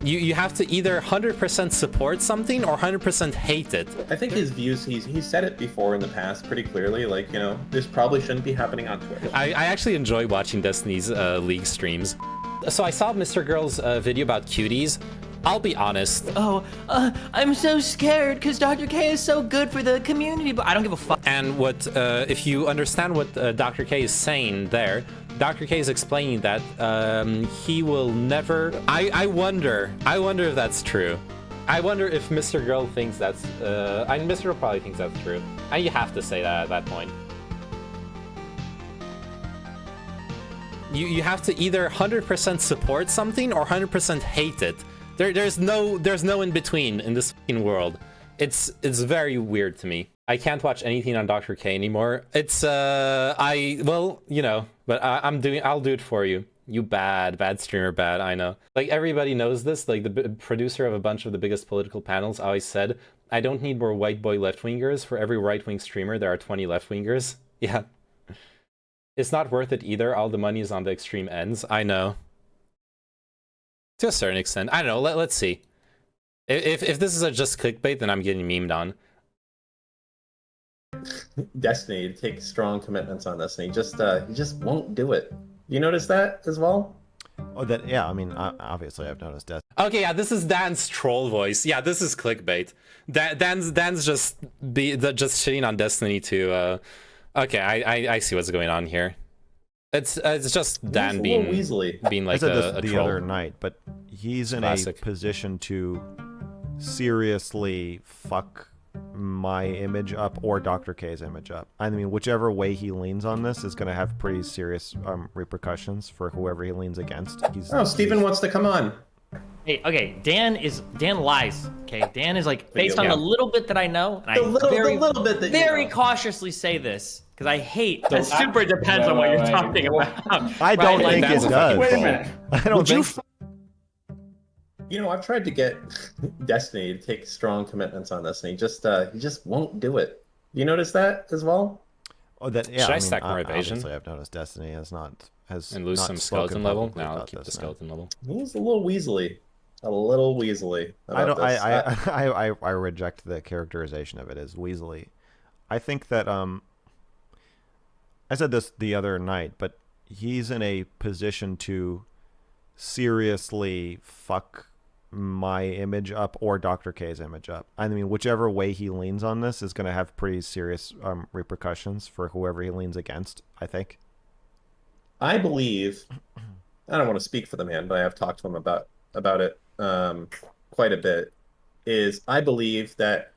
You have to either 100% support something or 100% hate it. I think his views, he's said it before in the past pretty clearly, like, you know, this probably shouldn't be happening on Twitch. I actually enjoy watching Destiny's League streams. So I saw Mrgirl's video about cuties. I'll be honest. I'm so scared because Dr. K is so good for the community, but I don't give a fuck. And what, if you understand what Dr. K is saying there, Dr. K is explaining that he will never. I wonder if that's true. I wonder if Mrgirl thinks that's. Mrgirl probably thinks that's true. And you have to say that at that point. You have to either 100% support something or 100% hate it. There's no in between in this fucking world. It's very weird to me. I can't watch anything on Dr. K anymore. It's well, you know, but I'll do it for you. You bad streamer, bad, I know. Like, everybody knows this. Like, the producer of a bunch of the biggest political panels always said, I don't need more white boy left-wingers. For every right-wing streamer, there are 20 left-wingers. Yeah. It's not worth it either. All the money is on the extreme ends. I know. To a certain extent. I don't know. Let's see. If this is just clickbait, then I'm getting memed on. Destiny to take strong commitments on this, and he just won't do it. You notice that as well? Oh, that, yeah. I mean, obviously, I've noticed that. Okay, yeah, this is Dan's troll voice. Yeah, this is clickbait. Dan's just shitting on Destiny to. Okay, I see what's going on here. It's just Dan being like I said this a the troll. other night, but he's in a position to seriously fuck my image up or Dr. K's image up. I mean, whichever way he leans on this is going to have pretty serious repercussions for whoever he leans against. Steven wants to come on. Hey, okay, Dan lies. Okay, Dan is like, based on the little bit that I know, and I very cautiously say this because I hate. It super depends on what you're talking about. I don't think it does. Wait a minute. I don't think. You know, I've tried to get Destiny to take strong commitments on this, and he just won't do it. You notice that as well? Oh, that yeah. Should I stack more evasion? Obviously, I've noticed Destiny has and lose some skeleton level. No, I'll keep the skeleton level. He's a little weaselly. I reject the characterization of it as weaselly. I think that I said this the other night, but he's in a position to seriously fuck my image up or Dr. K's image up. I mean, whichever way he leans on this is going to have pretty serious repercussions for whoever he leans against, I think. I believe, I don't want to speak for the man, but I have talked to him about it quite a bit, is I believe that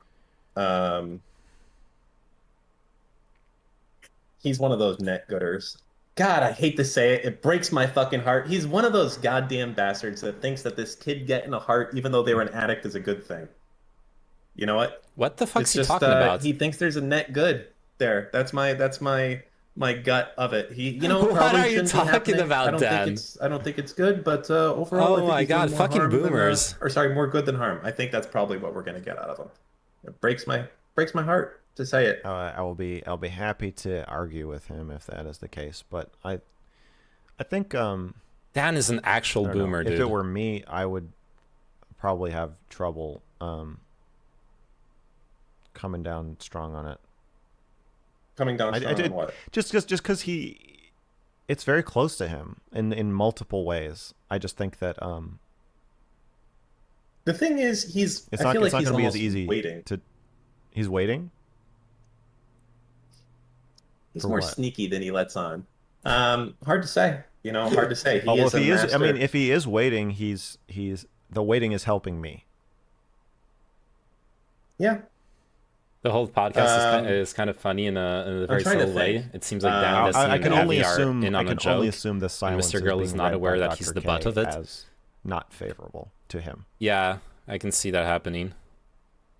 he's one of those net gooders. God, I hate to say it. It breaks my fucking heart. He's one of those goddamn bastards that thinks that this kid getting a heart, even though they were an addict, is a good thing. You know what? What the fuck's he talking about? He thinks there's a net good there. That's my gut of it. What are you talking about, Dan? I don't think it's good, but overall, oh my god, fucking boomers! More good than harm. I think that's probably what we're gonna get out of him. It breaks my heart to say it. I'll be happy to argue with him if that is the case, but I think Dan is an actual boomer, dude. If it were me, I would probably have trouble coming down strong on it. Coming down strong on what? Just because it's very close to him in multiple ways. I just think that the thing is, it's not going to be as easy waiting. He's waiting. He's more sneaky than he lets on. Hard to say. Hard to say. If he is waiting, he's the waiting is helping me. Yeah. The whole podcast is kind of funny in a very subtle way. It seems like Dan I can only assume the silence. Mrgirl is not aware that he's the butt of it. As not favorable to him. Yeah, I can see that happening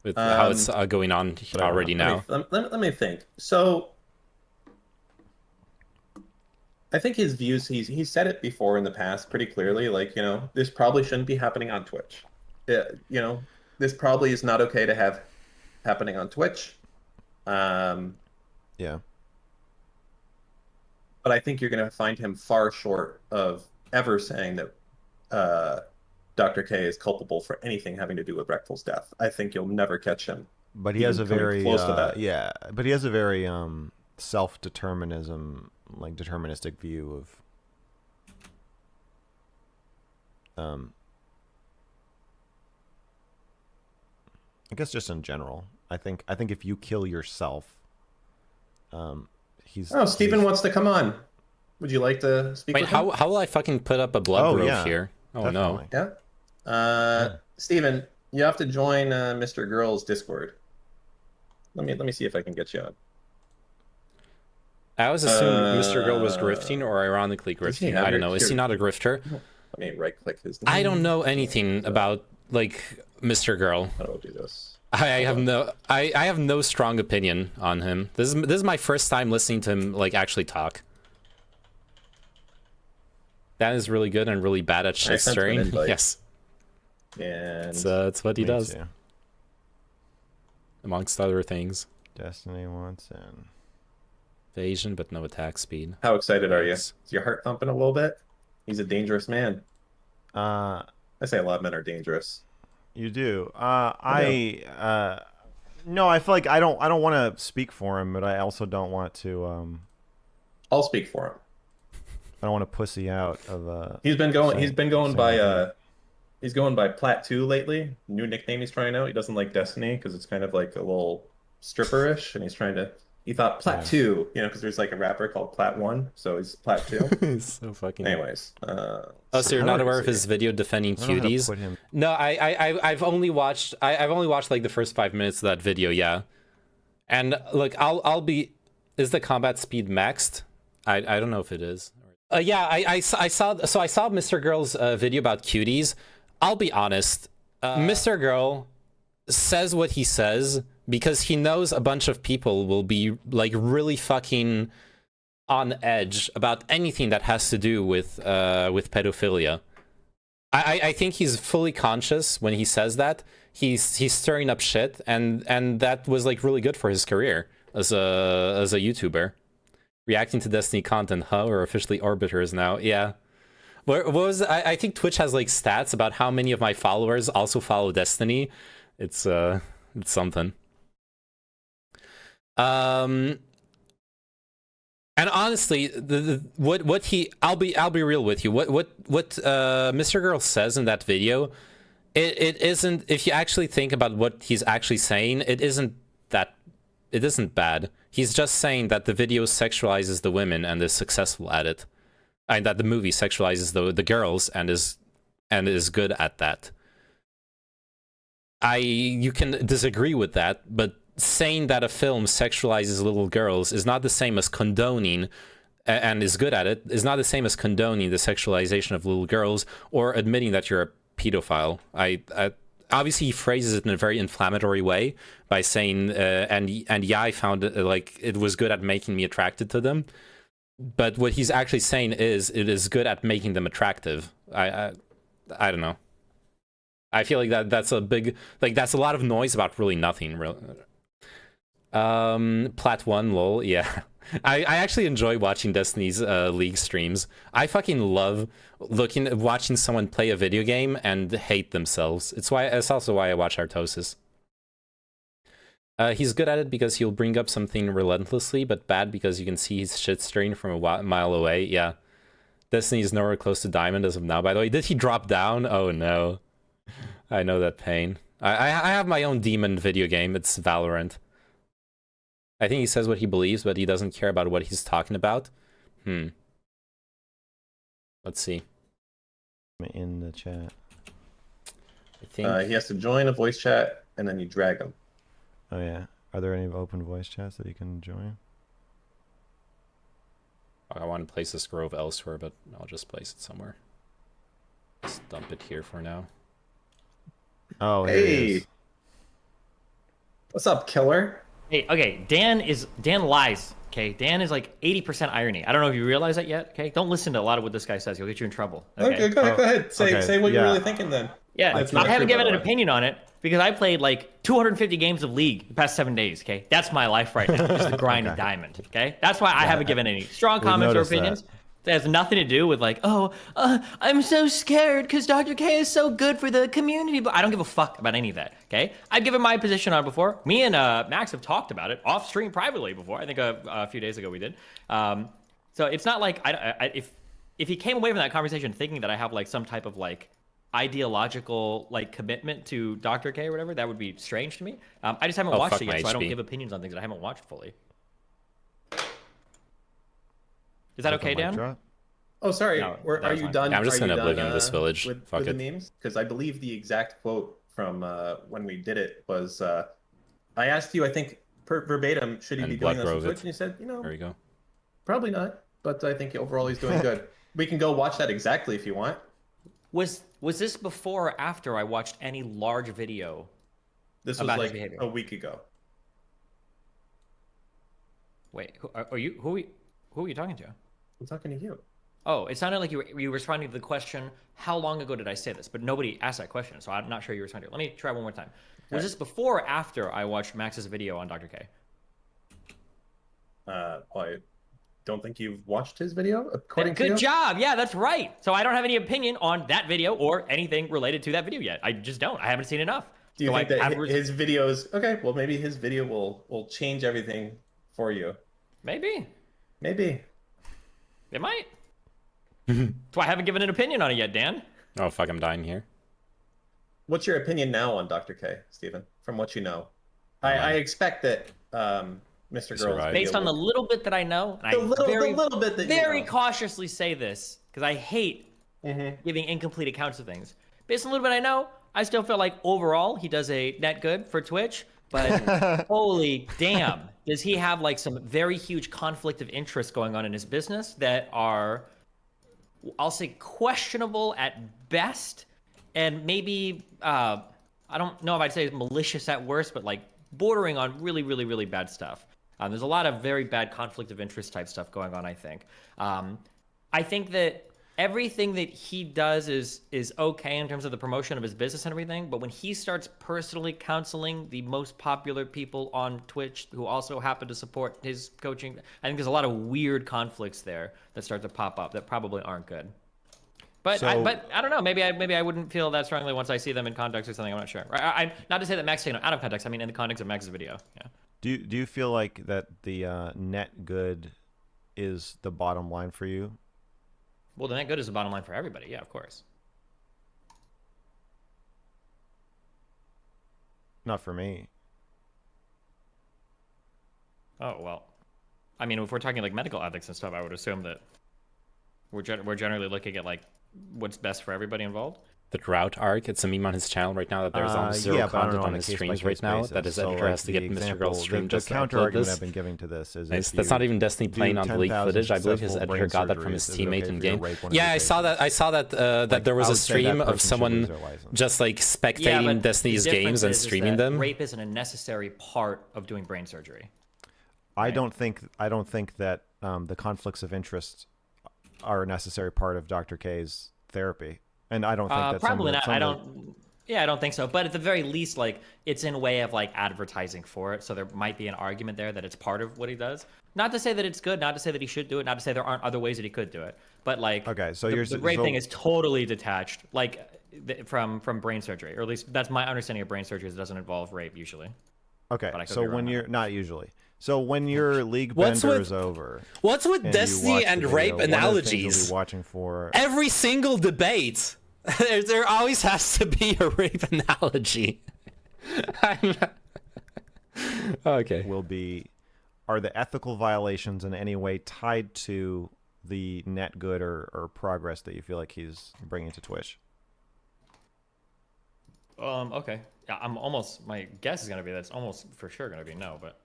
with how it's going on already now. Let me think. So, I think his views. He's said it before in the past pretty clearly. Like, this probably shouldn't be happening on Twitch. This probably is not okay to have happening on Twitch. Yeah. But I think you're going to find him far short of ever saying that Dr. K is culpable for anything having to do with Rexfall's death. I think you'll never catch him. But he has a very close to that. yeah. But he has a very self-determinism, like deterministic view of I guess just in general. I think if you kill yourself, Stephen wants to come on. Would you like to speak? Wait, with him? how will I fucking put up a blood grove yeah, here? Oh definitely. no. Yeah. Stephen, you have to join Mrgirl's Discord. Let me see if I can get you on. I always assumed Mrgirl was grifting or ironically grifting. I don't know. Is he not a grifter? Let me right-click his name. I don't know anything about like Mrgirl. How do I do this? I have no strong opinion on him. This is my first time listening to him like actually talk. That is really good and really bad at shit stirring. Yes. And it's what he does. Too. Amongst other things. Destiny wants in. Evasion, but no attack speed. How excited are you? Is your heart thumping a little bit? He's a dangerous man. I say a lot of men are dangerous. You do. No, I feel like I don't want to speak for him, but I also don't want to. I'll speak for him. I don't want to pussy out of. He's been going by Plat 2 lately. New nickname he's trying out. He doesn't like Destiny because it's kind of like a little stripperish, and he thought Plat 2, because there's like a rapper called Plat 1, so he's Plat 2. He's so fucking. Anyways. So you're not aware of his video defending cuties? No, I've only watched like the first 5 minutes of that video, yeah. And look, I'll be. Is the combat speed maxed? I don't know if it is. Yeah, I saw Mrgirl's video about cuties. I'll be honest, Mrgirl says what he says because he knows a bunch of people will be like really fucking on edge about anything that has to do with pedophilia. I think he's fully conscious when he says that. He's stirring up shit, and that was like really good for his career as a YouTuber. Reacting to Destiny content, huh? We're officially arbiters now. Yeah. What was I think Twitch has like stats about how many of my followers also follow Destiny. It's something. And honestly, I'll be real with you. What Mrgirl says in that video, it isn't. If you actually think about what he's actually saying, it isn't bad. He's just saying that the video sexualizes the women and is successful at it. And that the movie sexualizes the girls and is good at that. You can disagree with that, but saying that a film sexualizes little girls is not the same as condoning and is good at it, is not the same as condoning the sexualization of little girls or admitting that you're a pedophile. Obviously, he phrases it in a very inflammatory way by saying, and yeah, I found it, like, it was good at making me attracted to them. But what he's actually saying is, it is good at making them attractive. I don't know. I feel like that's a big, like, that's a lot of noise about really nothing. Plat 1, lol, yeah. I actually enjoy watching Destiny's League streams. I fucking love watching someone play a video game and hate themselves. It's also why I watch Artosis. He's good at it because he'll bring up something relentlessly, but bad because you can see his shit stirring from a mile away. Yeah. Destiny is nowhere close to Diamond as of now, by the way. Did he drop down? Oh no. I know that pain. I have my own demon video game. It's Valorant. I think he says what he believes, but he doesn't care about what he's talking about. Let's see. In the chat. I think he has to join a voice chat, and then you drag him. Oh yeah. Are there any open voice chats that you can join? I want to place this grove elsewhere, but I'll just place it somewhere. Let's dump it here for now. Oh, hey. What's up, killer? Hey, okay, Dan lies, okay? Dan is like 80% irony. I don't know if you realize that yet, okay? Don't listen to a lot of what this guy says. He'll get you in trouble. Okay, go ahead. Say what you're really thinking then. Yeah, I haven't given an opinion on it because I played like 250 games of League the past 7 days, okay? That's my life right now, just the grind of Diamond, okay? That's why I haven't given any strong comments or opinions. It has nothing to do with like, I'm so scared because Dr. K is so good for the community. But I don't give a fuck about any of that, okay? I've given my position on it before. Me and Max have talked about it off stream privately before. I think a few days ago we did. So it's not like if he came away from that conversation thinking that I have like some type of like ideological like commitment to Dr. K or whatever, that would be strange to me. I just haven't watched it yet, so I don't give opinions on things that I haven't watched fully. Is that okay, Dan? Oh, sorry. No, are you done? Yeah, I'm just going to oblivion this village. With Fuck the it. memes? Because I believe the exact quote from when we did it was, I asked you, I think, verbatim, should he be doing this on Twitch? And you said, there you go. Probably not. But I think overall he's doing good. We can go watch that exactly if you want. Was this before or after I watched any large video? This was like a week ago. Wait, who are you talking to? I'm talking to you. Oh, it sounded like you were responding to the question, how long ago did I say this? But nobody asked that question, so I'm not sure you responded to it. Let me try one more time. Okay. Was this before or after I watched Max's video on Dr. K? I don't think you've watched his video, according to you. Good job. Yeah, that's right. So I don't have any opinion on that video or anything related to that video yet. I just don't. I haven't seen enough. Do you think that his videos... Okay, well, maybe his video will change everything for you. Maybe. It might. So I haven't given an opinion on it yet, Dan. Oh, fuck, I'm dying here. What's your opinion now on Dr. K, Stephen, from what you know? I expect that Mrgirl... Based on the little bit that I know, and the little bit that very cautiously say this, because I hate giving incomplete accounts of things. Based on the little bit I know, I still feel like overall he does a net good for Twitch, but holy damn, does he have like some very huge conflict of interest going on in his business that are, I'll say, questionable at best, and maybe I don't know if I'd say malicious at worst, but like bordering on really, really, really bad stuff. There's a lot of very bad conflict of interest type stuff going on, I think. I think that everything that he does is okay in terms of the promotion of his business and everything, but when he starts personally counseling the most popular people on Twitch who also happen to support his coaching, I think there's a lot of weird conflicts there that start to pop up that probably aren't good. But I don't know. Maybe I wouldn't feel that strongly once I see them in context or something. I'm not sure. I not to say that Max taken out of context. I mean in the context of Max's video. Yeah. Do you feel like that the net good is the bottom line for you? Well, the net good is the bottom line for everybody. Yeah, of course. Not for me. Oh, well. I mean, if we're talking like medical ethics and stuff, I would assume that we're generally looking at like what's best for everybody involved. The drought arc, it's a meme on his channel right now that there's almost zero content on his streams right now. That his editor has to get Mrgirl's stream just to counter upload argument this. I've been giving to this is That's not even Destiny playing on the leaked footage. I believe his editor got that from his teammate in game. Yeah, I saw that that there was a stream of someone just like spectating Destiny's games and streaming them. Rape isn't a necessary part of doing brain surgery. I don't think that the conflicts of interest are a necessary part of Dr. K's therapy. And I don't think that's probably not. I don't think so. But at the very least, like it's in a way of like advertising for it. So there might be an argument there that it's part of what he does. Not to say that it's good. Not to say that he should do it. Not to say there aren't other ways that he could do it. But like, okay, so the rape thing is totally detached, like from brain surgery, or at least that's my understanding of brain surgery. It doesn't involve rape usually. Okay, so when you're not usually. So when your league bender is over, what's with Destiny and rape analogies? You'll be watching for every single debate. There always has to be a rape analogy. Okay. Are the ethical violations in any way tied to the net good or progress that you feel like he's bringing to Twitch? Okay. Yeah, my guess is going to be that's almost for sure going to be no, but.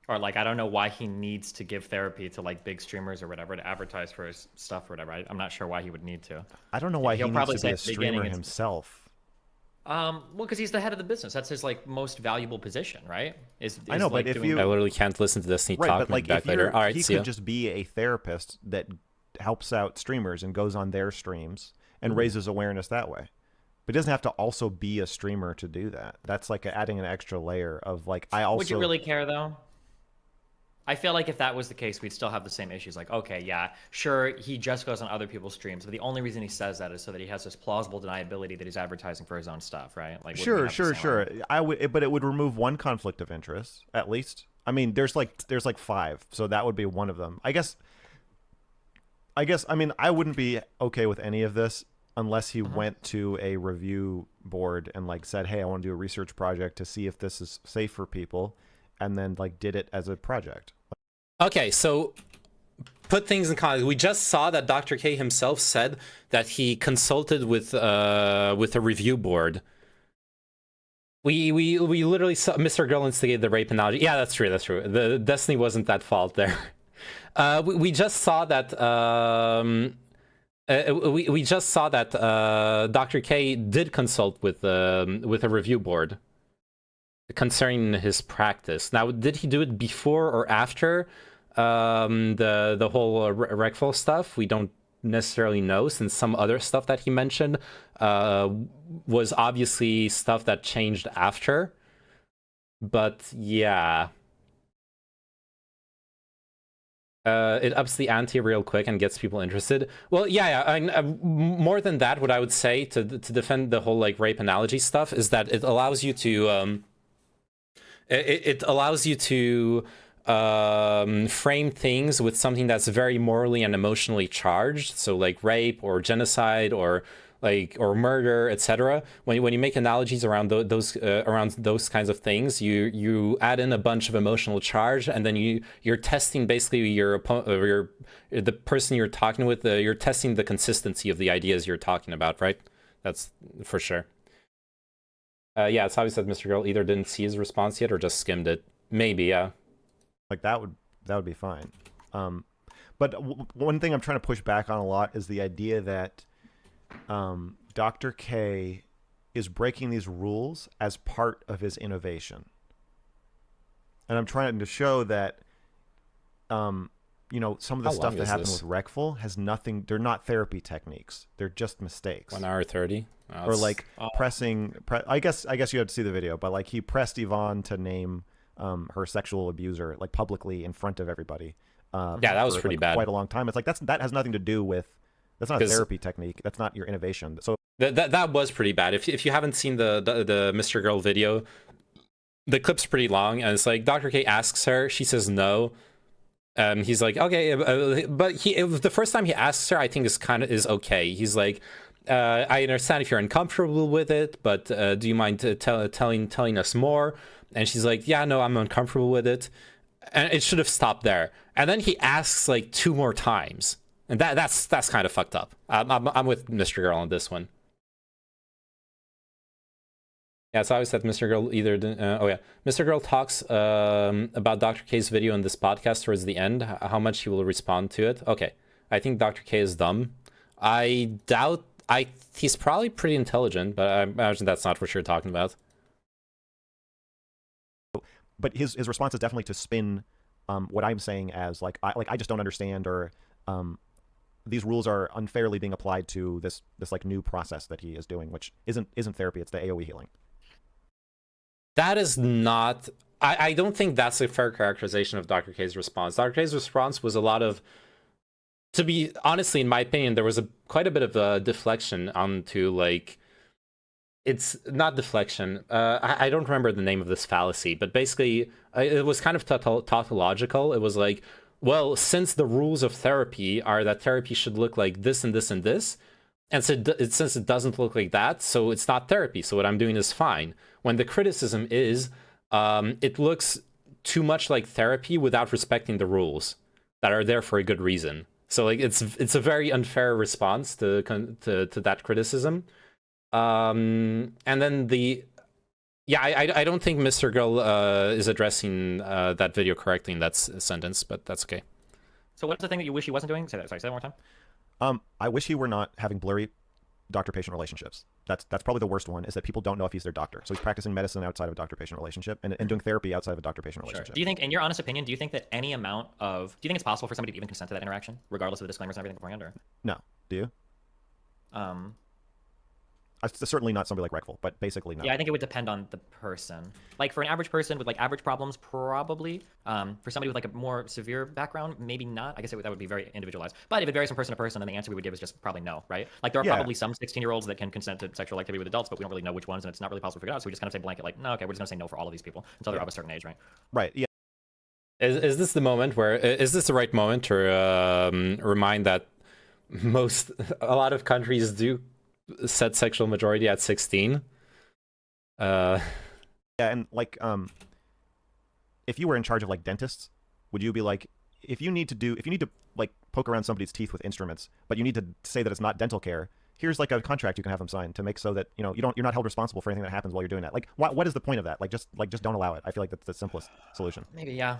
Or like, I don't know why he needs to give therapy to like big streamers or whatever to advertise for his stuff or whatever. I'm not sure why he would need to. I don't know why he needs to be a streamer himself. Well, because he's the head of the business. That's his like most valuable position, right? I know, like, but if you, I literally can't listen to Destiny talk. But like, back later. All right, he could just be a therapist that helps out streamers and goes on their streams and raises awareness that way. But he doesn't have to also be a streamer to do that. That's like adding an extra layer of like. Would you really care though? I feel like if that was the case, we'd still have the same issues. Like, okay, yeah, sure, he just goes on other people's streams, but the only reason he says that is so that he has this plausible deniability that he's advertising for his own stuff, right? Like, sure. I would, but it would remove one conflict of interest at least. I mean, there's like 5, so that would be one of them. I guess. I mean, I wouldn't be okay with any of this unless he went to a review board and like said, "Hey, I want to do a research project to see if this is safe for people," and then like did it as a project. Okay, so put things in context. We just saw that Dr. K himself said that he consulted with a review board. We literally saw Mrgirl instigated the rape analogy. Yeah, that's true. That's true. The Destiny wasn't that fault there. We just saw that. We just saw that Dr. K did consult with a review board concerning his practice. Now, did he do it before or after the whole rectal stuff? We don't necessarily know, since some other stuff that he mentioned was obviously stuff that changed after. But yeah. It ups the ante real quick and gets people interested. Well, yeah. More than that, what I would say to defend the whole like rape analogy stuff is that it allows you to it allows you to frame things with something that's very morally and emotionally charged. So like rape or genocide or murder, etc. When you make analogies around those kinds of things, you add in a bunch of emotional charge, and then you're testing basically the person you're talking with. You're testing the consistency of the ideas you're talking about, right? That's for sure. Yeah, it's obvious that Mrgirl either didn't see his response yet or just skimmed it. Maybe, yeah. Like that would be fine. But one thing I'm trying to push back on a lot is the idea that Dr. K is breaking these rules as part of his innovation. And I'm trying to show that, some of the stuff that happened with Recful has nothing, they're not therapy techniques. They're just mistakes. 1 hour 30. Or like I guess you have to see the video, but like he pressed Yvonne to name her sexual abuser like publicly in front of everybody. Yeah, that was pretty bad. Quite a long time. It's like that has nothing to do with. That's not a therapy technique. That's not your innovation. So that was pretty bad. If you haven't seen the Mrgirl video, the clip's pretty long, and it's like Dr. K asks her, she says no. He's like, okay, but the first time he asks her, I think is okay. He's like, I understand if you're uncomfortable with it, but do you mind telling us more? And she's like, yeah, no, I'm uncomfortable with it. And it should have stopped there. And then he asks like 2 more times. And that's kind of fucked up. I'm with Mrgirl on this one. Yeah, it's obvious that Mrgirl either didn't, Mrgirl talks about Dr. K's video in this podcast towards the end, how much he will respond to it. Okay, I think Dr. K is dumb. I doubt, he's probably pretty intelligent, but I imagine that's not what you're talking about. But his response is definitely to spin what I'm saying as I just don't understand, or these rules are unfairly being applied to this like new process that he is doing, which isn't therapy. It's the AOE healing. That is not. I don't think that's a fair characterization of Dr. K's response. Dr. K's response was a lot of, to be honestly, in my opinion, there was quite a bit of a deflection onto like. It's not deflection. I don't remember the name of this fallacy, but basically it was kind of tautological. It was like, well, since the rules of therapy are that therapy should look like this and this and this, and so since it doesn't look like that, so it's not therapy. So what I'm doing is fine. When the criticism is, it looks too much like therapy without respecting the rules that are there for a good reason. So like it's a very unfair response to that criticism. And then I don't think Mrgirl is addressing that video correctly in that sentence, but that's okay. So what's the thing that you wish he wasn't doing? Say that one more time. I wish he were not having blurry doctor-patient relationships. That's probably the worst one, is that people don't know if he's their doctor. So he's practicing medicine outside of a doctor-patient relationship and doing therapy outside of a doctor-patient relationship. Do you think, in your honest opinion, do you think that any amount of, do you think it's possible for somebody to even consent to that interaction, regardless of the disclaimers and everything beforehand? Or? No. Do you? Certainly not somebody like Reckful, but basically no. Yeah, I think it would depend on the person. Like for an average person with like average problems, probably. For somebody with like a more severe background, maybe not. I guess that would be very individualized. But if it varies from person to person, then the answer we would give is just probably no, right? Like there are probably some 16-year-olds that can consent to sexual activity with adults, but we don't really know which ones, and it's not really possible to figure out. So we just kind of say blanket, like, no, okay, we're just gonna say no for all of these people until they're of a certain age, right? Right. Yeah. Is this the moment where is this the right moment to remind that a lot of countries do set sexual majority at 16? Yeah, and like if you were in charge of like dentists, would you be like, if you need to like poke around somebody's teeth with instruments, but you need to say that it's not dental care, here's like a contract you can have them sign to make so that you're not held responsible for anything that happens while you're doing that. Like what is the point of that? Like just don't allow it. I feel like that's the simplest solution. Maybe, yeah.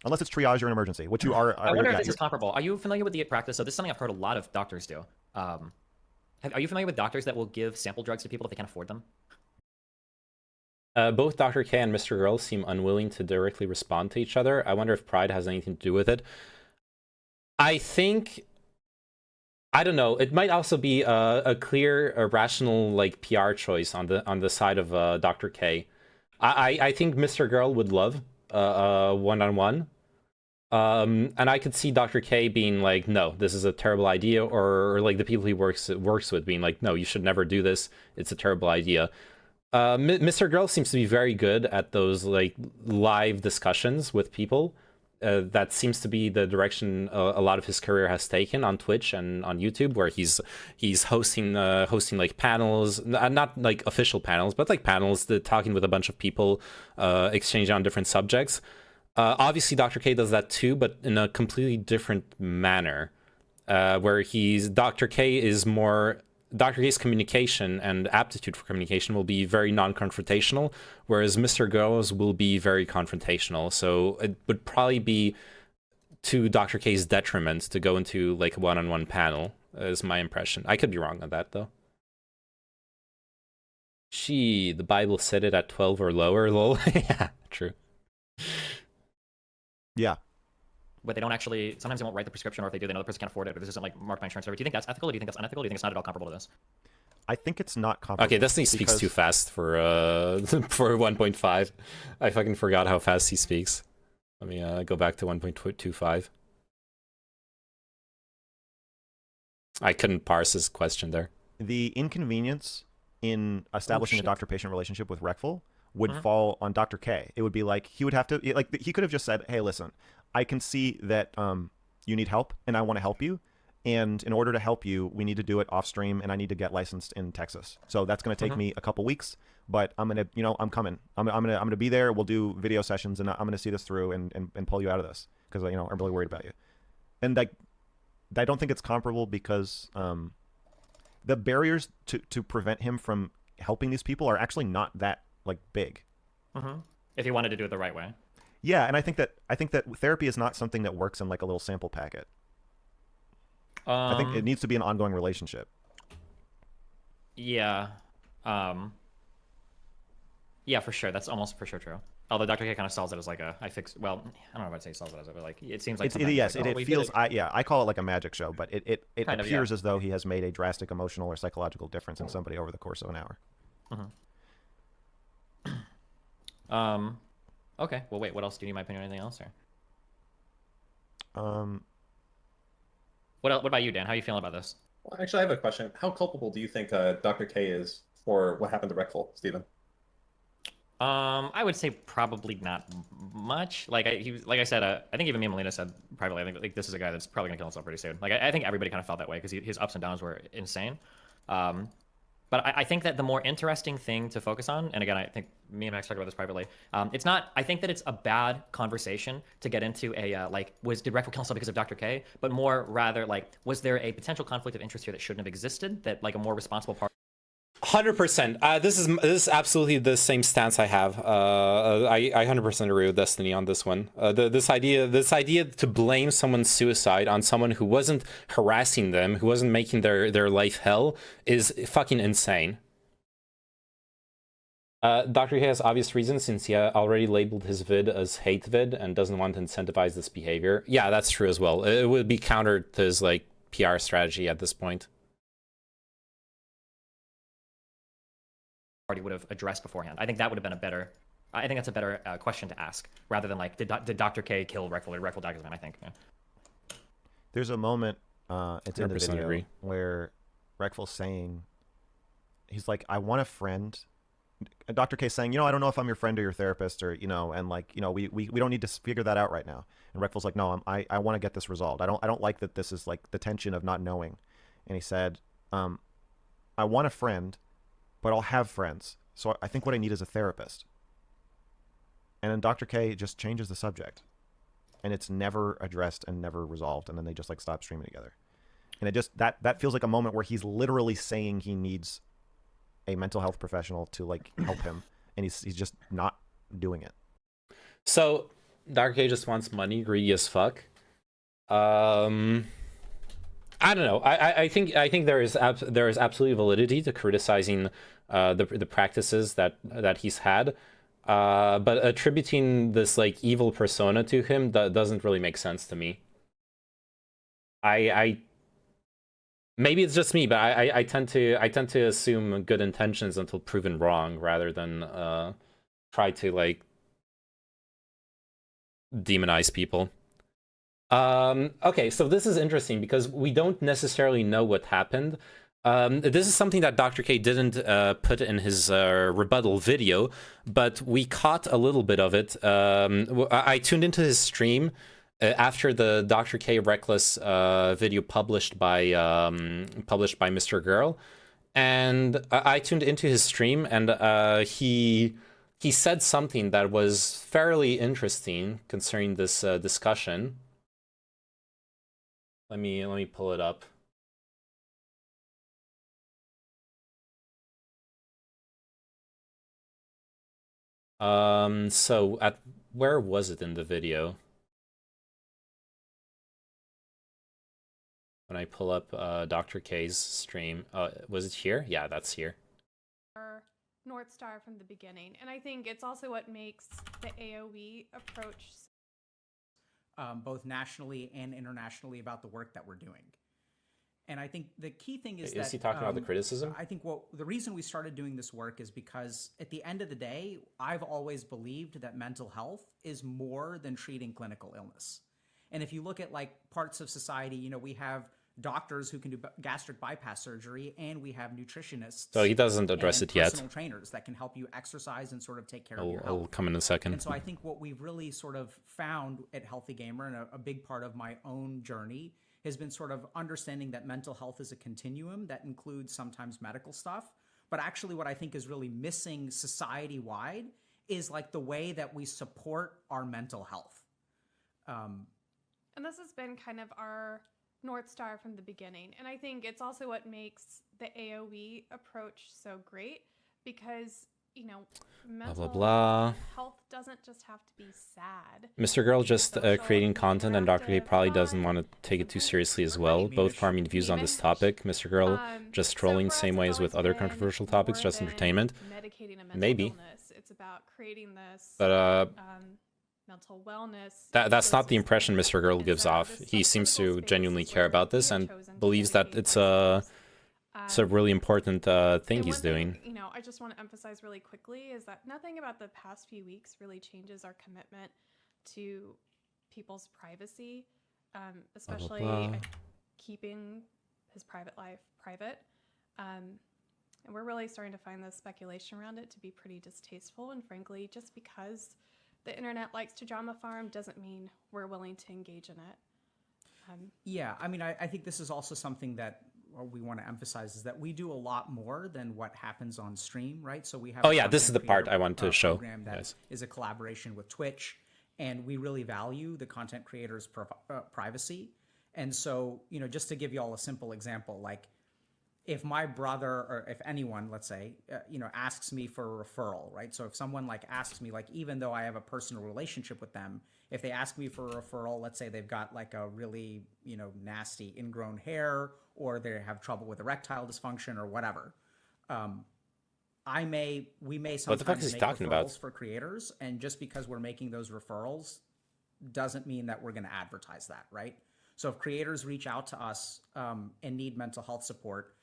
Unless it's triage or an emergency, which you are. I wonder if this is comparable. Are you familiar with the practice? So this is something I've heard a lot of doctors do. Are you familiar with doctors that will give sample drugs to people if they can't afford them? Both Dr. K and Mrgirl seem unwilling to directly respond to each other. I wonder if pride has anything to do with it. I don't know. It might also be a clear, rational like PR choice on the side of Dr. K. I think Mrgirl would love one-on-one. And I could see Dr. K being like, no, this is a terrible idea, or like the people he works with being like, no, you should never do this. It's a terrible idea. Mrgirl seems to be very good at those like live discussions with people. That seems to be the direction a lot of his career has taken on Twitch and on YouTube, where he's hosting like panels, not like official panels, but like panels, talking with a bunch of people, exchanging on different subjects. Obviously, Dr. K does that too, but in a completely different manner, where Dr. K's communication and aptitude for communication will be very non-confrontational, whereas Mrgirl's will be very confrontational. So it would probably be to Dr. K's detriment to go into like a one-on-one panel, is my impression. I could be wrong on that, though. The Bible said it at 12 or lower, lol. Yeah, true. Yeah. But they don't actually, sometimes they won't write the prescription, or if they do, they know the person can't afford it, or this isn't like marked by insurance. Do you think that's ethical, or do you think that's unethical, or do you think it's not at all comparable to this? I think it's not comparable. Okay, Destiny speaks too fast for 1.5. I fucking forgot how fast he speaks. Let me go back to 1.25. I couldn't parse his question there. The inconvenience in establishing a doctor-patient relationship with Reckful would fall on Dr. K. It would be like, he would have to, like, he could have just said, hey, listen, I can see that you need help, and I want to help you. And in order to help you, we need to do it off stream, and I need to get licensed in Texas. So that's going to take me a couple weeks, but I'm going to, I'm coming. I'm going to be there. We'll do video sessions, and I'm going to see this through and pull you out of this because, I'm really worried about you. And like, I don't think it's comparable because the barriers to prevent him from helping these people are actually not that like big. If he wanted to do it the right way. Yeah, and I think that therapy is not something that works in like a little sample packet. I think it needs to be an ongoing relationship. Yeah. Yeah, for sure. That's almost for sure true. Although Dr. K kind of sells it as like I don't know if I'd say sells it as it, but like it seems like it feels I call it like a magic show, but it appears as though he has made a drastic emotional or psychological difference in somebody over the course of an hour. Okay. Well, wait. What else? Do you need my opinion on anything else, or? What about you, Dan? How are you feeling about this? Well, actually, I have a question. How culpable do you think Dr. K is for what happened to Reckful, Stephen? I would say probably not much. Like I said, I think even me and Melina said privately, I think like this is a guy that's probably gonna kill himself pretty soon. Like I think everybody kind of felt that way because his ups and downs were insane. But I think that the more interesting thing to focus on, and again, I think me and Max talked about this privately, it's not, I think that it's a bad conversation to get into a, did Reckful kill himself because of Dr. K? But more rather, like, was there a potential conflict of interest here that shouldn't have existed, that, like, a more responsible part? 100%. This is absolutely the same stance I have. I 100% agree with Destiny on this one. This idea to blame someone's suicide on someone who wasn't harassing them, who wasn't making their life hell, is fucking insane. Dr. K has obvious reasons since he already labeled his vid as hate vid and doesn't want to incentivize this behavior. Yeah, that's true as well. It would be counter to his like PR strategy at this point. party would have addressed beforehand. I think that would have been a better. I think that's a better question to ask rather than like, did Dr. K kill Reckful Daggersman? I think. Yeah. There's a moment, it's in the video, agree. where Reckful's saying, he's like, I want a friend. Dr. K saying, I don't know if I'm your friend or your therapist, or, and like, we don't need to figure that out right now. And Reckful's like, no, I want to get this resolved. I don't like that this is like the tension of not knowing. And he said, I want a friend, but I'll have friends. So I think what I need is a therapist. And then Dr. K just changes the subject, and it's never addressed and never resolved. And then they just like stop streaming together. And it just, that feels like a moment where he's literally saying he needs a mental health professional to like help him. And he's just not doing it. So Dr. K just wants money, greedy as fuck. I don't know. I think there is absolutely validity to criticizing the practices that he's had. But attributing this like evil persona to him doesn't really make sense to me. I maybe it's just me, but I tend to assume good intentions until proven wrong, rather than try to like demonize people. Okay, so this is interesting because we don't necessarily know what happened. This is something that Dr. K didn't put in his rebuttal video, but we caught a little bit of it. I tuned into his stream after the Dr. K Reckless video published by Mrgirl, and I tuned into his stream, and he said something that was fairly interesting concerning this discussion. Let me pull it up. So where was it in the video? When I pull up Dr. K's stream, was it here? Yeah, that's here. North Star from the beginning, and I think it's also what makes the AOE approach both nationally and internationally about the work that we're doing. And I think the key thing is he talking about the criticism? I think the reason we started doing this work is because at the end of the day, I've always believed that mental health is more than treating clinical illness. And if you look at like parts of society, we have doctors who can do gastric bypass surgery, and we have nutritionists. So he doesn't address it yet. Personal trainers that can help you exercise and sort of take care of your health. I'll come in a second. And so I think what we've really sort of found at Healthy Gamer, and a big part of my own journey, has been sort of understanding that mental health is a continuum that includes sometimes medical stuff. But actually what I think is really missing society-wide is like the way that we support our mental health. And this has been kind of our North Star from the beginning. And I think it's also what makes the AOE approach so great, because, mental health doesn't just have to be sad. Mrgirl just creating content, and Dr. K probably doesn't want to take it too seriously as well. Both farming views on this topic. Mrgirl just trolling same way as with other controversial topics, just entertainment. Maybe. It's about creating this mental wellness. That's not the impression Mrgirl gives off. He seems to genuinely care about this and believes that it's a really important thing he's doing. I just want to emphasize really quickly is that nothing about the past few weeks really changes our commitment to people's privacy, especially keeping his private life private. And we're really starting to find the speculation around it to be pretty distasteful. And frankly, just because the internet likes to drama farm doesn't mean we're willing to engage in it. Yeah, I mean, I think this is also something that we want to emphasize, is that we do a lot more than what happens on stream, right? So we have. Oh yeah, this is the part I want to show. That is a collaboration with Twitch, and we really value the content creators' privacy. And so, just to give you all a simple example, like if my brother or if anyone, let's say, asks me for a referral, right? So if someone like asks me, like, even though I have a personal relationship with them, if they ask me for a referral, let's say they've got like a really, nasty ingrown hair, or they have trouble with erectile dysfunction or whatever, we may sometimes what the fuck is he talking about? For creators, and just because we're making those referrals doesn't mean that we're going to advertise that, right? So if creators reach out to us and need mental health support,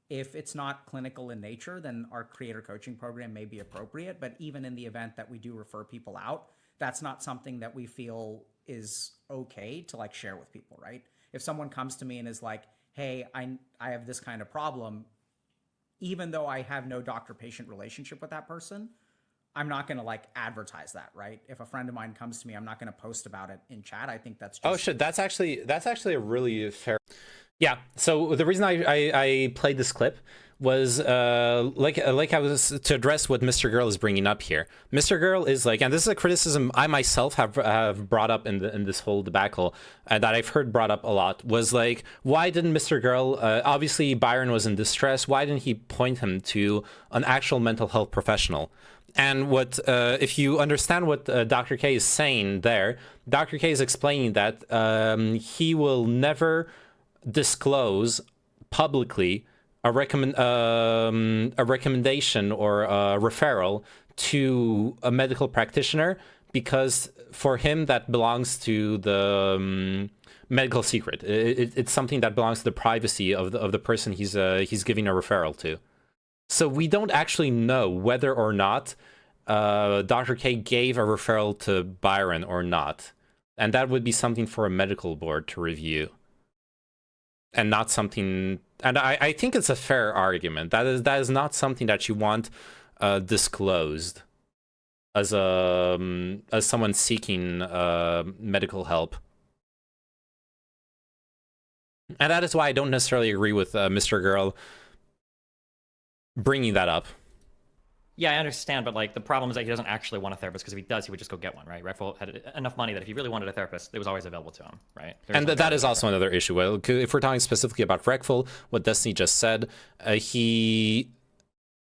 If it's not clinical in nature, then our creator coaching program may be appropriate. But even in the event that we do refer people out, that's not something that we feel is okay to like share with people, right? If someone comes to me and is like, hey, I have this kind of problem, even though I have no doctor-patient relationship with that person, I'm not going to like advertise that, right? If a friend of mine comes to me, I'm not going to post about it in chat. I think that's just... Oh shit, that's actually a really fair... Yeah, so the reason I played this clip was like I was to address what Mrgirl is bringing up here. Mrgirl is like, and this is a criticism I myself have brought up in this whole debacle that I've heard brought up a lot, was like, why didn't Mrgirl, obviously Byron was in distress, why didn't he point him to an actual mental health professional? And what if you understand what Dr. K is saying there, Dr. K is explaining that he will never disclose publicly a recommendation or a referral to a medical practitioner, because for him that belongs to the medical secret. It's something that belongs to the privacy of the person he's giving a referral to. So we don't actually know whether or not Dr. K gave a referral to Byron or not, and that would be something for a medical board to review. And not something, and I think it's a fair argument. That is not something that you want disclosed as someone seeking medical help. And that is why I don't necessarily agree with Mrgirl bringing that up. Yeah, I understand, but like the problem is that he doesn't actually want a therapist, because if he does, he would just go get one, right? Reckful had enough money that if he really wanted a therapist, it was always available to him, right? And that is also another issue. Well, if we're talking specifically about Reckful, what Destiny just said, he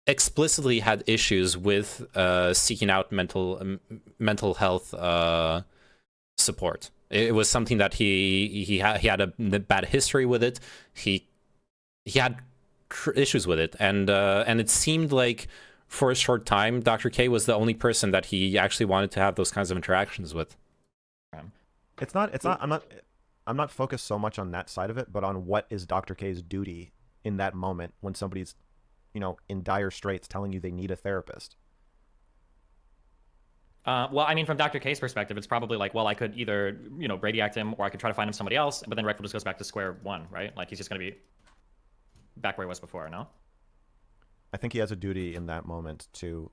explicitly had issues with seeking out mental health support. It was something that he had a bad history with it. He had issues with it, and it seemed like, for a short time, Dr. K was the only person that he actually wanted to have those kinds of interactions with. It's not. I'm not focused so much on that side of it, but on what is Dr. K's duty in that moment when somebody's, in dire straits, telling you they need a therapist. Well, I mean, from Dr. K's perspective, it's probably like, well, I could either, radiact him, or I could try to find him somebody else, but then Reckful just goes back to square one, right? Like, he's just going to be back where he was before, no? I think he has a duty in that moment to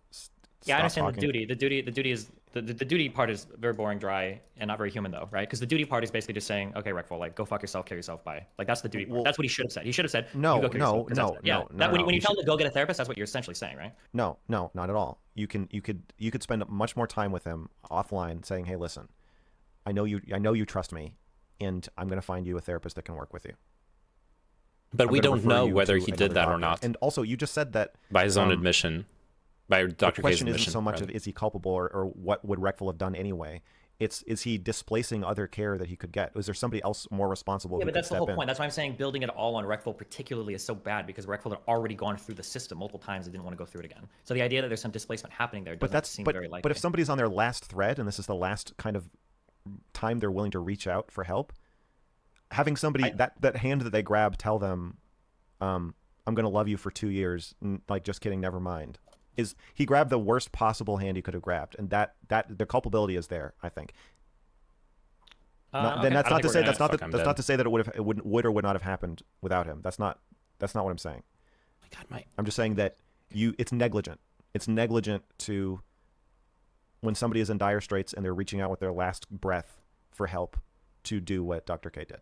I understand talking. The duty part is very boring, dry, and not very human, though, right? Because the duty part is basically just saying, okay, Reckful, like, go fuck yourself, kill yourself, bye. Like, that's the duty part. That's what he should have said. He should have said, no. When you tell him to go get a therapist, that's what you're essentially saying, right? No, not at all. You could spend much more time with him offline, saying, hey, listen, I know you trust me, and I'm going to find you a therapist that can work with you. But we don't know whether he did that or not. And also, you just said that by his own admission, by Dr. K's admission. The question isn't so much of is he culpable or what would Reckful have done anyway. It's is he displacing other care that he could get? Was there somebody else more responsible? Yeah, but that's the whole point. That's why I'm saying building it all on Reckful particularly is so bad, because Reckful had already gone through the system multiple times and didn't want to go through it again. So the idea that there's some displacement happening there doesn't seem very likely. But if somebody's on their last thread and this is the last kind of time they're willing to reach out for help, having somebody that hand that they grab tell them, I'm going to love you for 2 years, like, just kidding, never mind, is he grabbed the worst possible hand he could have grabbed, and that the culpability is there, I think. Then that's not to say that's not to say that it would or would not have happened without him. That's not what I'm saying. I'm just saying that it's negligent. It's negligent to, when somebody is in dire straits and they're reaching out with their last breath for help, to do what Dr. K did.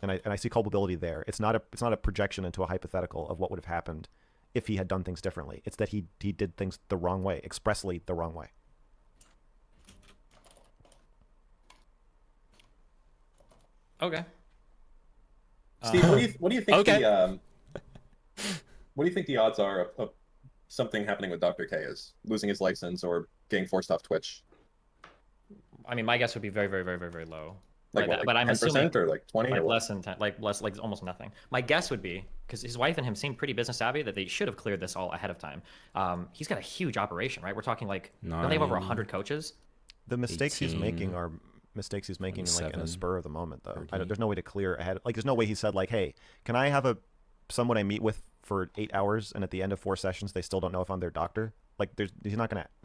And I see culpability there. It's not a projection into a hypothetical of what would have happened if he had done things differently. It's that he did things the wrong way, expressly the wrong way. Okay. Steve, what do you think? Okay. What do you think the odds are of something happening with Dr. K, is losing his license or getting forced off Twitch? I mean, my guess would be very, very, very, very, very low. Like, what, like but I'm 10% assuming, or like 20, like or less than 10, like almost nothing. My guess would be, because his wife and him seem pretty business savvy, that they should have cleared this all ahead of time. He's got a huge operation, right? We're talking like, don't they have over 100 coaches? The mistakes 18, he's making are mistakes he's making like in a spur of the moment, though. There's no way to clear ahead. Like, there's no way he said like, hey, can I have a someone I meet with for 8 hours, and at the end of 4 sessions, they still don't know if I'm their doctor. Like, there's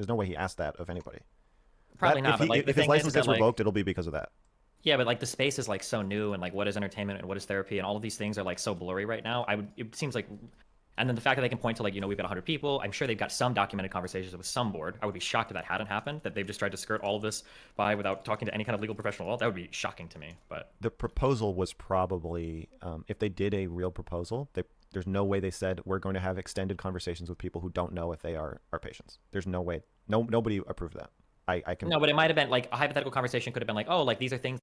no way he asked that of anybody. Probably not. If his license gets revoked, it'll be because of that. Yeah, but like the space is like so new, and like what is entertainment and what is therapy, and all of these things are like so blurry right now. It seems like, and then the fact that they can point to like, we've got 100 people. I'm sure they've got some documented conversations with some board. I would be shocked if that hadn't happened, that they've just tried to skirt all of this by without talking to any kind of legal professional at all. That would be shocking to me. But the proposal was probably, if they did a real proposal, there's no way they said we're going to have extended conversations with people who don't know if they are our patients. There's no way. Nobody approved that. I can. No, but it might have been like a hypothetical conversation could have been like, oh, like these are things.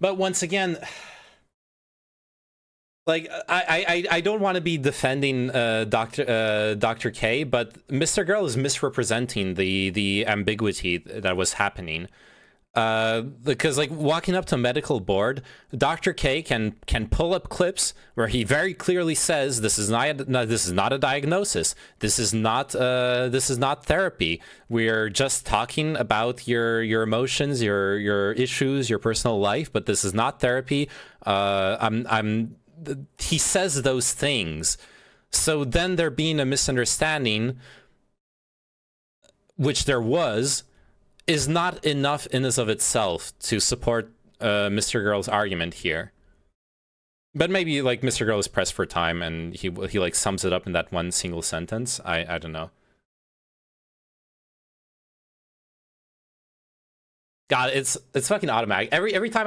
But once again, like I don't want to be defending Dr. K, but Mrgirl is misrepresenting the ambiguity that was happening. Because like walking up to a medical board, Dr. K can pull up clips where he very clearly says this is not a diagnosis. This is not therapy. We're just talking about your emotions, your issues, your personal life, but this is not therapy. He says those things. So then there being a misunderstanding, which there was, is not enough in and of itself to support Mrgirl's argument here. But maybe like Mrgirl is pressed for time and he like sums it up in that one single sentence. I don't know. God, it's fucking automatic. Every time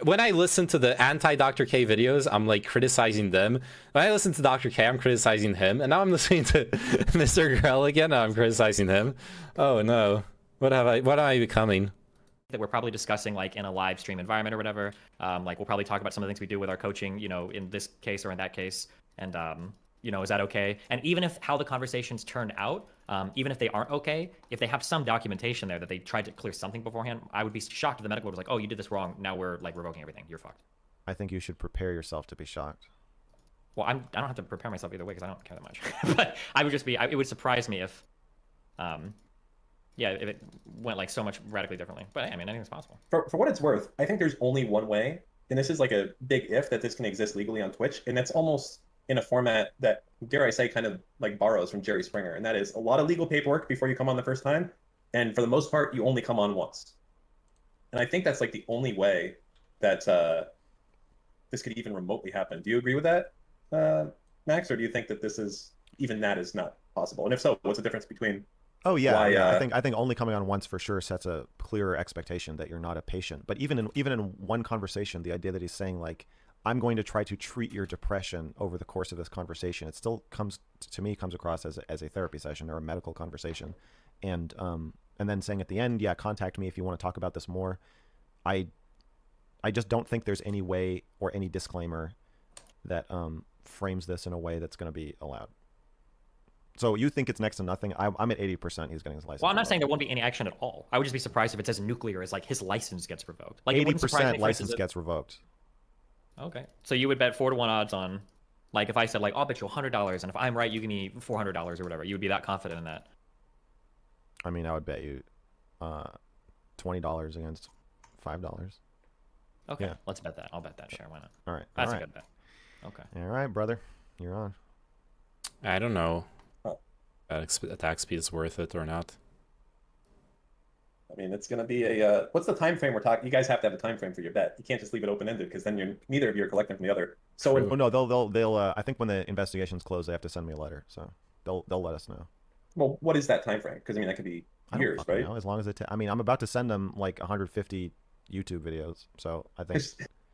when I listen to the anti-Dr. K videos, I'm like criticizing them. When I listen to Dr. K, I'm criticizing him, and now I'm listening to Mrgirl again, I'm criticizing him. Oh no. What am I becoming? That we're probably discussing like in a live stream environment or whatever. Like we'll probably talk about some of the things we do with our coaching, in this case or in that case. And, is that okay? And even if how the conversations turned out, even if they aren't okay, if they have some documentation there that they tried to clear something beforehand, I would be shocked if the medical board was like, oh, you did this wrong. Now we're like revoking everything. You're fucked. I think you should prepare yourself to be shocked. Well, I don't have to prepare myself either way because I don't care that much. But I would just it would surprise me if, if it went like so much radically differently. But I mean, anything's possible. For what it's worth, I think there's only one way, and this is like a big if, that this can exist legally on Twitch, and that's almost in a format that, dare I say, kind of like borrows from Jerry Springer, and that is a lot of legal paperwork before you come on the first time, and for the most part, you only come on once. And I think that's like the only way that this could even remotely happen. Do you agree with that, Max, or do you think that that is not possible? And if so, what's the difference between? Oh yeah, yeah. I think only coming on once for sure sets a clearer expectation that you're not a patient. But even in one conversation, the idea that he's saying like, I'm going to try to treat your depression over the course of this conversation, it still comes across as a therapy session or a medical conversation, and then saying at the end, yeah, contact me if you want to talk about this more. I just don't think there's any way or any disclaimer that frames this in a way that's going to be allowed. So you think it's next to nothing? I'm at 80%. He's getting his license. Well, I'm not saying there won't be any action at all. I would just be surprised if it says nuclear as like his license gets revoked. Like 80% license gets revoked. Okay, so you would bet 4-1 odds on, like, if I said like, I'll bet you $100, and if I'm right, you give me $400 or whatever. You would be that confident in that. I mean, I would bet you $20 against $5. Okay, yeah. Let's bet that. I'll bet that. Sure, why not? All right, that's a good bet. Okay. All right, brother, you're on. I don't know. Attack speed is worth it or not. I mean, it's going to be what's the time frame we're talking? You guys have to have a time frame for your bet. You can't just leave it open-ended because then neither of you are collecting from the other. So no, they'll I think when the investigation's closed, they have to send me a letter. So they'll let us know. Well, what is that time frame? Because I mean, that could be years, right? As long as I'm about to send them like 150 YouTube videos. So I think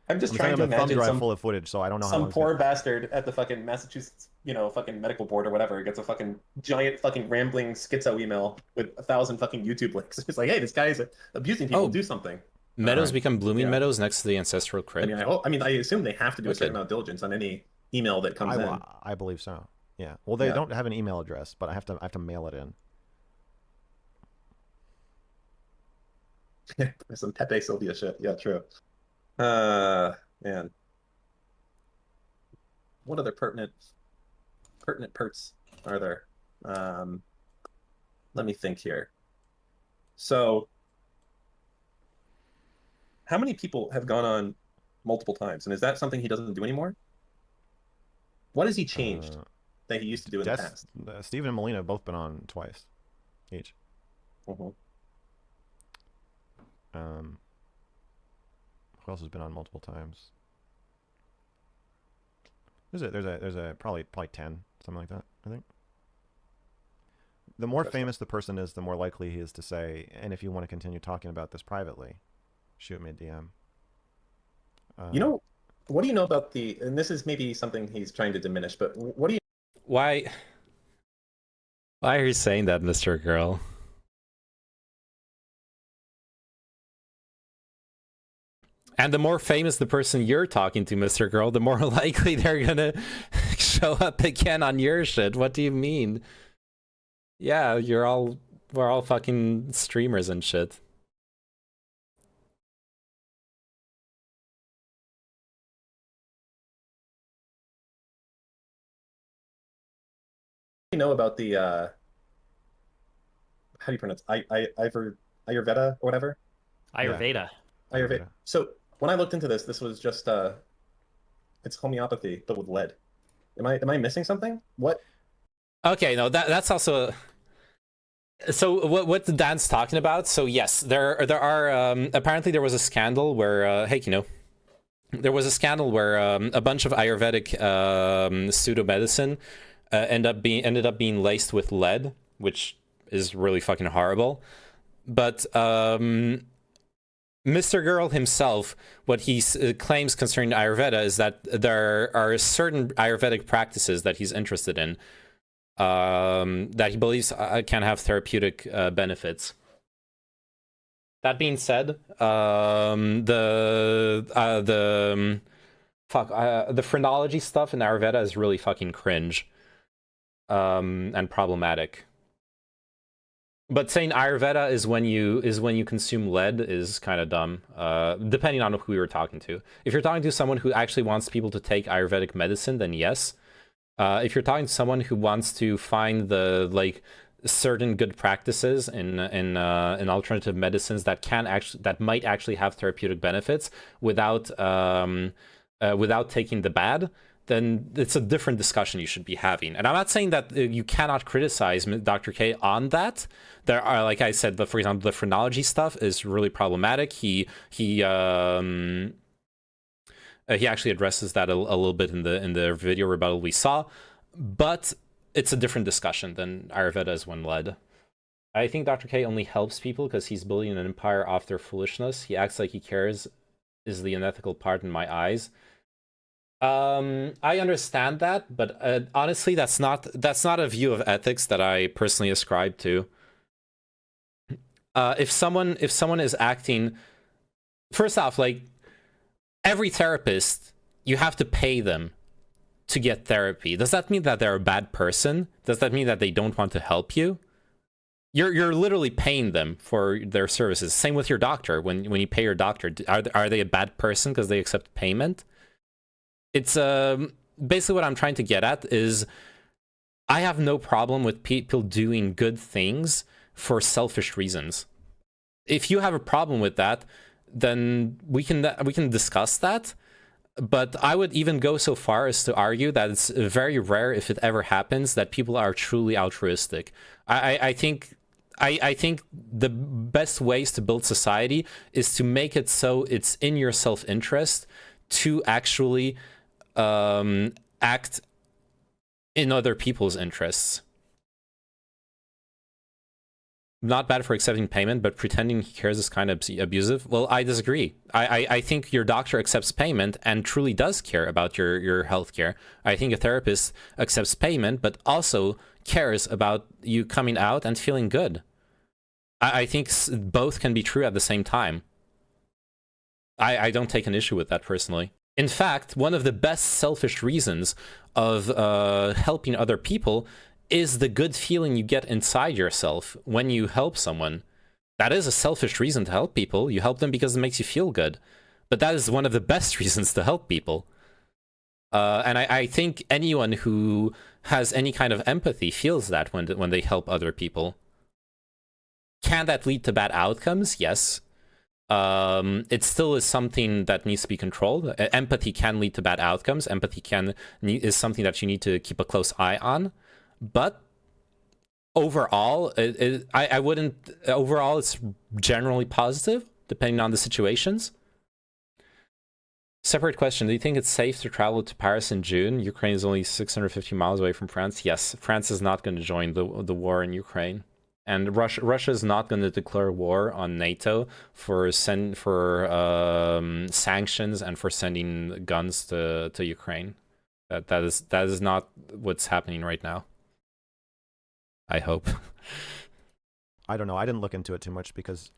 I'm trying to imagine thumb drive full of footage. So I don't know some poor bastard at the fucking Massachusetts, fucking medical board or whatever gets a fucking giant fucking rambling schizo email with 1,000 fucking YouTube links. It's like, hey, this guy is abusing people. Do something. Meadows become blooming meadows next to the ancestral crypt. I mean, I assume they have to do a certain amount of diligence on any email that comes in. I believe so. Yeah. Well, they don't have an email address, but I have to mail it in. Some Pepe Sylvia shit. Yeah, true. Man. What other pertinent perts are there? Let me think here. So, how many people have gone on multiple times, and is that something he doesn't do anymore? What has he changed that he used to do in the past? Steven and Melina have both been on twice each. Mm-hmm. Who else has been on multiple times? There's a probably 10, something like that, I think. The more famous the person is, the more likely he is to say, and if you want to continue talking about this privately, shoot me a DM. What do you know about and this is maybe something he's trying to diminish, but what do you... Why are you saying that, Mrgirl? And the more famous the person you're talking to, Mrgirl, the more likely they're gonna show up again on your shit. What do you mean? Yeah, we're all fucking streamers and shit. You know about the how do you pronounce Ayurveda or whatever? Ayurveda. Yeah. Ayurveda. So when I looked into this was just it's homeopathy but with lead. Am I missing something? What? Okay, no, that's also. So what Dan's talking about? So yes, there are apparently there was a scandal where there was a scandal where a bunch of Ayurvedic pseudomedicine ended up being laced with lead, which is really fucking horrible. But Mrgirl himself, what he claims concerning Ayurveda is that there are certain Ayurvedic practices that he's interested in, that he believes can have therapeutic benefits. That being said, the phrenology stuff in Ayurveda is really fucking cringe. And problematic. But saying Ayurveda is when you consume lead is kind of dumb, depending on who you're talking to. If you're talking to someone who actually wants people to take Ayurvedic medicine, then yes. If you're talking to someone who wants to find the certain good practices in alternative medicines that might actually have therapeutic benefits without taking the bad, then it's a different discussion you should be having. And I'm not saying that you cannot criticize Dr. K on that. There are, like I said, for example, the phrenology stuff is really problematic. He actually addresses that a little bit in the video rebuttal we saw, but it's a different discussion than Ayurveda is one led. I think Dr. K only helps people because he's building an empire off their foolishness. He acts like he cares is the unethical part in my eyes. I understand that, but honestly, that's not a view of ethics that I personally ascribe to. If someone is acting, first off, like every therapist, you have to pay them to get therapy. Does that mean that they're a bad person? Does that mean that they don't want to help you? You're literally paying them for their services. Same with your doctor. When you pay your doctor, are they a bad person because they accept payment? It's basically what I'm trying to get at is I have no problem with people doing good things for selfish reasons. If you have a problem with that, then we can discuss that. But I would even go so far as to argue that it's very rare, if it ever happens, that people are truly altruistic. I think the best ways to build society is to make it so it's in your self-interest to actually act in other people's interests. Not bad for accepting payment, but pretending he cares is kind of abusive. Well, I disagree. I think your doctor accepts payment and truly does care about your healthcare. I think a therapist accepts payment, but also cares about you coming out and feeling good. I think both can be true at the same time. I don't take an issue with that personally. In fact, one of the best selfish reasons of helping other people is the good feeling you get inside yourself when you help someone. That is a selfish reason to help people. You help them because it makes you feel good. But that is one of the best reasons to help people. And I think anyone who has any kind of empathy feels that when they help other people. Can that lead to bad outcomes? Yes. it still is something that needs to be controlled. Empathy can lead to bad outcomes. Empathy is something that you need to keep a close eye on. But overall, I wouldn't. Overall, it's generally positive, depending on the situations. Separate question: do you think it's safe to travel to Paris in June? Ukraine is only 650 miles away from France. Yes, France is not going to join the war in Ukraine, and Russia is not going to declare war on NATO for sanctions and for sending guns to Ukraine. That is not what's happening right now. I hope. I don't know. I didn't look into it too much because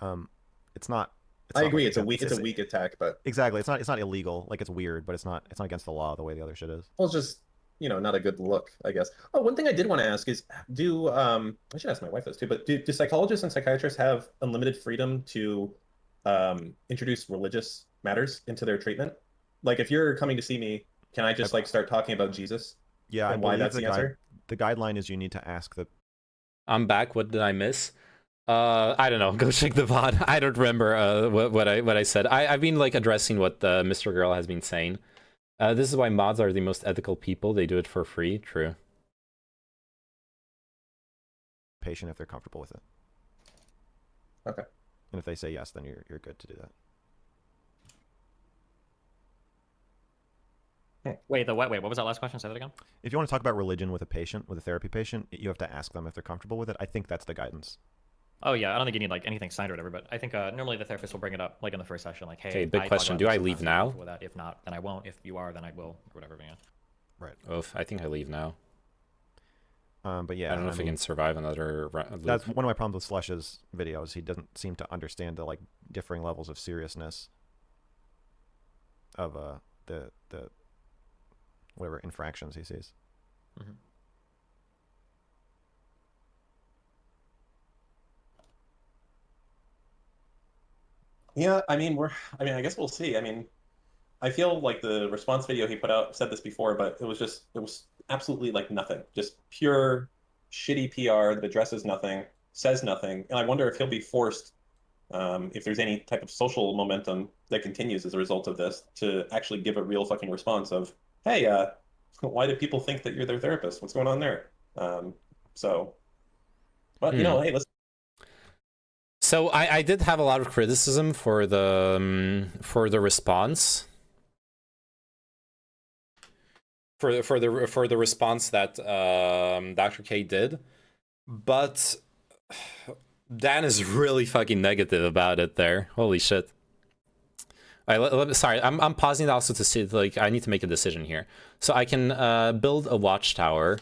it's not. I agree. It's a weak attack, but exactly. It's not illegal. Like, it's weird, but it's not against the law the way the other shit is. Well, it's just, not a good look, I guess. Oh, one thing I did want to ask is, I should ask my wife this too, but do psychologists and psychiatrists have unlimited freedom to introduce religious matters into their treatment? Like, if you're coming to see me, can I just start talking about Jesus? Yeah, and why that's the answer? The guideline is you need to ask the. I'm back. What did I miss? I don't know. Go check the VOD. I don't remember what I said. I've been addressing what Mrgirl has been saying. This is why mods are the most ethical people. They do it for free. True. Patient if they're comfortable with it. Okay. And if they say yes, then you're good to do that. Wait, what was that last question? Say that again. If you want to talk about religion with a therapy patient, you have to ask them if they're comfortable with it. I think that's the guidance. Oh yeah, I don't think you need anything signed or whatever, but I think normally the therapist will bring it up in the first session, hey. Okay, big question. Do I leave now? With that. If not, then I won't. If you are, then I will, or whatever. Yeah. Right. Oh, I think I leave now. But yeah, I don't know if I can survive another. That's one of my problems with Slush's videos. He doesn't seem to understand the differing levels of seriousness of the whatever infractions he sees. Mm-hmm. Yeah, I I guess we'll see. I feel like the response video he put out said this before, but it was absolutely nothing. Just pure shitty PR that addresses nothing, says nothing. And I wonder if he'll be forced, if there's any type of social momentum that continues as a result of this, to actually give a real fucking response of, hey, why do people think that you're their therapist? What's going on there? But hey, let's. So I did have a lot of criticism for the response. For the response that Dr. K did, but Dan is really fucking negative about it there. Holy shit. Sorry, I'm pausing also to see, I need to make a decision here. So I can build a watchtower.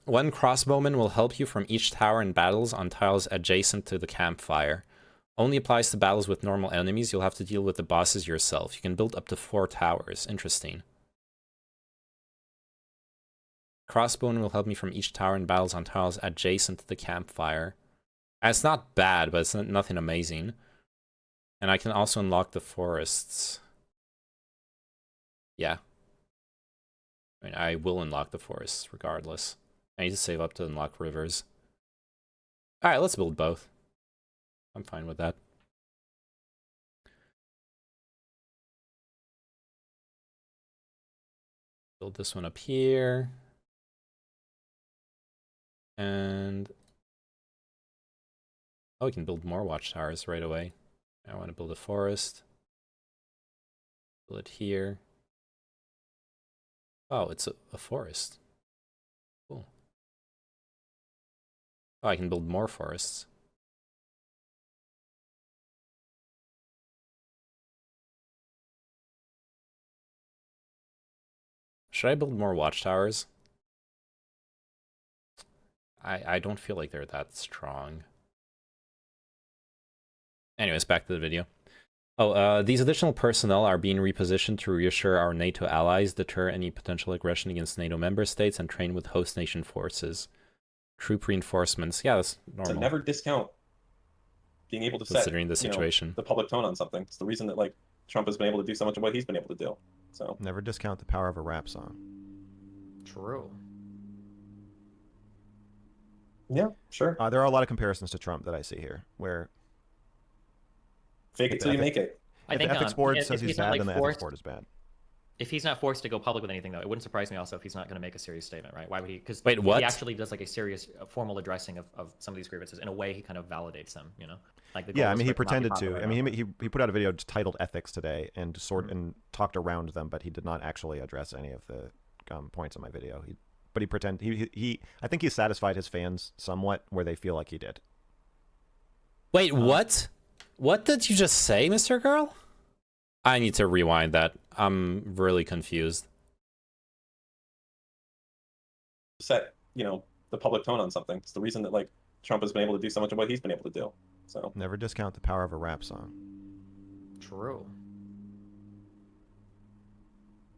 One crossbowman will help you from each tower in battles on tiles adjacent to the campfire. Only applies to battles with normal enemies. You'll have to deal with the bosses yourself. You can build up to 4 towers. Interesting. Crossbowman will help me from each tower in battles on tiles adjacent to the campfire. And it's not bad, but it's nothing amazing. And I can also unlock the forests. Yeah. I will unlock the forests regardless. I need to save up to unlock rivers. Alright, let's build both. I'm fine with that. Build this one up here. And... oh, we can build more watchtowers right away. I want to build a forest. Build it here. Oh, it's a forest. Cool. Oh, I can build more forests. Should I build more watchtowers? I don't feel like they're that strong. Anyways, back to the video. Oh, these additional personnel are being repositioned to reassure our NATO allies, deter any potential aggression against NATO member states, and train with host nation forces. Troop reinforcements. Yeah, that's normal. So never discount being able to considering the situation. The public tone on something. It's the reason that Trump has been able to do so much of what he's been able to do. So never discount the power of a rap song. True. Yeah, sure. There are a lot of comparisons to Trump that I see here, where Fake it till you make it. If the ethics board says he's bad, then the ethics board is bad. If he's not forced to go public with anything, though, it wouldn't surprise me also if he's not going to make a serious statement, right? Why would he? Because wait, what? He actually does like a serious, formal addressing of some of these grievances. In a way, he kind of validates them, you know? Like yeah, I mean, he pretended to. I mean, he put out a video titled "Ethics" today and and talked around them, but he did not actually address any of the points in my video. But he pretended I think he satisfied his fans somewhat where they feel like he did. Wait, what? What did you just say, Mr. Girl? I need to rewind that. I'm really confused. Set, the public tone on something. It's the reason that like Trump has been able to do so much of what he's been able to do. So never discount the power of a rap song. True.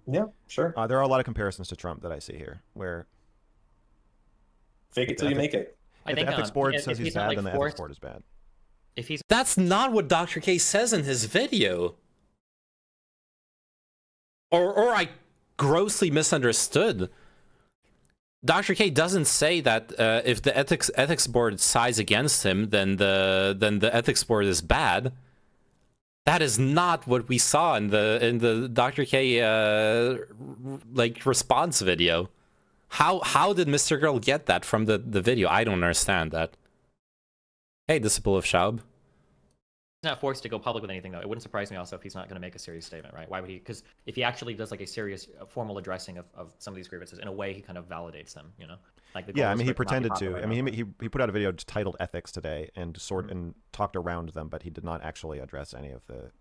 Yeah, sure. There are a lot of comparisons to Trump that I see here, where fake it till you make it. If the ethics board says he's bad, then the ethics board is bad. That's not what Dr. K says in his video. Or I grossly misunderstood. Dr. K doesn't say that if the ethics board sides against him, then the ethics board is bad. That is not what we saw in the Dr. K response video. How did Mr. Girl get that from the video? I don't understand that. Hey, Disciple of Schaub. He's not forced to go public with anything, though. It wouldn't surprise me also if he's not going to make a serious statement, right? Why would he? Because if he actually does like a serious, formal addressing of some of these grievances, in a way, he kind of validates them, you know? Like yeah, I mean, he pretended to. I mean, he put out a video titled "Ethics" today and and talked around them, but he did not actually address any of the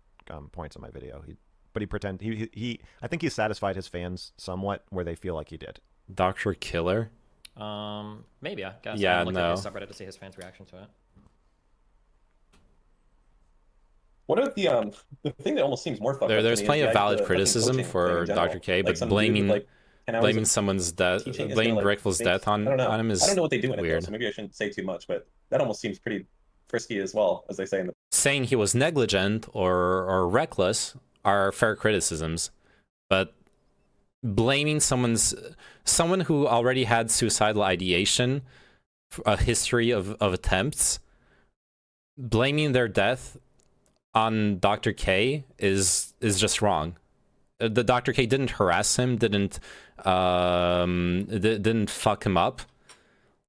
points in my video. But he pretended I think he satisfied his fans somewhat where they feel like he did. Dr. Killer? Maybe, I guess. Yeah, I looked no. at his subreddit to see his fans' reaction to it. What about the thing that almost seems more fucked up? There's plenty of valid criticism for Dr. K, but blaming someone's death, blaming Brickful's death on him is I don't know what they do in weird. it, though, so maybe I shouldn't say too much, but that almost seems pretty frisky as well, as they say in the... Saying he was negligent or reckless are fair criticisms, but blaming someone who already had suicidal ideation, a history of attempts, blaming their death on Dr. K is just wrong. The Dr. K didn't harass him, didn't fuck him up.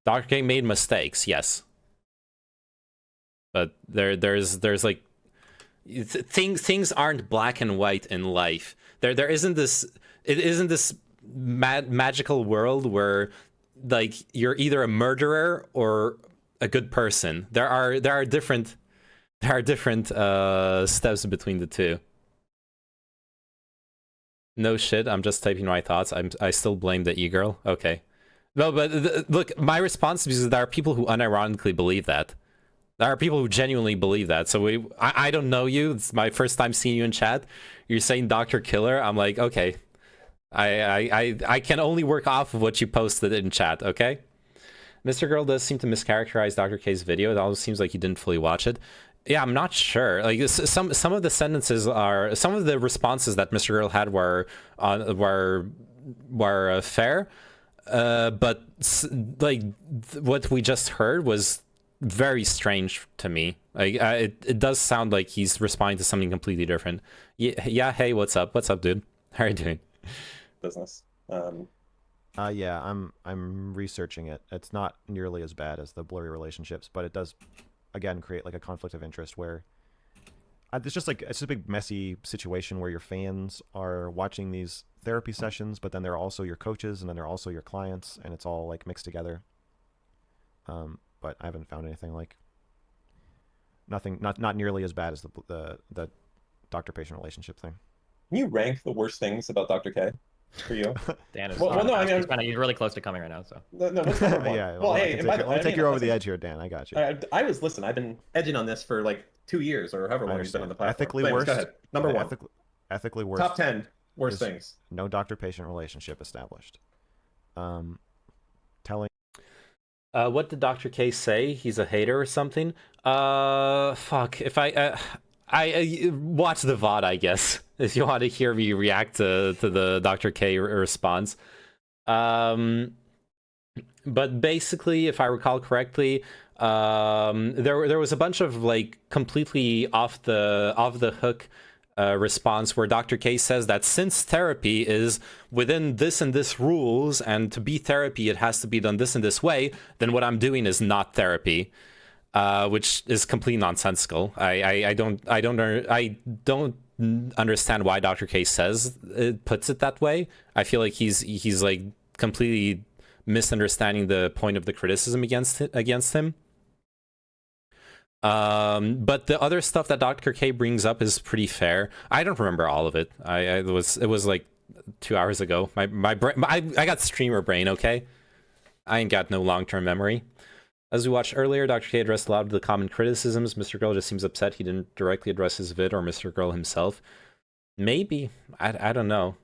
Dr. K made mistakes, yes, but there's like things aren't black and white in life. There isn't this. It isn't this magical world where like you're either a murderer or a good person. There are different steps between the two. No shit, I'm just typing my thoughts. I still blame the e-girl. Okay. No, but look, my response is there are people who unironically believe that. There are people who genuinely believe that. So I don't know you. It's my first time seeing you in chat. You're saying Dr. Killer. I'm like, okay. I can only work off of what you posted in chat, okay? Mr. Girl does seem to mischaracterize Dr. K's video. It almost seems like he didn't fully watch it. Yeah, I'm not sure. Like some of the sentences are, some of the responses that Mr. Girl had were fair, but like what we just heard was very strange to me. Like it does sound like he's responding to something completely different. Yeah. Hey, what's up? What's up, dude? How are you doing? Business. Yeah, I'm researching it. It's not nearly as bad as the blurry relationships, but it does, again, create like a conflict of interest where it's just like it's a big messy situation where your fans are watching these therapy sessions, but then they're also your coaches and then they're also your clients, and it's all like mixed together. But I haven't found anything like not nearly as bad as the doctor-patient relationship thing. Can you rank the worst things about Dr. K for you? Dan is well, no, I mean, he's really close to coming right now. So no, what's number one? Yeah, well, hey, I'll take you over the edge here, Dan. I got you. Listen, I've been edging on this for like 2 years or however long you've been on the platform. Ethically worst. Go ahead. Number one. Ethically worst. Top 10 worst things. No doctor-patient relationship established. Telling. What did Dr. K say? He's a hater or something? Fuck. If I watch the VOD, I guess, if you want to hear me react to the Dr. K response. But basically, if I recall correctly, there was a bunch of like completely off the hook response where Dr. K says that since therapy is within this and this rules, and to be therapy it has to be done this and this way, then what I'm doing is not therapy, which is completely nonsensical. I don't understand why Dr. K puts it that way. I feel like he's like completely misunderstanding the point of the criticism against him. But the other stuff that Dr. K brings up is pretty fair. I don't remember all of it. It was like 2 hours ago. My brain, I got streamer brain, okay? I ain't got no long-term memory. As we watched earlier, Dr. K addressed a lot of the common criticisms. Mrgirl just seems upset he didn't directly address his vid or Mrgirl himself. Maybe. I don't know.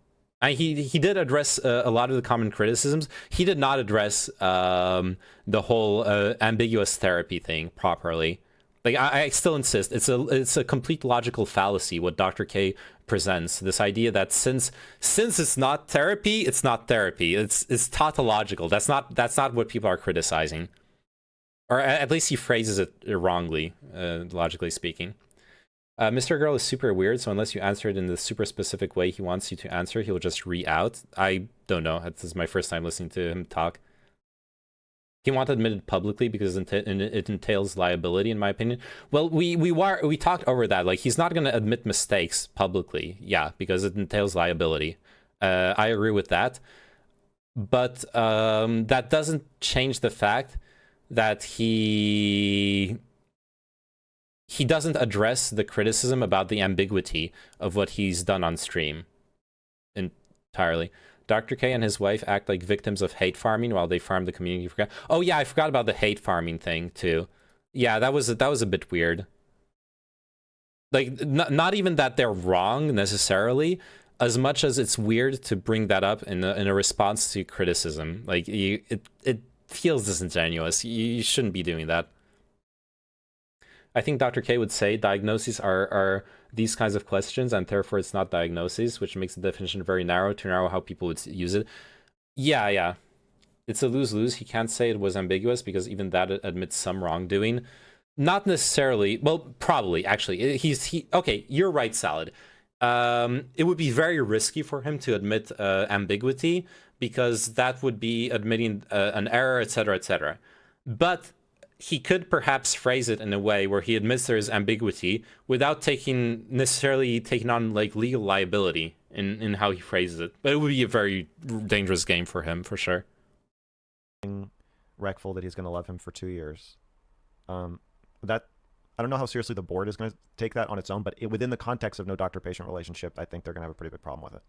He did address a lot of the common criticisms. He did not address the whole ambiguous therapy thing properly. Like I still insist, it's a complete logical fallacy what Dr. K presents. This idea that since it's not therapy, it's not therapy. It's tautological. That's not what people are criticizing, or at least he phrases it wrongly, logically speaking. Mrgirl is super weird, so unless you answer it in the super specific way he wants you to answer, he'll just re-out. I don't know. This is my first time listening to him talk. He won't admit it publicly because it entails liability, in my opinion. Well, we talked over that. Like, he's not going to admit mistakes publicly, yeah, because it entails liability. I agree with that, but that doesn't change the fact that he doesn't address the criticism about the ambiguity of what he's done on stream entirely. Dr. K and his wife act like victims of hate farming while they farm the community. Oh yeah, I forgot about the hate farming thing too. Yeah, that was a bit weird. Like, not even that they're wrong necessarily, as much as it's weird to bring that up in a response to criticism. Like, it feels disingenuous. You shouldn't be doing that. I think Dr. K would say diagnoses are these kinds of questions, and therefore it's not diagnoses, which makes the definition very narrow to narrow how people would use it. Yeah. It's a lose-lose. He can't say it was ambiguous because even that admits some wrongdoing. Not necessarily. Well, probably, actually. Okay, you're right, Salad. It would be very risky for him to admit ambiguity because that would be admitting an error, etc., etc. But he could perhaps phrase it in a way where he admits there is ambiguity without necessarily taking on like legal liability in how he phrases it. But it would be a very dangerous game for him, for sure. Wreckful that he's going to love him for 2 years. That I don't know how seriously the board is going to take that on its own, but within the context of no doctor-patient relationship, I think they're going to have a pretty big problem with it.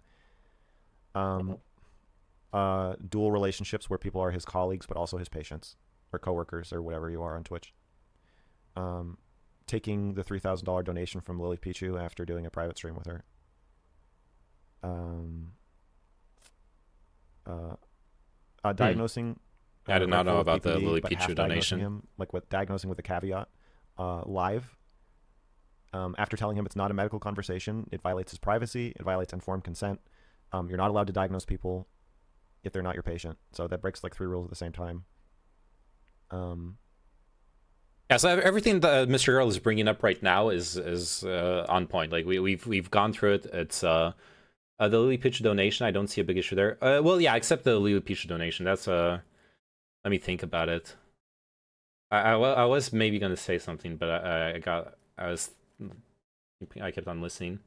Dual relationships where people are his colleagues but also his patients or coworkers or whatever you are on Twitch. Taking the $3,000 donation from Lily Pichu after doing a private stream with her. Diagnosing. I did not know about the Lily Pichu donation. Him, like with diagnosing with a caveat, live. After telling him it's not a medical conversation, it violates his privacy. It violates informed consent. You're not allowed to diagnose people if they're not your patient. So that breaks like 3 rules at the same time. Yeah, so everything that Mrgirl is bringing up right now is on point. Like we've gone through it. It's the Lily Pichu donation. I don't see a big issue there. Well, yeah, except the Lily Pichu donation. That's let me think about it. I was maybe gonna say something, but I kept on listening.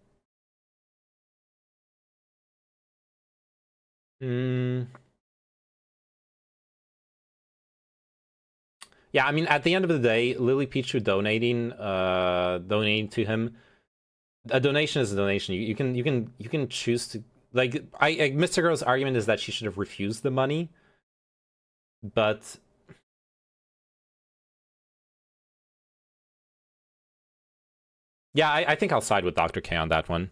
Yeah, I mean, at the end of the day, Lily Pichu donating to him, a donation is a donation. You can choose to, like, Mrgirl's argument is that she should have refused the money, but yeah, I think I'll side with Dr. K on that one.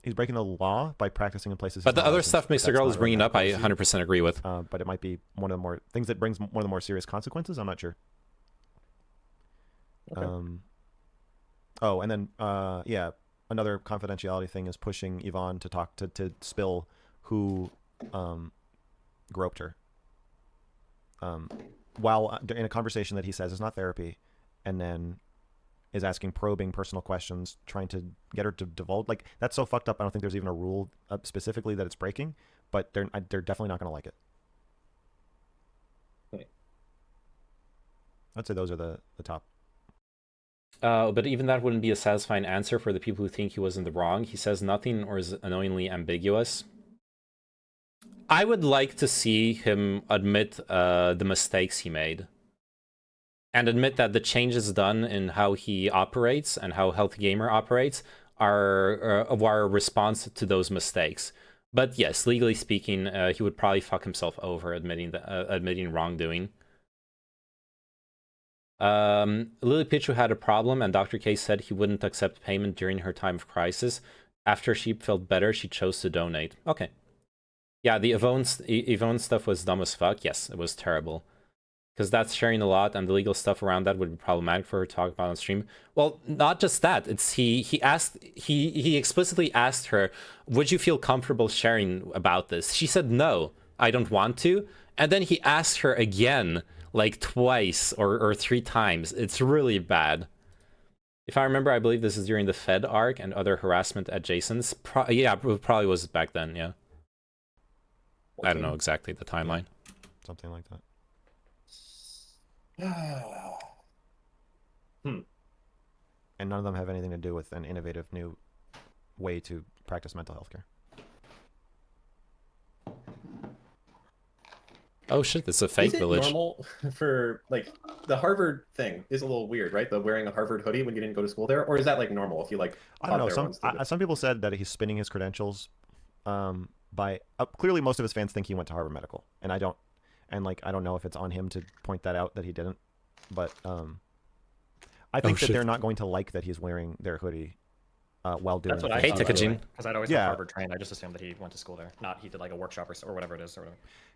He's breaking the law by practicing in places. But the other stuff Mrgirl is bringing up, I 100% agree with. But it might be one of the more things that brings one of the more serious consequences. I'm not sure. Okay. Oh, and then yeah, another confidentiality thing is pushing Yvonne to talk to spill who groped her. while in a conversation that he says is not therapy, and then is asking probing personal questions, trying to get her to divulge. Like, that's so fucked up. I don't think there's even a rule specifically that it's breaking, but they're definitely not going to like it. Okay. I'd say those are the top. But even that wouldn't be a satisfying answer for the people who think he was in the wrong. He says nothing or is annoyingly ambiguous. I would like to see him admit the mistakes he made. And admit that the changes done in how he operates and how Healthy Gamer operates are a response to those mistakes. But yes, legally speaking, he would probably fuck himself over admitting wrongdoing. Lily Pichu had a problem, and Dr. K said he wouldn't accept payment during her time of crisis. After she felt better, she chose to donate. Okay. Yeah, the Yvonne stuff was dumb as fuck. Yes, it was terrible. Because that's sharing a lot, and the legal stuff around that would be problematic for her to talk about on stream. Well, not just that. It's he explicitly asked her, would you feel comfortable sharing about this? She said, no, I don't want to. And then he asked her again, like twice or 3 times. It's really bad. If I remember, I believe this is during the Fed arc and other harassment adjacents. Yeah, it probably was back then, yeah. I don't know exactly the timeline. Something like that. And none of them have anything to do with an innovative new way to practice mental health care. Oh shit, it's a fake village. Is it normal for, like, the Harvard thing is a little weird, right? The wearing a Harvard hoodie when you didn't go to school there? Or is that, like, normal if you, like, I don't know. Some people said that he's spinning his credentials by... clearly most of his fans think he went to Harvard Medical. And I don't... And, like, I don't know if it's on him to point that out that he didn't. But I think that they're not going to like that he's wearing their hoodie while doing. That's what I hate Tikajin. Because I'd always thought Harvard trained. I just assumed that he went to school there, not he did like a workshop or whatever it is. Or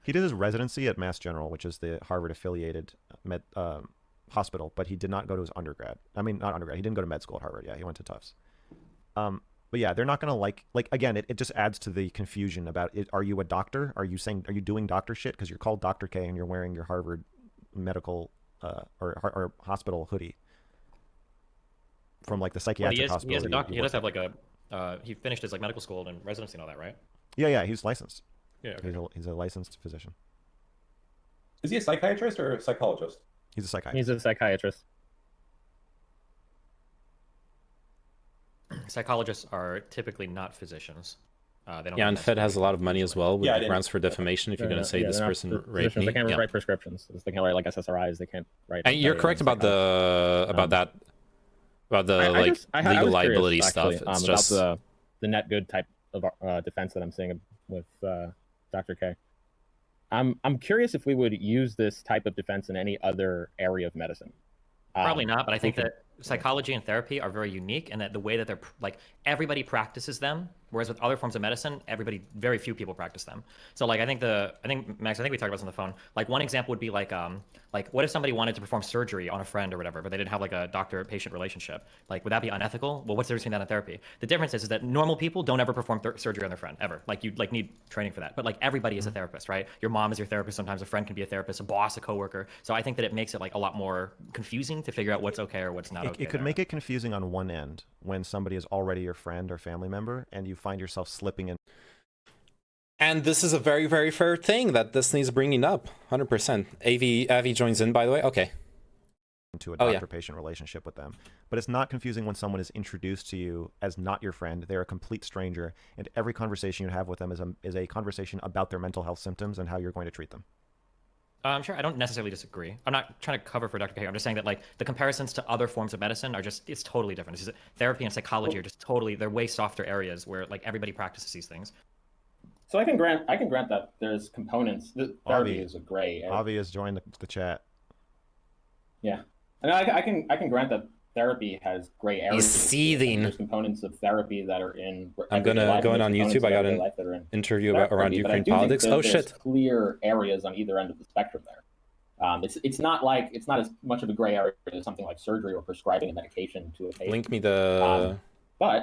he did his residency at Mass General, which is the Harvard-affiliated hospital, but he did not go to his undergrad. I mean, not undergrad. He didn't go to med school at Harvard. Yeah, he went to Tufts. But yeah, they're not going to like again, it just adds to the confusion about it. Are you a doctor? Are you doing doctor shit because you're called Dr. K and you're wearing your Harvard medical or hospital hoodie from like the psychiatric hospital? He has a doctor. He does have like a he finished his like medical school and residency and all that, right? Yeah, he's licensed. Yeah, okay. He's a licensed physician. Is he a psychiatrist or a psychologist? He's a psychiatrist. He's a psychiatrist. Psychologists are typically not physicians. They don't. Yeah, and Fed has a lot of money as well with grounds for defamation. If you're going to say this person raped me, they can't write prescriptions. They can't write like SSRIs. They can't write. And you're correct about the legal liability stuff. It's just about the net good type of defense that I'm seeing with Dr. K. I'm curious if we would use this type of defense in any other area of medicine. Probably not, but I think that psychology and therapy are very unique and that the way that they're like everybody practices them, whereas with other forms of medicine, very few people practice them. So like I think Max, I think we talked about this on the phone. Like one example would be like what if somebody wanted to perform surgery on a friend or whatever, but they didn't have like a doctor-patient relationship? Like would that be unethical? Well, what's the difference between that and therapy? The difference is that normal people don't ever perform surgery on their friend ever. Like you need training for that. But like everybody is a therapist, right? Your mom is your therapist. Sometimes a friend can be a therapist, a boss, a coworker. So I think that it makes it like a lot more confusing to figure out what's okay or what's not okay. It could make it confusing on one end when somebody is already your friend or family member and you find yourself slipping in. And this is a very, very fair thing that this needs bringing up. 100%. Avi joins in, by the way. Okay. Into a doctor-patient relationship with them. But it's not confusing when someone is introduced to you as not your friend. They're a complete stranger, and every conversation you have with them is a conversation about their mental health symptoms and how you're going to treat them. I'm sure I don't necessarily disagree. I'm not trying to cover for Dr. K. I'm just saying that like the comparisons to other forms of medicine are it's totally different. It's just, therapy and psychology are just they're way softer areas where like everybody practices these things. So I can grant that there's components. Therapy is a gray area. Avi has joined the chat. Yeah, and I can grant that therapy has gray areas. He's seething. There's components of therapy that are in. I'm gonna go in on YouTube. I got an interview around Ukraine politics. Oh shit! Clear areas on either end of the spectrum there. It's not as much of a gray area as something like surgery or prescribing a medication to a patient. Link me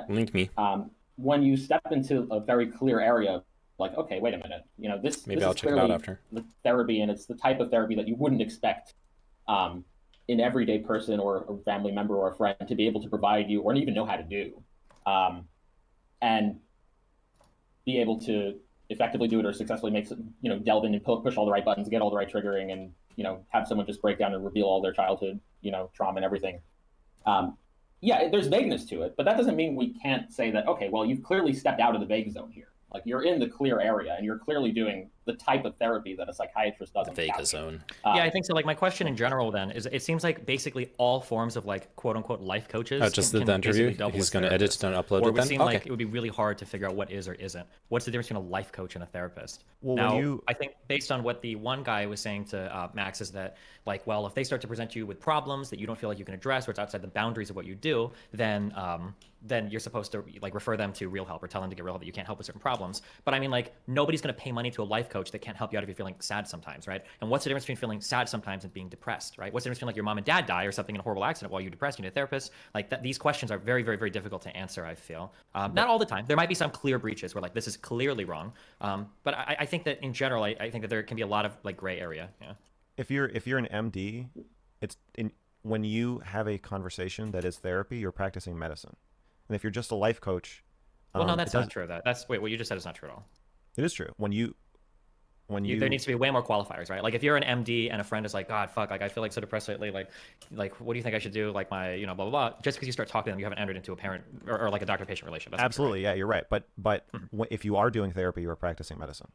link me. When you step into a very clear area like, okay, wait a minute, you know, Maybe this I'll is check it out clearly after. the therapy, and it's the type of therapy that you wouldn't expect an everyday person or a family member or a friend to be able to provide you or even know how to do, and be able to effectively do it or successfully make, you know, delve in and push all the right buttons, get all the right triggering, and, you know, have someone just break down and reveal all their childhood, you know, trauma and everything. Yeah, there's vagueness to it, but that doesn't mean we can't say that, okay, well, you've clearly stepped out of the vague zone here. Like, you're in the clear area, and you're clearly doing the type of therapy that a psychiatrist doesn't. Vega zone. Yeah, I think so. Like, my question in general then is, it seems like basically all forms of, like, quote unquote life coaches. Oh, just the interview. He's going to edit it and upload or it. Then it would seem like it would be really hard to figure out what is or isn't. What's the difference between a life coach and a therapist? Well, now, I think based on what the one guy was saying to Max is that, like, well, if they start to present you with problems that you don't feel like you can address, or it's outside the boundaries of what you do, then you're supposed to, like, refer them to real help or tell them to get real help that you can't help with certain problems. But I mean, like, nobody's going to pay money to a life coach that can't help you out if you're feeling sad sometimes, right? And what's the difference between feeling sad sometimes and being depressed, right? What's the difference between, like, your mom and dad die or something in a horrible accident while you're depressed, you need a therapist? Like, these questions are very, very, very difficult to answer, I feel. Not all the time. There might be some clear breaches where, like, this is clearly wrong. But I think that in general, I think that there can be a lot of, like, gray area. Yeah. If you're an MD, when you have a conversation that is therapy, you're practicing medicine. And if you're just a life coach, well, no, that's not true. Wait, what you just said is not true at all. It is true. When you there needs to be way more qualifiers, right? Like, if you're an MD and a friend is like, God, fuck, like, I feel like so depressed lately, like, what do you think I should do? Like, my, you know, blah, blah, blah. Just because you start talking to them, you haven't entered into a parent or like a doctor-patient relationship. That's absolutely, yeah, you're right. But if you are doing therapy, you're practicing medicine.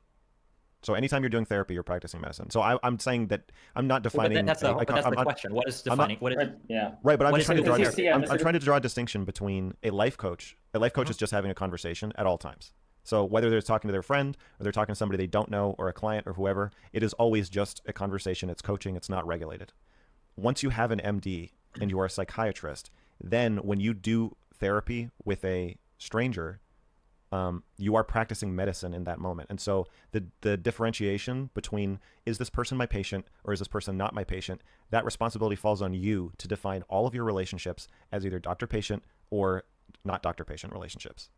So anytime you're doing therapy, you're practicing medicine. So I'm saying that I'm not defining. Well, that's the question. What is defining? Right, but I'm trying to draw a distinction between a life coach. A life coach is just having a conversation at all times. So whether they're talking to their friend or they're talking to somebody they don't know or a client or whoever, it is always just a conversation. It's coaching. It's not regulated. Once you have an MD and you are a psychiatrist, then when you do therapy with a stranger, you are practicing medicine in that moment. And so the differentiation between, is this person my patient or is this person not my patient, that responsibility falls on you to define all of your relationships as either doctor-patient or not doctor-patient relationships.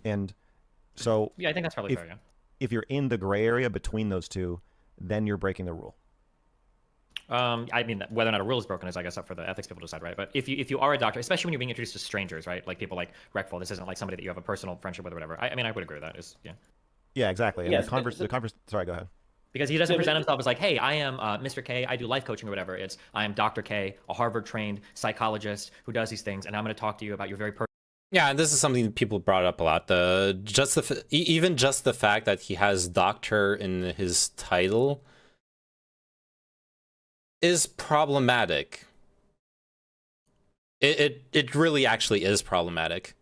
And so yeah, I think that's probably fair, yeah. If you're in the gray area between those two, then you're breaking the rule. I mean, whether or not a rule is broken is, I guess, up for the ethics people to decide, right? But if you are a doctor, especially when you're being introduced to strangers, right? Like people like Reckful, this isn't like somebody that you have a personal friendship with or whatever. I mean, I would agree with that. Yeah, exactly. And the converse. Sorry, go ahead. Because he doesn't present himself as like, hey, I am Mr. K, I do life coaching or whatever. It's, I am Dr. K, a Harvard-trained psychologist who does these things, and I'm going to talk to you about your very personal. Yeah, and this is something people brought up a lot. Even just the fact that he has doctor in his title is problematic. It really actually is problematic.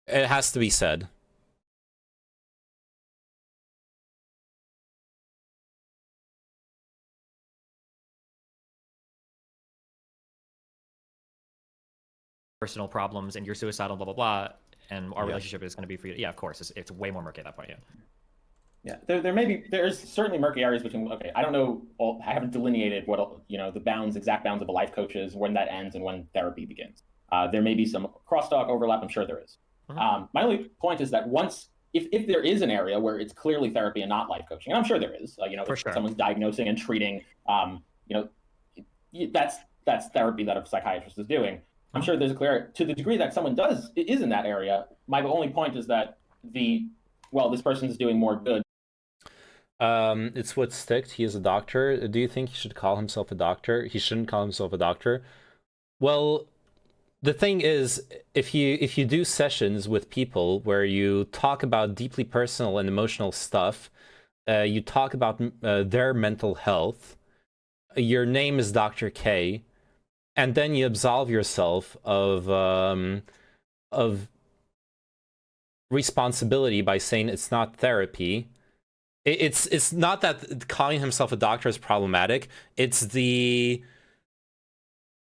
It has to be said. Personal problems and you're suicidal, blah blah blah, and our relationship is going to be for you. Yeah, of course, it's way more murky at that point. Yeah, there's certainly murky areas between. Okay, I don't know. I haven't delineated what, you know, the exact bounds of a life coach is, when that ends and when therapy begins. There may be some crosstalk overlap. I'm sure there is. My only point is that if there is an area where it's clearly therapy and not life coaching, and I'm sure there is, you know, if someone's diagnosing and treating, you know, that's therapy that a psychiatrist is doing. I'm sure there's a clear, to the degree that someone is in that area. My only point is that this person is doing more good. It's what sticked. He is a doctor. Do you think he should call himself a doctor? He shouldn't call himself a doctor. Well, the thing is, if you do sessions with people where you talk about deeply personal and emotional stuff, you talk about their mental health, your name is Dr. K, and then you absolve yourself of responsibility by saying it's not therapy. It's not that calling himself a doctor is problematic. It's the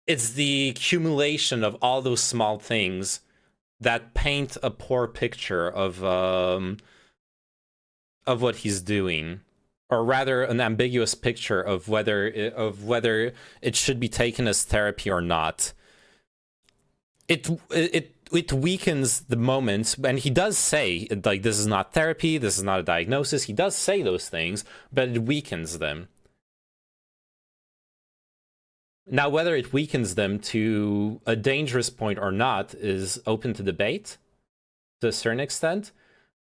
accumulation of all those small things that paint a poor picture of what he's doing, or rather an ambiguous picture of whether it should be taken as therapy or not. it weakens the moment, and he does say, like, this is not therapy, this is not a diagnosis. He does say those things, but it weakens them. Now, whether it weakens them to a dangerous point or not is open to debate to a certain extent.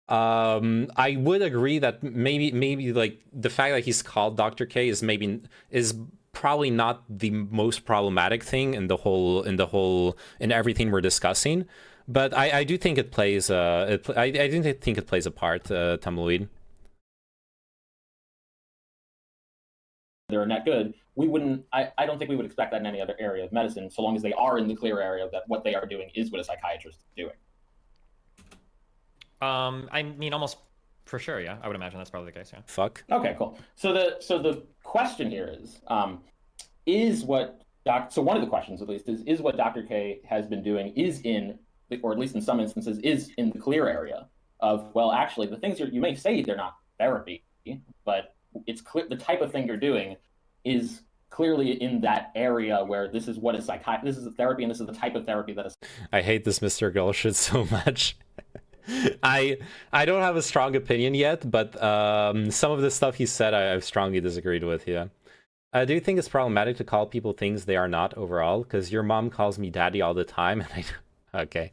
I would agree that maybe like the fact that he's called Dr. K is probably not the most problematic thing in everything we're discussing, but I do think it plays I do think it plays a part, Tumbleweed. They're net good. We wouldn't. I don't think we would expect that in any other area of medicine, so long as they are in the clear area that what they are doing is what a psychiatrist is doing. I mean, almost for sure, yeah. I would imagine that's probably the case, yeah. Fuck. Okay, cool. So the question here is what so one of the questions at least is what Dr. K has been doing is in, or at least in some instances, is in the clear area of, well, actually, the things you may say they're not therapy, but it's clear the type of thing you're doing is clearly in that area where this is what this is a therapy, and this is the type of therapy that is. I hate this Mrgirl shit so much. I don't have a strong opinion yet, but some of the stuff he said I've strongly disagreed with. Yeah, I do think it's problematic to call people things they are not overall, because your mom calls me daddy all the time, and okay.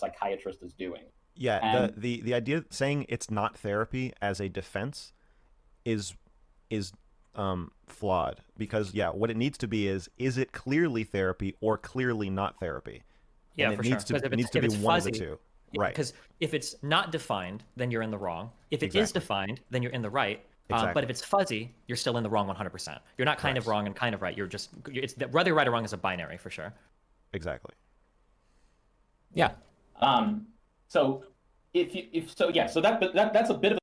Psychiatrist is doing. Yeah, and the idea saying it's not therapy as a defense is flawed, because what it needs to be is it clearly therapy or clearly not therapy? Yeah, and for needs sure. It needs to be one of the two. Right. Because if it's not defined, then you're in the wrong. If it is defined, then you're in the right. But if it's fuzzy, you're still in the wrong 100%. You're not kind of wrong and kind of right. It's whether right or wrong is a binary for sure. Exactly. Yeah. So so that's a bit of.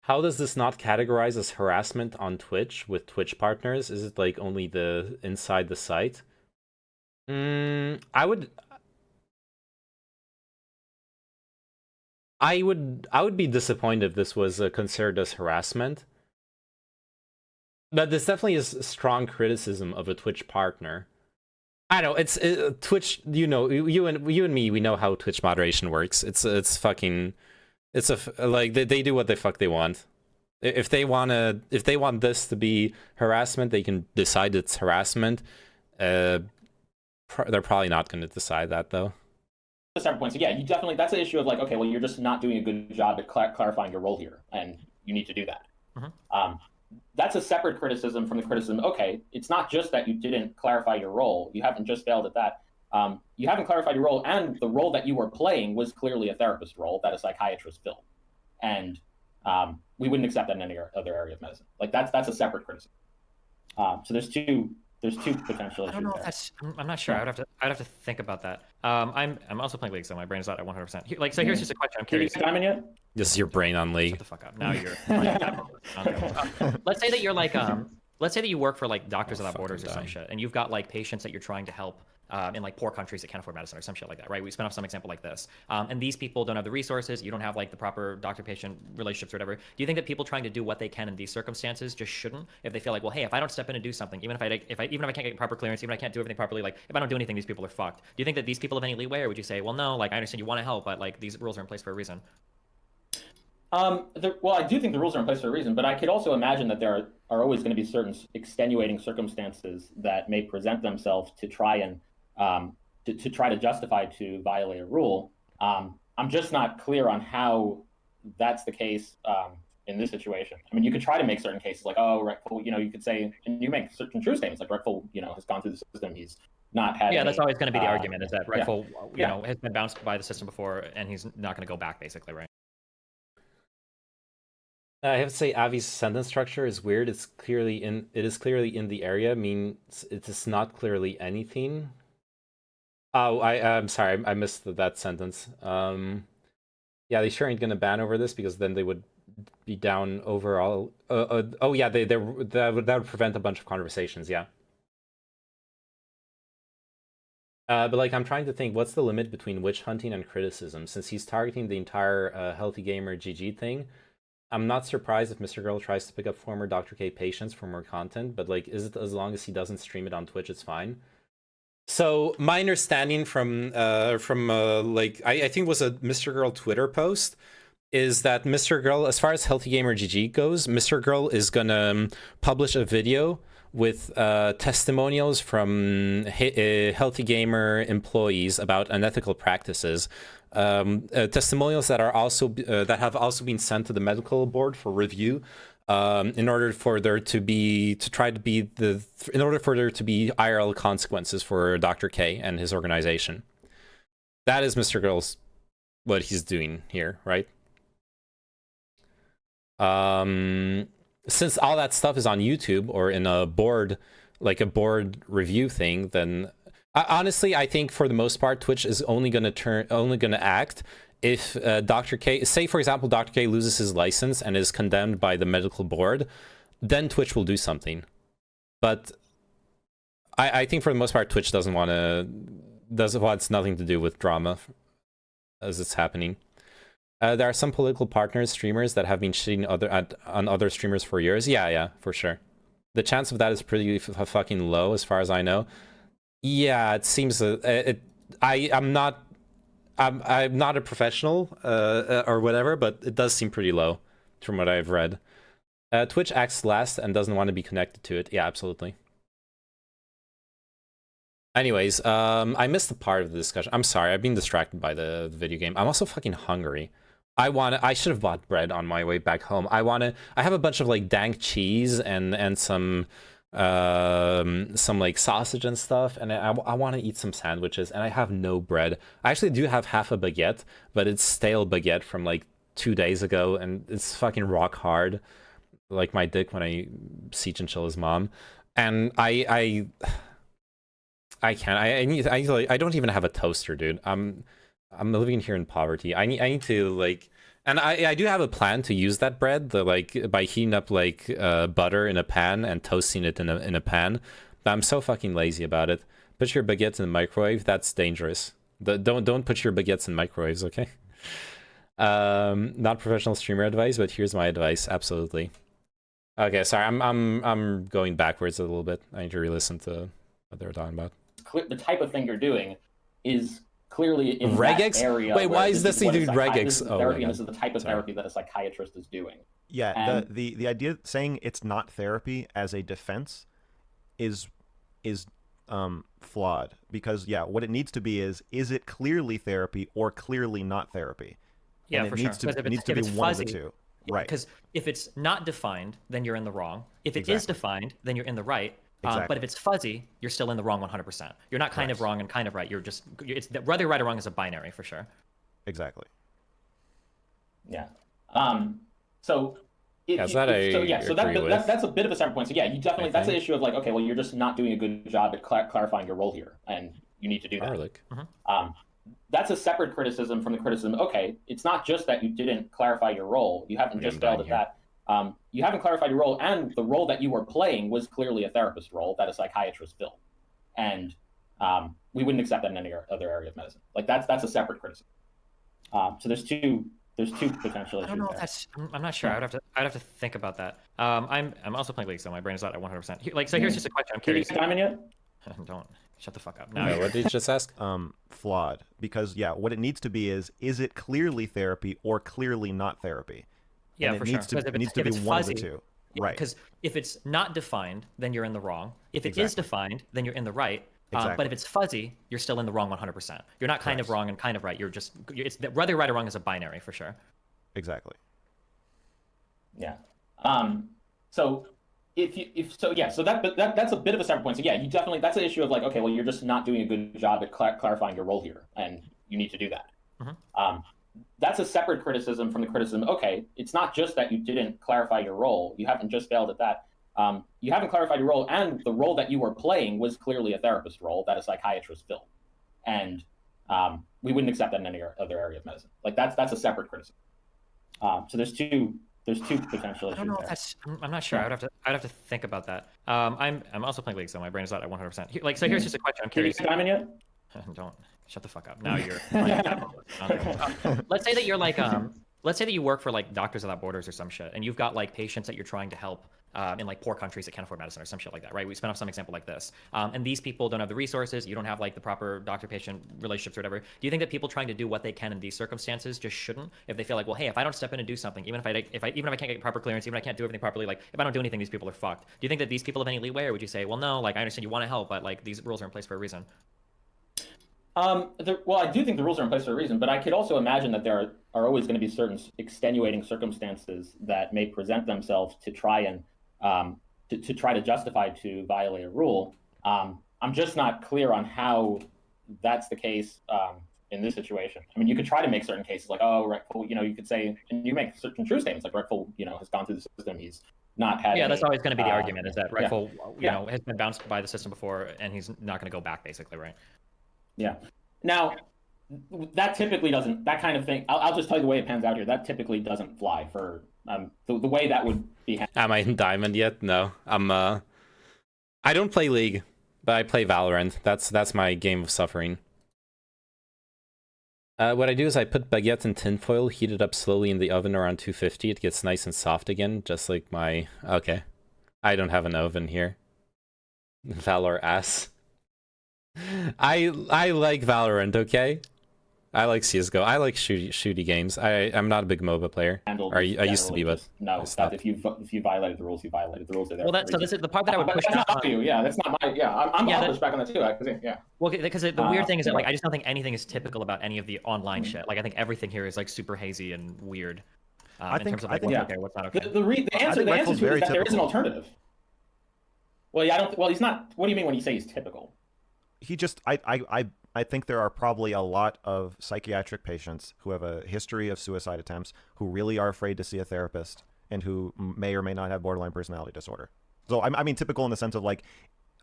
How does this not categorize as harassment on Twitch with Twitch partners? Is it like only the inside the site? I would be disappointed if this was considered as harassment. But this definitely is strong criticism of a Twitch partner. I know it's Twitch. You know, you and me, we know how Twitch moderation works. It's fucking. Like they do what the fuck they want. If they want this to be harassment, they can decide it's harassment. They're probably not going to decide that though. Separate points. So yeah, you definitely, that's an issue of like, okay, well, you're just not doing a good job at clarifying your role here, and you need to do that. Mm-hmm. That's a separate criticism from the criticism. Okay, it's not just that you didn't clarify your role. You haven't just failed at that. You haven't clarified your role, and the role that you were playing was clearly a therapist role that a psychiatrist filled, and we wouldn't accept that in any other area of medicine. Like that's a separate criticism. So there's two potential issues. I don't know if that's. I'm not sure. I'd have to think about that. I'm also playing League, so my brain is not at 100%. Like, so here's just a question. I'm curious. Time in yet? This is your brain on League. Shut the fuck up. Now you're. Let's say that you're like let's say that you work for like Doctors Without Borders or some shit, and you've got like patients that you're trying to help in like poor countries that can't afford medicine or some shit like that, right? We spin off some example like this. And these people don't have the resources. You don't have like the proper doctor-patient relationships or whatever. Do you think that people trying to do what they can in these circumstances just shouldn't? If they feel like, well, hey, if I don't step in and do something, even if I can't get proper clearance, even if I can't do everything properly, like if I don't do anything, these people are fucked. Do you think that these people have any leeway, or would you say, well, no, like I understand you want to help, but like these rules are in place for a reason? Well, I do think the rules are in place for a reason, but I could also imagine that there are always going to be certain extenuating circumstances that may present themselves to try and to try to justify to violate a rule. I'm just not clear on how that's the case in this situation. I mean, you could try to make certain cases like, oh, Reckful, you could say, and you make certain true statements like Reckful, has gone through the system. He's not had. Yeah, that's always going to be the argument is that Reckful, has been bounced by the system before, and he's not going to go back, basically, right? I have to say, Avi's sentence structure is weird. It is clearly in the area. Means it is not clearly anything. Oh, I'm sorry, I missed that sentence. Yeah, they sure ain't gonna ban over this because then they would be down overall. Oh yeah, that would prevent a bunch of conversations. Yeah. But like, I'm trying to think, what's the limit between witch hunting and criticism? Since he's targeting the entire Healthy Gamer GG thing, I'm not surprised if Mrgirl tries to pick up former Dr. K patients for more content. But like, is it as long as he doesn't stream it on Twitch, it's fine. So my understanding from like I think it was a Mrgirl Twitter post is that Mrgirl, as far as Healthy Gamer GG goes, Mrgirl is gonna publish a video with testimonials from Healthy Gamer employees about unethical practices. Testimonials that are also that have also been sent to the medical board for review. In order for there to be IRL consequences for Dr. K and his organization. That is Mrgirl's what he's doing here, right? Since all that stuff is on YouTube or in a board, like a board review thing, then honestly, I think for the most part, Twitch is only gonna act if Dr. K, say for example, Dr. K loses his license and is condemned by the medical board, then Twitch will do something. But I think for the most part, Twitch wants nothing to do with drama as it's happening. There are some political partners, streamers that have been shitting on other streamers for years. Yeah, for sure. The chance of that is pretty fucking low, as far as I know. Yeah, it seems I'm not a professional or whatever, but it does seem pretty low from what I've read. Twitch acts last and doesn't want to be connected to it. Yeah, absolutely. Anyways, I missed the part of the discussion. I'm sorry, I've been distracted by the video game. I'm also fucking hungry. I should have bought bread on my way back home. I have a bunch of like dank cheese and some like sausage and stuff, and I want to eat some sandwiches, and I have no bread. I actually do have half a baguette, but it's stale baguette from like 2 days ago, and it's fucking rock hard, like my dick when I see Chinchilla's mom. And I can't. I don't even have a toaster, dude. I'm living here in poverty. I need to like, and I do have a plan to use that bread, by heating up like butter in a pan and toasting it in a pan. But I'm so fucking lazy about it. Put your baguettes in the microwave. That's dangerous. Don't put your baguettes in microwaves, okay? Not professional streamer advice, but here's my advice. Absolutely. Okay, sorry. I'm going backwards a little bit. I need to re-listen to what they were talking about. The type of thing you're doing is clearly in regex? That area. Wait, why is this dude regex? This is the type of therapy that a psychiatrist is doing. Yeah, and the idea saying it's not therapy as a defense is flawed, because what it needs to be is it clearly therapy or clearly not therapy? Yeah, and for needs sure. It needs to be one of the two. Right. Because if it's not defined, then you're in the wrong. If it is defined, then you're in the right. Exactly. But if it's fuzzy, you're still in the wrong 100%. You're not kind of wrong and kind of right. It's whether right or wrong is a binary for sure. Exactly. Yeah. So that's a bit of a separate point. So yeah, you definitely that's the issue of like, okay, well, you're just not doing a good job at clarifying your role here, and you need to do that. That's a separate criticism from the criticism. Okay, it's not just that you didn't clarify your role. You haven't just failed at that. You haven't clarified your role, and the role that you were playing was clearly a therapist role that a psychiatrist filled, and we wouldn't accept that in any other area of medicine. Like that's a separate criticism. So there's two potential issues. I don't know if that's. I'm not sure. I'd have to think about that. I'm also playing League, so my brain is not at 100%. Like, so here's just a question. I'm curious. Did you time in yet? Don't shut the fuck up. No, what did you just ask? Flawed, because what it needs to be is it clearly therapy or clearly not therapy? Yeah, and for needs sure. It needs to be one of the two. Right. Because if it's not defined, then you're in the wrong. If it is defined, then you're in the right. But if it's fuzzy, you're still in the wrong 100%. You're not kind of wrong and kind of right. It's whether right or wrong is a binary for sure. Exactly. Yeah. So so that's a bit of a separate point. So yeah, you definitely, that's an issue of like, okay, well, you're just not doing a good job at clarifying your role here, and you need to do that. That's a separate criticism from the criticism. Okay, it's not just that you didn't clarify your role. You haven't just failed at that. You haven't clarified your role, and the role that you were playing was clearly a therapist role that a psychiatrist filled, and we wouldn't accept that in any other area of medicine. Like that's a separate criticism. So there's two potential issues. I don't know if that's. I'm not sure. I'd have to think about that. I'm also playing League, so my brain is not at 100%. Like, so here's just a question. I'm curious. Did you time in yet? Don't shut the fuck up. Now you're. Let's say that you're like let's say that you work for like Doctors Without Borders or some shit, and you've got like patients that you're trying to help, in like poor countries that can't afford medicine or some shit like that, right? We spin off some example like this. And these people don't have the resources. You don't have like the proper doctor-patient relationships or whatever. Do you think that people trying to do what they can in these circumstances just shouldn't? If they feel like, well, hey, if I don't step in and do something, even if I can't get proper clearance, even if I can't do everything properly, like if I don't do anything, these people are fucked. Do you think that these people have any leeway, or would you say, well, no, like I understand you want to help, but like these rules are in place for a reason? Well, I do think the rules are in place for a reason, but I could also imagine that there are always going to be certain extenuating circumstances that may present themselves to try and to try to justify to violate a rule. I'm just not clear on how that's the case in this situation. I mean, you could try to make certain cases like, oh, Reckful, you could say, and you make certain true statements like Reckful, has gone through the system. He's not had. Yeah, that's always going to be the argument, is that Reckful, has been bounced by the system before, and he's not going to go back, basically, right? Yeah. Now, that typically doesn't, that kind of thing, I'll just tell you the way it pans out here. That typically doesn't fly for the way that would be handled. Am I in Diamond yet? No. I don't play League, but I play Valorant. That's my game of suffering. What I do is I put baguette in tinfoil, heat it up slowly in the oven around 250. It gets nice and soft again, just like my... Okay. I don't have an oven here. Valor ass. I like Valorant, okay? I like CSGO. I like shooty games. I'm not a big MOBA player. I used to be, but no. If you violated the rules, you violated the rules. Well, so this is the part that I would push back on. You. Yeah, that's not my. Yeah, I'm push back on that too. Yeah. Well, because the weird thing is that like I just don't think anything is typical about any of the online shit. Like I think everything here is like super hazy and weird. In terms of like what's okay, what's not okay. The answer to it is that there is an alternative. Well, yeah, I don't. Well, he's not. What do you mean when you say he's typical? He just I think there are probably a lot of psychiatric patients who have a history of suicide attempts who really are afraid to see a therapist and who may or may not have borderline personality disorder. So I mean typical in the sense of like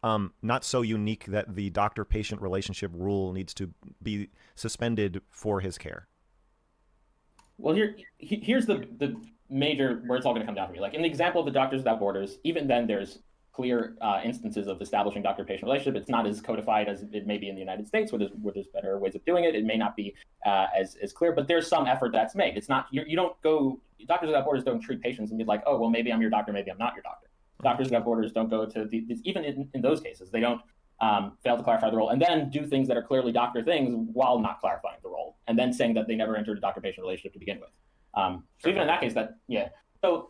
not so unique that the doctor-patient relationship rule needs to be suspended for his care. Well, here's the major where it's all going to come down for me. Like in the example of the Doctors Without Borders, even then there's clear instances of establishing doctor-patient relationship. It's not as codified as it may be in the United States, where there's better ways of doing it. It may not be as clear, but there's some effort that's made. It's not you don't go. Doctors Without Borders don't treat patients and be like, oh, well, maybe I'm your doctor, maybe I'm not your doctor. Doctors Without Borders don't go to even in those cases, they don't fail to clarify the role and then do things that are clearly doctor things while not clarifying the role, and then saying that they never entered a doctor-patient relationship to begin with. So even in that case, So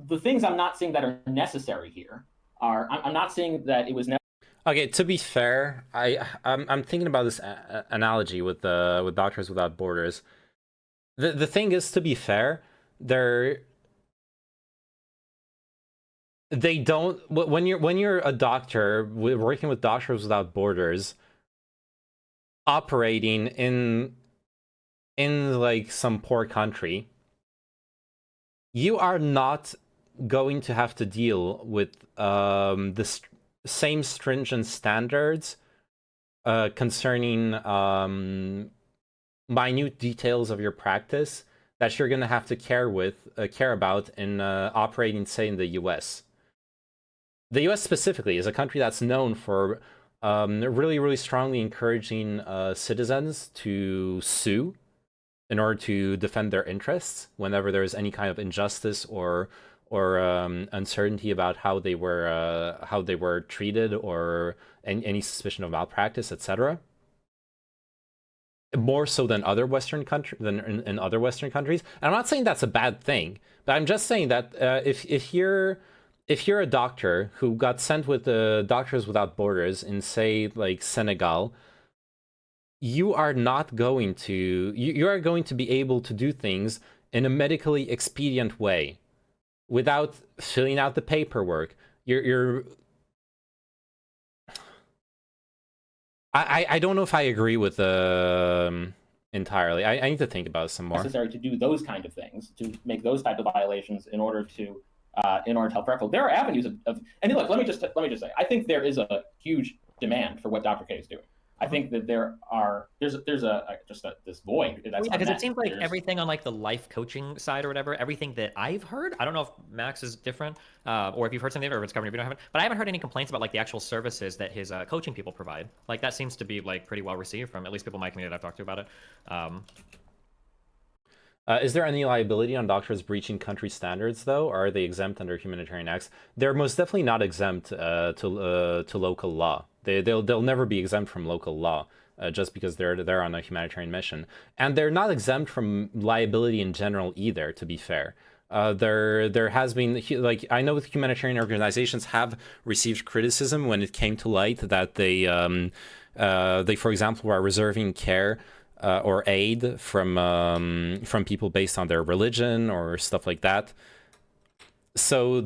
the things I'm not seeing that are necessary here. I'm not saying that it was never. Okay, to be fair, I'm thinking about this analogy with Doctors Without Borders. The thing is, to be fair, they don't when you're a doctor working with Doctors Without Borders, operating in like some poor country, you are not going to have to deal with the same stringent standards concerning minute details of your practice that you're going to have to care about in operating, say, in the US. The US specifically is a country that's known for really, really strongly encouraging citizens to sue in order to defend their interests whenever there is any kind of injustice or uncertainty about how they were treated or any suspicion of malpractice, etc. More so than in other Western countries. And I'm not saying that's a bad thing, but I'm just saying that if you're a doctor who got sent with the Doctors Without Borders in, say, like Senegal, you are going to be able to do things in a medically expedient way without filling out the paperwork. I don't know if I agree with entirely. I need to think about it some more. Necessary to do those kind of things, to make those type of violations in order to help Reckful. There are avenues of and look, let me just say, I think there is a huge demand for what Dr. K is doing. I think that there's this void. Because it seems like everything on like the life coaching side or whatever, everything that I've heard, I don't know if Max is different, or if you've heard something different, or if it's covered, if you don't have it, but I haven't heard any complaints about like the actual services that his coaching people provide. Like that seems to be like pretty well received from at least people in my community that I've talked to about it. Is there any liability on doctors breaching country standards, though, or are they exempt under humanitarian acts? They're most definitely not exempt to local law. They'll never be exempt from local law just because they're on a humanitarian mission, and they're not exempt from liability in general either. To be fair, there has been, like, I know humanitarian organizations have received criticism when it came to light that they for example, are reserving care or aid from people based on their religion or stuff like that. So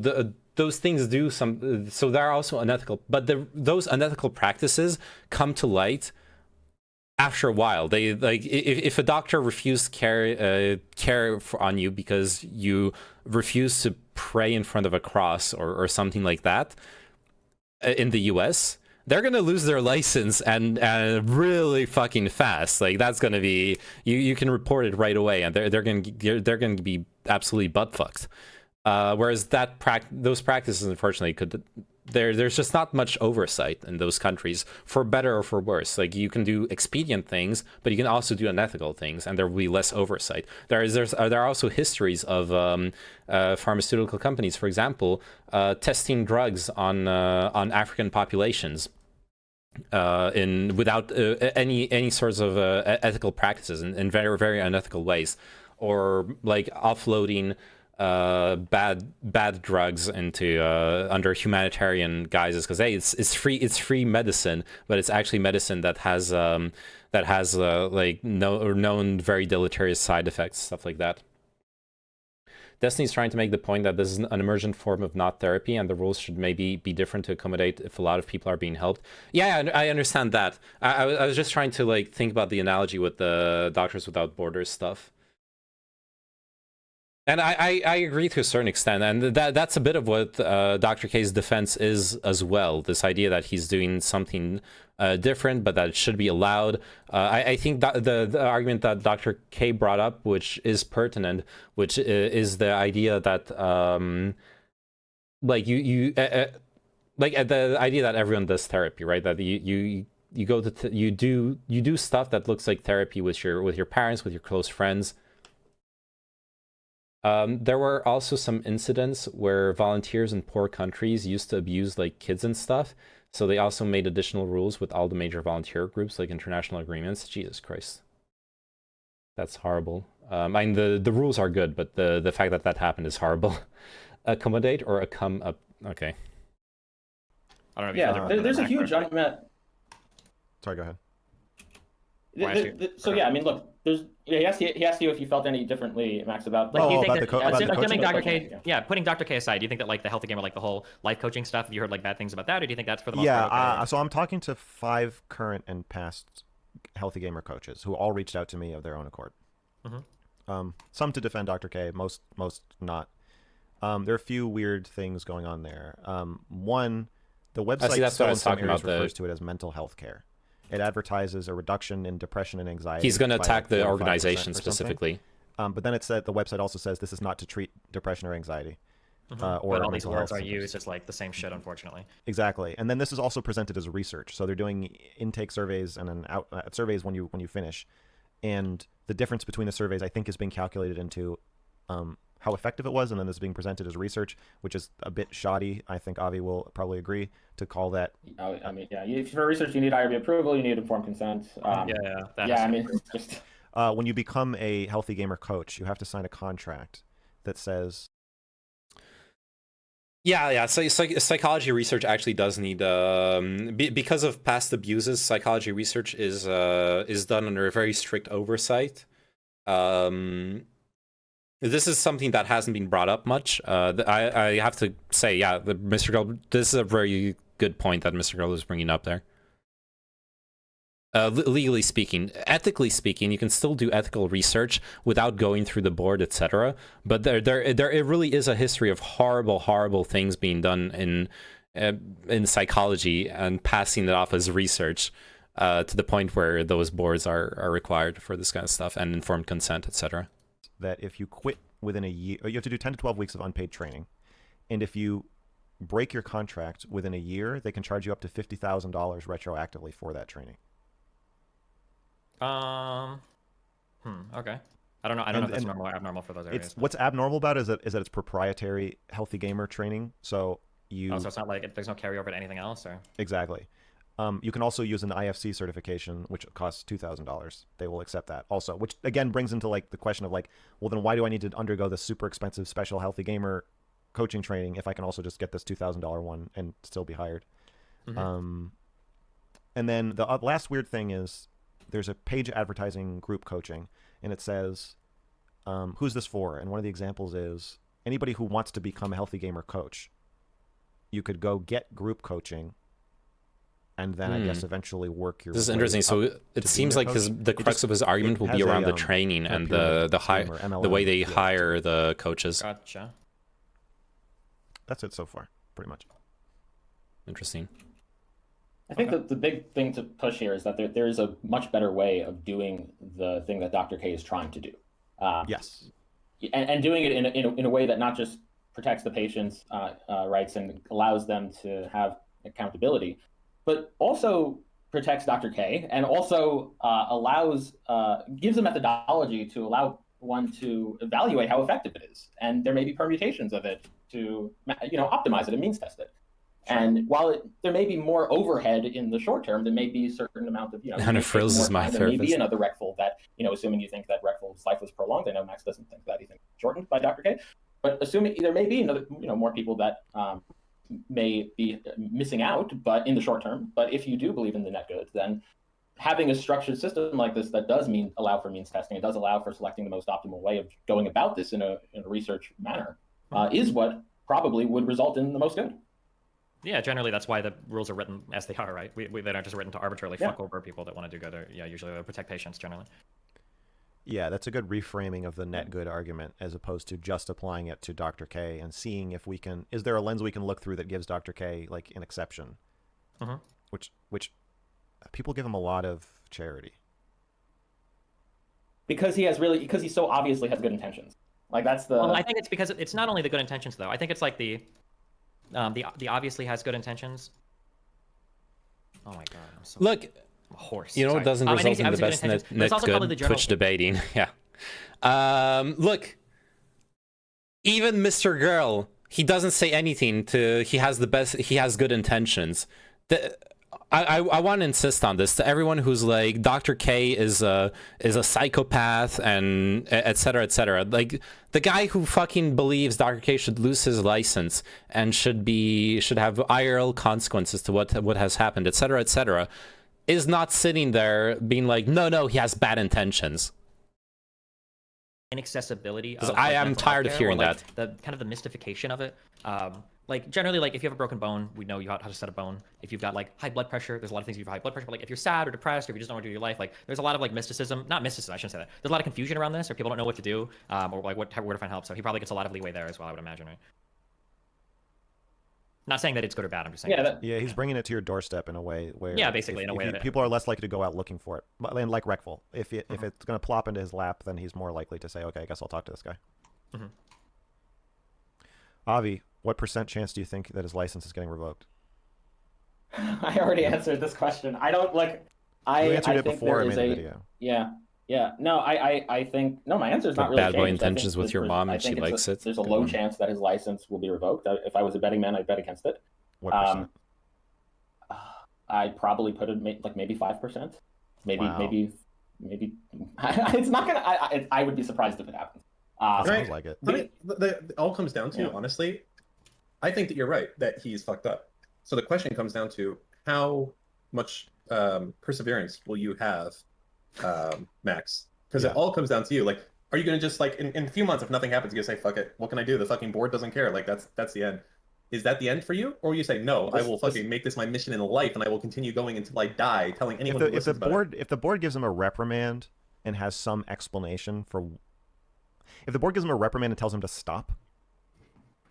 those things do some. So they're also unethical, but those unethical practices come to light after a while. They, like, if a doctor refused care on you because you refuse to pray in front of a cross or something like that in the U.S., they're gonna lose their license and really fucking fast. Like, that's gonna be, you can report it right away, and they're gonna be absolutely butt fucked. Whereas those practices, unfortunately, there's just not much oversight in those countries, for better or for worse. Like, you can do expedient things, but you can also do unethical things, and there will be less oversight. There are also histories of pharmaceutical companies, for example, testing drugs on African populations without any sorts of ethical practices, in very, very unethical ways, or like offloading bad drugs into under humanitarian guises, because hey, it's free medicine, but it's actually medicine that has like known very deleterious side effects, stuff like that. Destiny's trying to make the point that this is an emergent form of not therapy, and the rules should maybe be different to accommodate if a lot of people are being helped. Yeah, I understand that. I was just trying to, like, think about the analogy with the Doctors Without Borders stuff. And I agree to a certain extent, and that's a bit of what Dr. K's defense is as well. This idea that he's doing something different, but that it should be allowed. I think that the argument that Dr. K brought up, which is pertinent, which is the idea that like the idea that everyone does therapy, right? That you go to you do stuff that looks like therapy with your parents, with your close friends. There were also some incidents where volunteers in poor countries used to abuse, like, kids and stuff. So they also made additional rules with all the major volunteer groups, like international agreements. Jesus Christ. That's horrible. I mean, the rules are good, but the fact that that happened is horrible. Accommodate or come up. Okay. I don't know. Yeah, there's a huge unmet. Sorry, go ahead. So yeah, I mean, look, he asked you if you felt any differently, Max, about, like, do you think that Dr. K, putting Dr. K aside, do you think that, like, the healthy gamer, like the whole life coaching stuff, have you heard, like, bad things about that, or do you think that's for the most part okay? So I'm talking to 5 current and past healthy gamer coaches who all reached out to me of their own accord. Mm-hmm. Some to defend Dr. K, most not. There are a few weird things going on there. One, the website still in some areas refers to it as mental health care. It advertises a reduction in depression and anxiety. He's going to attack the organization specifically. But then the website also says this is not to treat depression or anxiety. Or but all these words are used as, like, the same shit, unfortunately. Exactly. And then this is also presented as research. So they're doing intake surveys and surveys when you finish. And the difference between the surveys, I think, is being calculated into how effective it was, and then this is being presented as research, which is a bit shoddy. I think Avi will probably agree to call that. I mean, yeah, for research, you need IRB approval, you need informed consent. I mean, just when you become a healthy gamer coach, you have to sign a contract that says. Yeah. So psychology research actually does need, because of past abuses, psychology research is done under a very strict oversight. This is something that hasn't been brought up much. I have to say, yeah, Mrgirl, this is a very good point that Mrgirl is bringing up there. Legally speaking, ethically speaking, you can still do ethical research without going through the board, etc. But there it really is a history of horrible things being done in psychology and passing it off as research to the point where those boards are required for this kind of stuff and informed consent, etc. That if you quit within a year, you have to do 10 to 12 weeks of unpaid training. And if you break your contract within a year, they can charge you up to $50,000 retroactively for that training. Okay. I don't know if that's normal or abnormal for those areas. What's abnormal about it is that it's proprietary healthy gamer training. So so it's not like there's no carryover to anything else, or exactly. You can also use an IFC certification, which costs $2,000. They will accept that also, which again brings into like the question of like, well, then why do I need to undergo this super expensive special healthy gamer coaching training if I can also just get this $2,000 one and still be hired? And then the last weird thing is there's a page advertising group coaching, and it says, who's this for? And one of the examples is anybody who wants to become a healthy gamer coach. You could go get group coaching, and then I guess eventually work your way. This is interesting. So it seems like the crux of his argument will be around the training and the way they hire the coaches. Gotcha. That's it so far, pretty much. Interesting. I think that the big thing to push here is that there is a much better way of doing the thing that Dr. K is trying to do. Yes. And doing it in a way that not just protects the patient's rights and allows them to have accountability, but also protects Dr. K and also gives a methodology to allow one to evaluate how effective it is. And there may be permutations of it to optimize it and means test it. And while there may be more overhead in the short term, there may be a certain amount of, Hannah Frills is my therapist. There may be another Recful that, assuming you think that Recful's life was prolonged. I know Max doesn't think that, he thinks shortened by Dr. K. But assuming there may be another, more people that may be missing out, but in the short term. But if you do believe in the net good, then having a structured system like this that does allow for means testing, it does allow for selecting the most optimal way of going about this in a research manner, is what probably would result in the most good. Yeah, generally that's why the rules are written as they are, right? They're not just written to arbitrarily fuck over people that want to do good. Or, usually they protect patients generally. Yeah, that's a good reframing of the net good argument as opposed to just applying it to Dr. K and seeing if we can, is there a lens we can look through that gives Dr. K like an exception? Which people give him a lot of charity. Because he so obviously has good intentions. Like that's the. Well, I think it's because it's not only the good intentions though. I think it's like the obviously has good intentions. Oh my god, I'm so look. I'm a horse. It doesn't result in the best net good Twitch debating. Yeah. Look, even Mrgirl, he doesn't say anything he has good intentions. I want to insist on this to everyone who's like Dr. K is a psychopath and etc. etc. Like the guy who fucking believes Dr. K should lose his license and should have IRL consequences to what has happened, etc. etc. is not sitting there being like, no, he has bad intentions. Inaccessibility. I am tired of hearing that. The kind of the mystification of it. Like generally, like if you have a broken bone, we know how to set a bone. If you've got like high blood pressure, there's a lot of things you have high blood pressure. But like if you're sad or depressed, or if you just don't want to do your life, like there's a lot of like mysticism. Not mysticism, I shouldn't say that. There's a lot of confusion around this, or people don't know what to do, or like where to find help. So he probably gets a lot of leeway there as well, I would imagine, right? Not saying that it's good or bad. I'm just saying. Yeah, he's bringing it to your doorstep in a way where. Yeah, basically in a way that people are less likely to go out looking for it. But like Recful, if it's going to plop into his lap, then he's more likely to say, "Okay, I guess I'll talk to this guy." Avi, what % chance do you think that his license is getting revoked? I already answered this question. I don't like. You answered it before I made the video. Yeah. No, I think no. My answer is not really bad boy intentions with your mom, and she likes it. There's a low chance that his license will be revoked. If I was a betting man, I'd bet against it. What %? I'd probably put it like maybe 5%. Maybe. It's not gonna. I would be surprised if it happens. Sounds like it. It all comes down to, honestly, I think that you're right, that he's fucked up. So the question comes down to how much perseverance will you have, Max? Because it all comes down to you. Like, are you going to just, like, in a few months, if nothing happens, you say, fuck it, what can I do? The fucking board doesn't care. Like, that's the end. Is that the end for you? Or you say, no, I will fucking make this my mission in life, and I will continue going until I die, telling anyone who listens about it. If the board gives him a reprimand and has some explanation for... If the board gives him a reprimand and tells him to stop...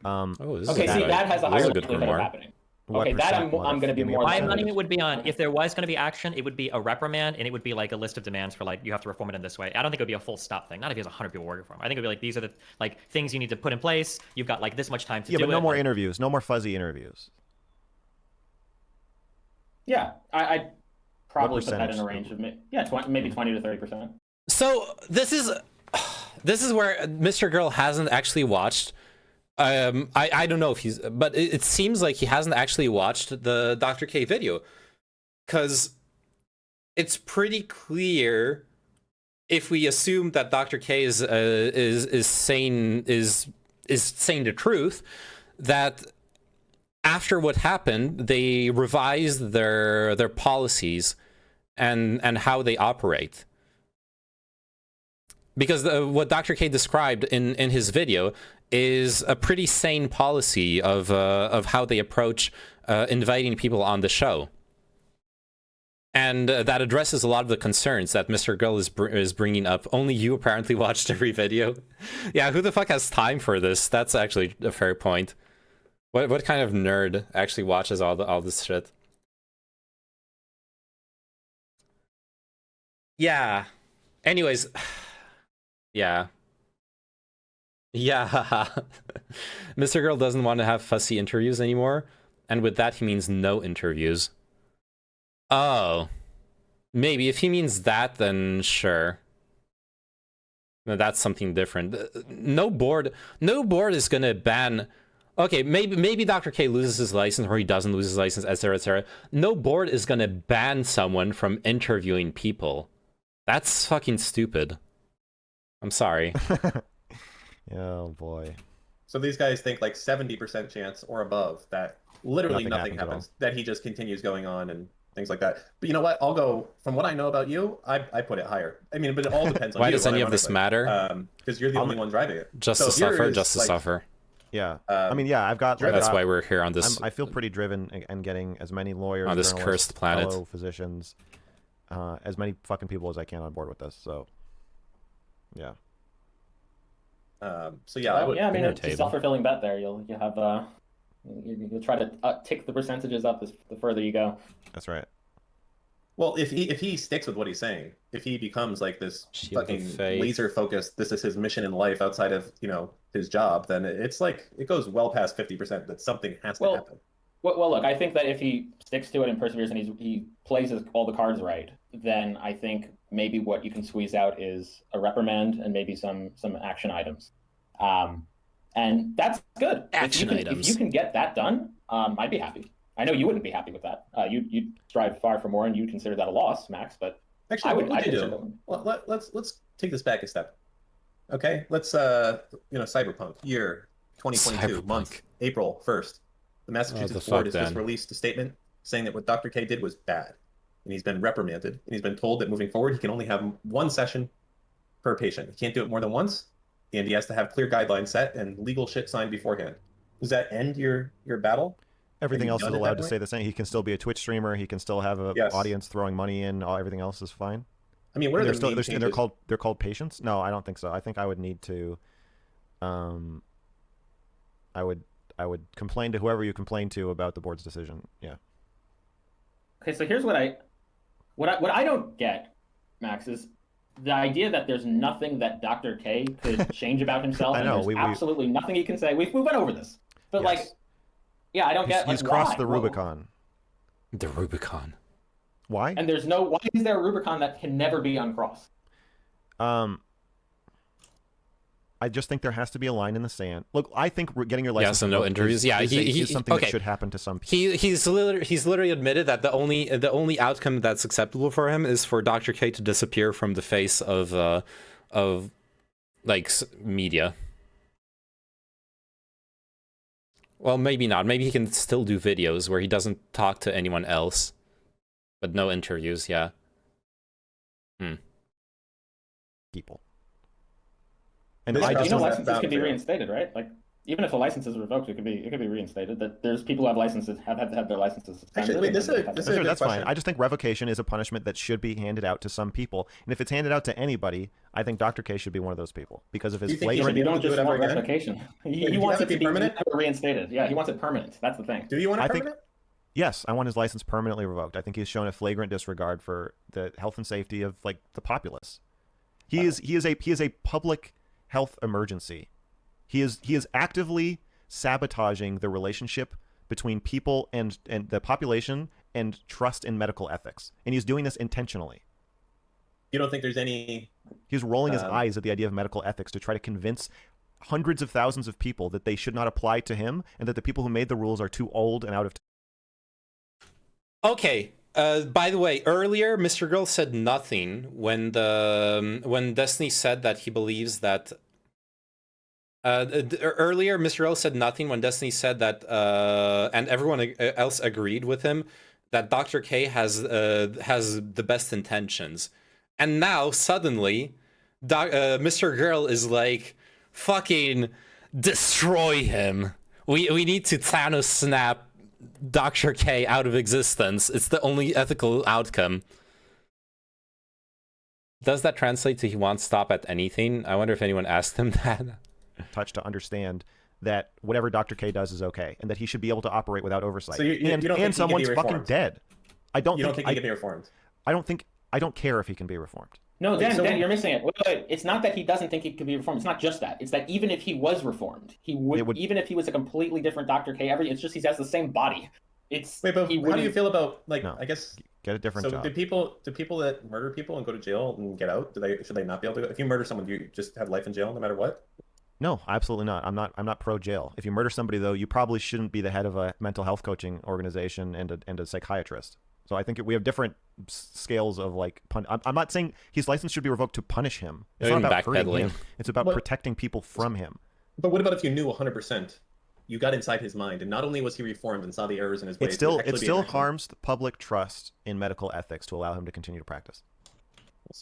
that has a higher likelihood of happening. Okay, that I'm going to be more... My money would be on, if there was going to be action, it would be a reprimand, and it would be like a list of demands for like, you have to reform it in this way. I don't think it would be a full stop thing. Not if he has 100 people working for him. I think it would be like, these are the like things you need to put in place. You've got like this much time to do it. Yeah, but no more interviews. No more fuzzy interviews. Yeah, I'd probably put that in a range of maybe 20 to 30%. So this is... this is where Mrgirl hasn't actually watched. I don't know if he's, but it seems like he hasn't actually watched the Dr. K video, because it's pretty clear, if we assume that Dr. K is saying the truth, that after what happened, they revised their policies and how they operate. Because what Dr. K described in his video is a pretty sane policy of how they approach inviting people on the show. And that addresses a lot of the concerns that Mrgirl is bringing up. Only you apparently watched every video. Yeah, who the fuck has time for this? That's actually a fair point. What kind of nerd actually watches all this shit? Yeah. Anyways, yeah. Yeah. Mrgirl doesn't want to have fussy interviews anymore, and with that he means no interviews. Oh, maybe if he means that, then sure. No, that's something different. No board is gonna ban. Okay, maybe Dr. K loses his license, or he doesn't lose his license, etc., etc. No board is gonna ban someone from interviewing people. That's fucking stupid. I'm sorry. Oh boy. So these guys think like 70% chance or above that literally nothing happens, that he just continues going on and things like that. But you know what? I'll go, from what I know about you, I put it higher. I mean, but it all depends on Why you. does any of this matter? Because you're the only one driving it. Just to suffer, just to suffer. Yeah. I mean, yeah, I've got... That's why we're here on this... I feel pretty driven and getting as many lawyers, on this cursed planet, fellow physicians, as many fucking people as I can on board with this, so... Yeah. So yeah, I would... Yeah, I mean, it's a self-fulfilling bet there. You'll have... You'll try to tick the percentages up the further you go. That's right. Well, if he sticks with what he's saying, if he becomes like this fucking laser focused, this is his mission in life outside of, you know, his job, then it's like it goes well past 50% that something has to happen. Well, look, I think that if he sticks to it and perseveres and he plays all the cards right, then I think maybe what you can squeeze out is a reprimand and maybe some action items. And that's good. If you can get that done, I'd be happy. I know you wouldn't be happy with that. You'd strive far for more, and you consider that a loss, Max. But actually, what would you do? Well, let's take this back a step. Okay, let's Cyberpunk year 2022 month April 1st. The Massachusetts board has just released a statement saying that what Dr. K did was bad, and he's been reprimanded, and he's been told that moving forward he can only have one session per patient. He can't do it more than once, and he has to have clear guidelines set and legal shit signed beforehand. Does that end your battle? Everything else is allowed to stay the same. He can still be a Twitch streamer. He can still have an audience throwing money in. Everything else is fine. I mean, what are the main changes? They're called patients? No, I don't think so. I think I would need to. I would complain to whoever you complain to about the board's decision. Yeah. Okay, so here's what I don't get, Max, is the idea that there's nothing that Dr. K could change about himself. I know. And there's absolutely nothing he can say. We went over this, but yeah, I don't get. He's crossed the Rubicon. The Rubicon. Why? And why is there a Rubicon that can never be uncrossed? I just think there has to be a line in the sand. Look, I think getting your license and no interviews. Is something that should happen to some people. He's literally admitted that the only outcome that's acceptable for him is for Dr. K to disappear from the face of like media. Well, maybe not. Maybe he can still do videos where he doesn't talk to anyone else, but no interviews. Yeah. People. And licenses can be reinstated, right? Like, even if a license is revoked, it could be reinstated. That there's people who have licenses have their licenses suspended. Actually, that's fine. I just think revocation is a punishment that should be handed out to some people, and if it's handed out to anybody, I think Dr. K should be one of those people because of his flagrant. You don't just want revocation. He wants it to be permanent, reinstated. Yeah, he wants it permanent. That's the thing. Do you want it permanent? Yes, I want his license permanently revoked. I think he's shown a flagrant disregard for the health and safety of the populace. He is a public health emergency. He is actively sabotaging the relationship between people and the population and trust in medical ethics, and he's doing this intentionally. You don't think there's any... He's rolling his eyes at the idea of medical ethics to try to convince hundreds of thousands of people that they should not apply to him and that the people who made the rules are too old and out of time. Okay. By the way, earlier Mrgirl said nothing when Destiny said that he believes that. Earlier, Mrgirl said nothing when Destiny said that, and everyone else agreed with him that Dr. K has the best intentions, and now suddenly, Mrgirl is like, fucking destroy him. We need to Thanos snap Dr. K out of existence. It's the only ethical outcome. Does that translate to he won't stop at anything? I wonder if anyone asked him that. Touch to understand that whatever Dr. K does is okay, and that he should be able to operate without oversight. So you don't think and someone's fucking dead. You don't think he can be reformed? I don't care if he can be reformed. No, Dan, you're missing it. Wait. It's not that he doesn't think he could be reformed. It's not just that. It's that even if he was reformed, he would even if he was a completely different Dr. K, it's just he has the same body. Wait, but how do you feel about, like, I guess... Get a different job. Do people that murder people and go to jail and get out, should they not be able to go? If you murder someone, do you just have life in jail no matter what? No, absolutely not. I'm not pro jail. If you murder somebody, though, you probably shouldn't be the head of a mental health coaching organization and a psychiatrist. So I think we have different scales of, like, I'm not saying his license should be revoked to punish him. It's not about hurting him. It's about protecting people from him. But what about if you knew 100%? You got inside his mind, and not only was he reformed and saw the errors in his ways, it still harms the public trust in medical ethics to allow him to continue to practice.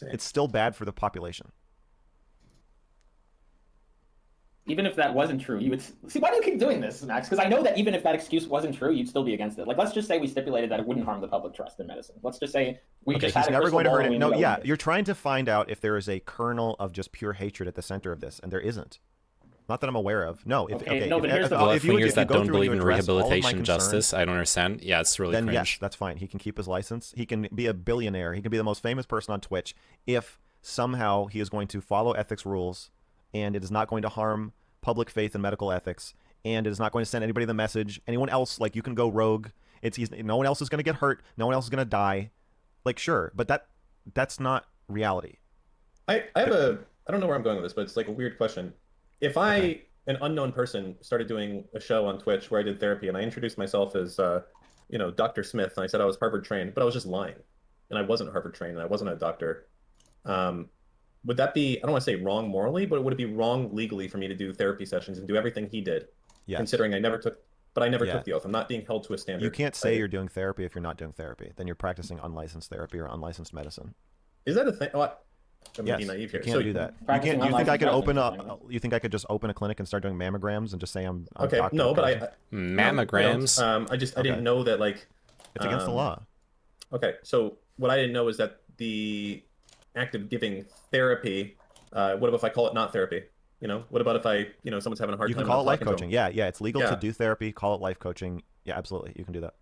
It's still bad for the population. Even if that wasn't true, you would see. Why do you keep doing this, Max? Because I know that even if that excuse wasn't true, you'd still be against it. Like, let's just say we stipulated that it wouldn't harm the public trust in medicine. Let's just say we just had he's never going to hurt it. No, yeah, you're trying to find out if there is a kernel of just pure hatred at the center of this, and there isn't. Not that I'm aware of. No. If you don't believe in rehabilitation justice, I don't understand. Yeah, it's really then cringe. Yes, that's fine. He can keep his license. He can be a billionaire. He can be the most famous person on Twitch if somehow he is going to follow ethics rules, and it is not going to harm public faith and medical ethics, and it is not going to send anybody the message. Anyone else, like, you can go rogue. No one else is going to get hurt. No one else is going to die. Like, sure, but that's not reality. I don't know where I'm going with this, but it's like a weird question. If an unknown person, started doing a show on Twitch where I did therapy, and I introduced myself as, Dr. Smith, and I said I was Harvard trained, but I was just lying, and I wasn't Harvard trained, and I wasn't a doctor. Would that be, I don't want to say wrong morally, but would it be wrong legally for me to do therapy sessions and do everything he did? Yes. Considering I never took the oath. I'm not being held to a standard. You can't say you're doing therapy if you're not doing therapy. Then you're practicing unlicensed therapy or unlicensed medicine. Is that a thing? I'm yes, being naive here. You can't do that. You think I could open up? You think I could just open a clinic and start doing mammograms and just say I'm okay? Dr. No, but mammograms. I didn't know that, like, it's against the law. Okay, so what I didn't know is that the act of giving therapy. What about if I call it not therapy? What about if I, someone's having a hard time? You can call it life coaching. Yeah, it's legal to do therapy. Call it life coaching. Yeah, absolutely, you can do that.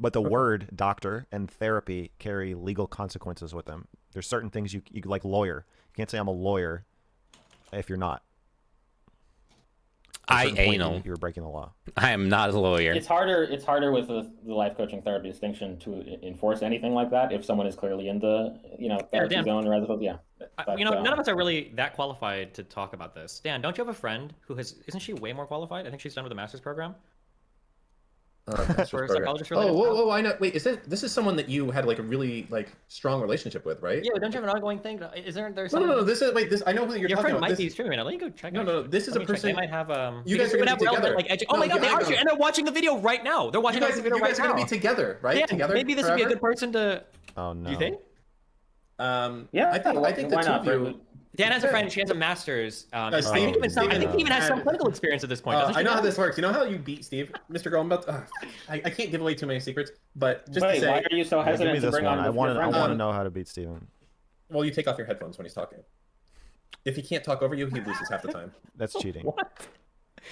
But the word doctor and therapy carry legal consequences with them. There's certain things you like lawyer. You can't say I'm a lawyer if you're not. You're breaking the law. I am not a lawyer. It's harder with the life coaching therapy distinction to enforce anything like that if someone is clearly in the therapy zone or other. Yeah. But, none of us are really that qualified to talk about this. Dan, don't you have a friend who isn't she way more qualified? I think she's done with a master's program. For a psychologist. Whoa! I know. Wait, this is someone that you had, like, a really, like, strong relationship with, right? Yeah, don't you have an ongoing thing? Is there? No. This I know who you're talking about. Your friend might be streaming. Let me go check. No. This is a person. They might have You guys are gonna be together. Oh my god, they are, and they're watching the video right now. They're watching the video right now. You guys are gonna be together, right? Yeah, together. Maybe this would be a good person to. Oh no. You think? Yeah, I think the two of you. Dan has a friend. She has a master's. I think he even has some clinical experience at this point. I know how this works. You know how you beat Steve, Mrgirl? I can't give away too many secrets, but just to say, why are you so hesitant to bring on? I want to know how to beat Steven. Well, you take off your headphones when he's talking. If he can't talk over you, he loses half the time. That's cheating. What?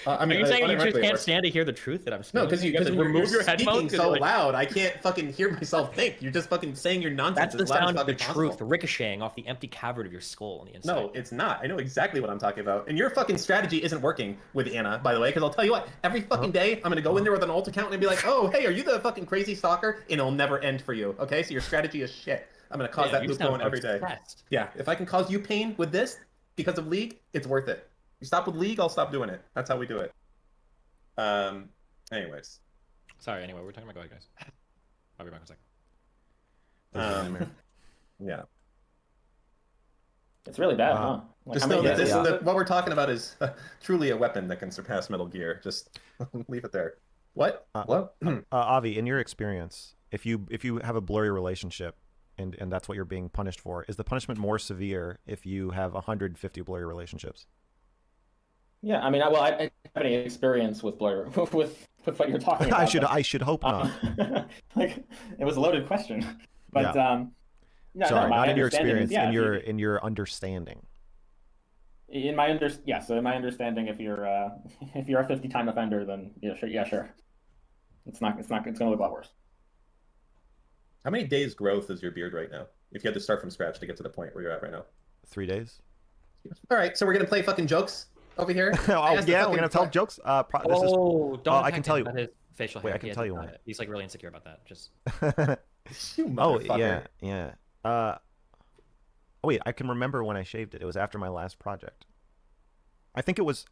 Are you saying you just can't stand to hear the truth that I'm speaking? No, because you remove your headphones so loud, I can't fucking hear myself think. You're just fucking saying your nonsense. That's the sound of the truth ricocheting off the empty cavern of your skull on the inside. No, it's not. I know exactly what I'm talking about. And your fucking strategy isn't working with Anna, by the way, because I'll tell you what, every fucking day I'm gonna go in there with an alt account and be like, oh, hey, are you the fucking crazy stalker? And it'll never end for you, okay? So your strategy is shit. I'm gonna cause that loop going every day. Obsessed. Yeah, if I can cause you pain with this because of League, it's worth it. You stop with League, I'll stop doing it. That's how we do it. Anyways. Sorry. Anyway, we're talking about God, guys. I'll be back in a second. Yeah. It's really bad, huh? Like, just know that what we're talking about is truly a weapon that can surpass Metal Gear. Just leave it there. What? What? Avi, in your experience, if you have a blurry relationship and that's what you're being punished for, is the punishment more severe if you have 150 blurry relationships? Yeah, I mean, I have any experience with blur with what you're talking about. I should hope not. Like, it was a loaded question, but sorry, not in your experience, is, in your understanding. In my understanding, if you're a 50-time offender, then sure. It's gonna look a lot worse. How many days growth is your beard right now? If you had to start from scratch to get to the point where you're at right now. 3 days. All right, so we're gonna play fucking jokes over here. Oh yeah, we're gonna tell jokes. I can tell you. His facial hair. Wait, I can tell you one. He's like really insecure about that. Just. Oh yeah. Oh wait, I can remember when I shaved it. It was after my last project. I think it was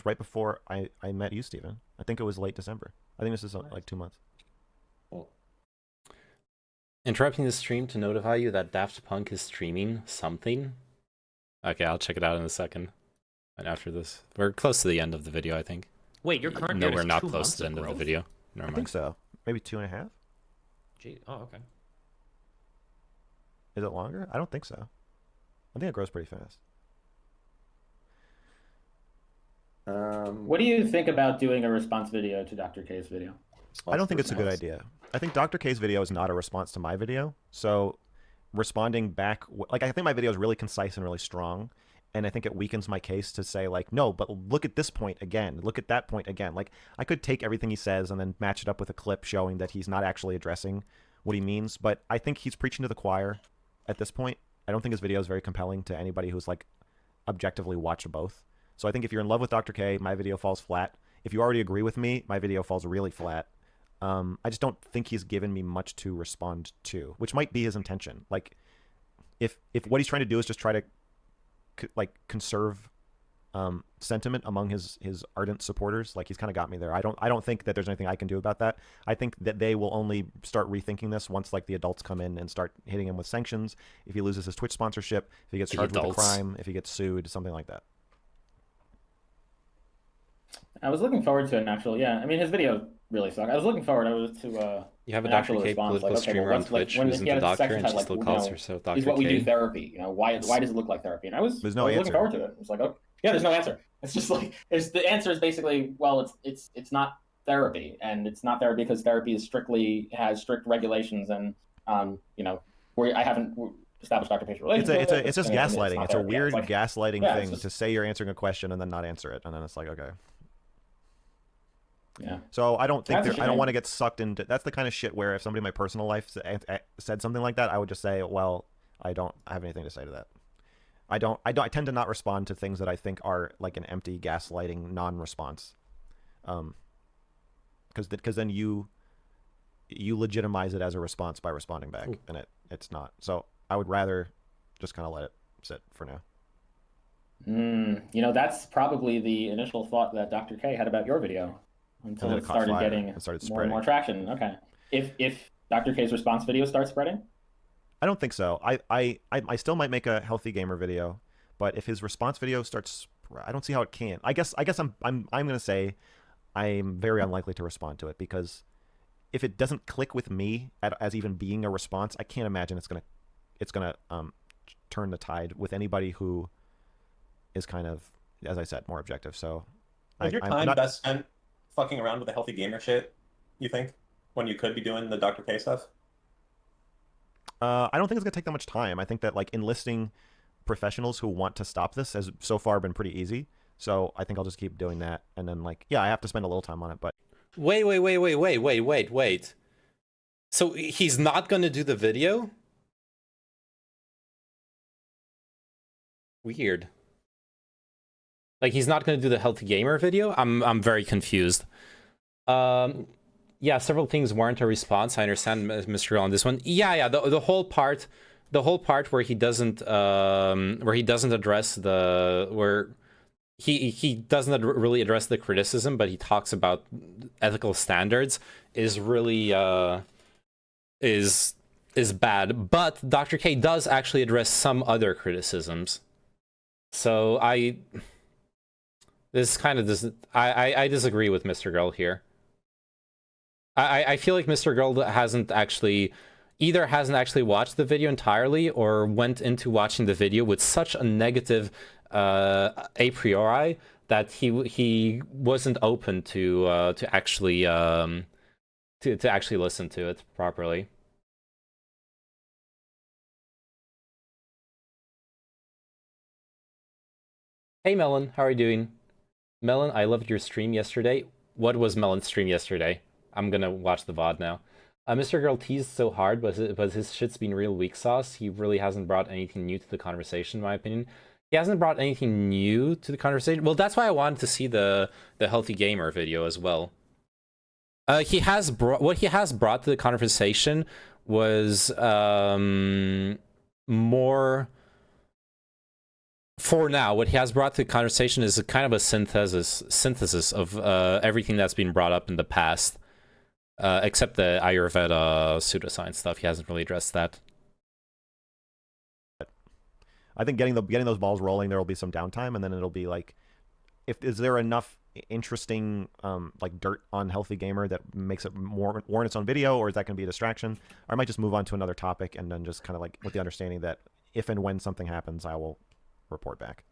right before I met you, Steven. I think it was late December. I think this is like 2 months. Cool. Interrupting the stream to notify you that Daft Punk is streaming something. Okay, I'll check it out in a second. And after this, we're close to the end of the video, I think. Wait, your current No, we're not close to the end of the video. Never mind. I think so. Maybe 2.5. Gee, oh okay. Is it longer? I don't think so. I think it grows pretty fast. What do you think about doing a response video to Dr. K's video? I don't think it's a good idea. I think Dr. K's video is not a response to my video. So responding back, like I think my video is really concise and really strong. And I think it weakens my case to say like, no, but look at this point again. Look at that point again. Like I could take everything he says and then match it up with a clip showing that he's not actually addressing what he means. But I think he's preaching to the choir at this point. I don't think his video is very compelling to anybody who's like objectively watched both. So I think if you're in love with Dr. K, my video falls flat. If you already agree with me, my video falls really flat. I just don't think he's given me much to respond to, which might be his intention. Like if what he's trying to do is just try to like conserve sentiment among his ardent supporters, like he's kind of got me there. I don't think that there's anything I can do about that. I think that they will only start rethinking this once like the adults come in and start hitting him with sanctions. If he loses his Twitch sponsorship, if he gets charged with a crime, if he gets sued, something like that. I was looking forward to an actual, I mean, his video really sucked. I was looking forward to you have a Dr. K political streamer on Twitch who's into doctor and she still calls herself Dr. K. Is what we do therapy, why does it look like therapy? And I was looking forward to it. It was like, there's no answer. It's just like, the answer is basically, well, it's not therapy, and it's not therapy because therapy has strict regulations, and where I haven't established doctor-patient relationship. It's just gaslighting. It's a weird gaslighting thing to say you're answering a question and then not answer it, and then it's like, okay. Yeah. So I don't think I don't want to get sucked into. That's the kind of shit where if somebody in my personal life said something like that, I would just say, well, I don't have anything to say to that. I tend to not respond to things that I think are like an empty gaslighting non-response, because then you legitimize it as a response by responding back, and it's not. So I would rather just kind of let it sit for now. That's probably the initial thought that Dr. K had about your video until it started getting more and more traction. Okay. If Dr. K's response video starts spreading? I don't think so. I still might make a healthy gamer video, but if his response video starts, I don't see how it can. I guess I'm gonna say I'm very unlikely to respond to it, because if it doesn't click with me as even being a response, I can't imagine it's gonna turn the tide with anybody who is kind of, as I said, more objective. So is your time best spent fucking around with the healthy gamer shit, you think, when you could be doing the Dr. K stuff? I don't think it's gonna take that much time. I think that like enlisting professionals who want to stop this has so far been pretty easy. So I think I'll just keep doing that, and then like, I have to spend a little time on it. But wait. So he's not gonna do the video? Weird. Like he's not gonna do the healthy gamer video? I'm very confused. yeah, several things warrant a response. I understand Mr. on this one. Yeah, the whole part where he doesn't address he doesn't really address the criticism, but he talks about ethical standards is really is bad. But Dr. K does actually address some other criticisms. So I disagree with Mrgirl here. I feel like Mrgirl hasn't actually watched the video entirely, or went into watching the video with such a negative a priori that he wasn't open to actually to actually listen to it properly. Hey Melon, how are you doing? Melon, I loved your stream yesterday. What was Melon's stream yesterday? I'm gonna watch the VOD now. Mrgirl teased so hard, but his shit's been real weak sauce. He really hasn't brought anything new to the conversation, in my opinion. He hasn't brought anything new to the conversation. Well, that's why I wanted to see the Healthy Gamer video as well. What he has brought to the conversation was more. For now, what he has brought to the conversation is a kind of a synthesis of everything that's been brought up in the past, except the Ayurveda pseudoscience stuff. He hasn't really addressed that. I think getting those balls rolling, there will be some downtime, and then it'll be like, is there enough interesting like dirt on Healthy Gamer that makes it more warrant its own video, or is that going to be a distraction? Or I might just move on to another topic, and then just kind of like with the understanding that if and when something happens, I will report back.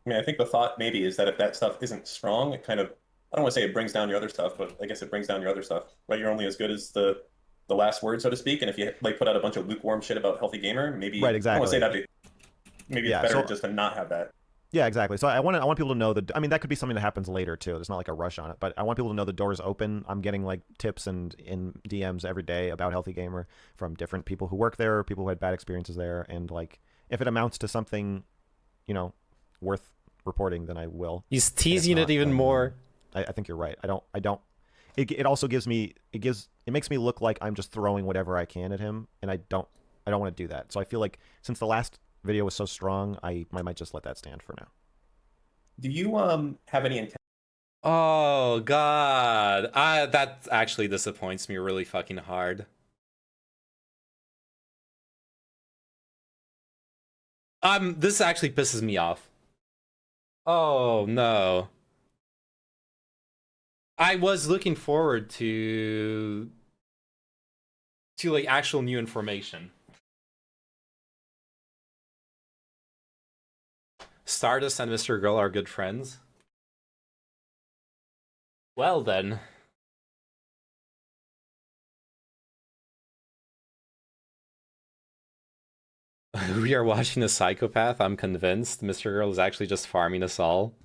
I mean, I think the thought maybe is that if that stuff isn't strong, it kind of, I don't want to say it brings down your other stuff, but I guess it brings down your other stuff, right? You're only as good as the last word, so to speak. And if you like put out a bunch of lukewarm shit about Healthy Gamer, maybe, right, exactly. I don't want to say that, maybe it's better just to not have that. Yeah, exactly. So I want people to know that, I mean, that could be something that happens later too. There's not like a rush on it, but I want people to know the door is open. I'm getting like tips and in DMs every day about Healthy Gamer from different people who work there, people who had bad experiences there. And like, if it amounts to something, you know, worth reporting, then I will. He's teasing it even more. I think you're right. I don't. It also gives me. It makes me look like I'm just throwing whatever I can at him, and I don't want to do that. So I feel like since the last video was so strong, I might just let that stand for now. Do you have any intent? Oh God, that actually disappoints me really fucking hard. This actually pisses me off. Oh no. I was looking forward to like actual new information. Stardust and Mrgirl are good friends. Well then. We are watching a psychopath. I'm convinced Mrgirl is actually just farming us all.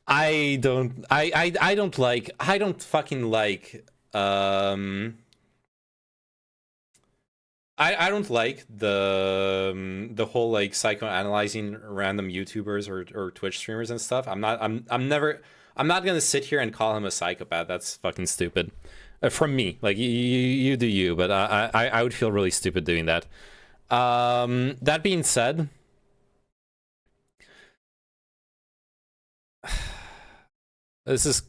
I don't fucking like I don't like the whole like psychoanalyzing random YouTubers or Twitch streamers and stuff. I'm not gonna sit here and call him a psychopath. That's fucking stupid. From me, like you do you, but I would feel really stupid doing that. That being said, this is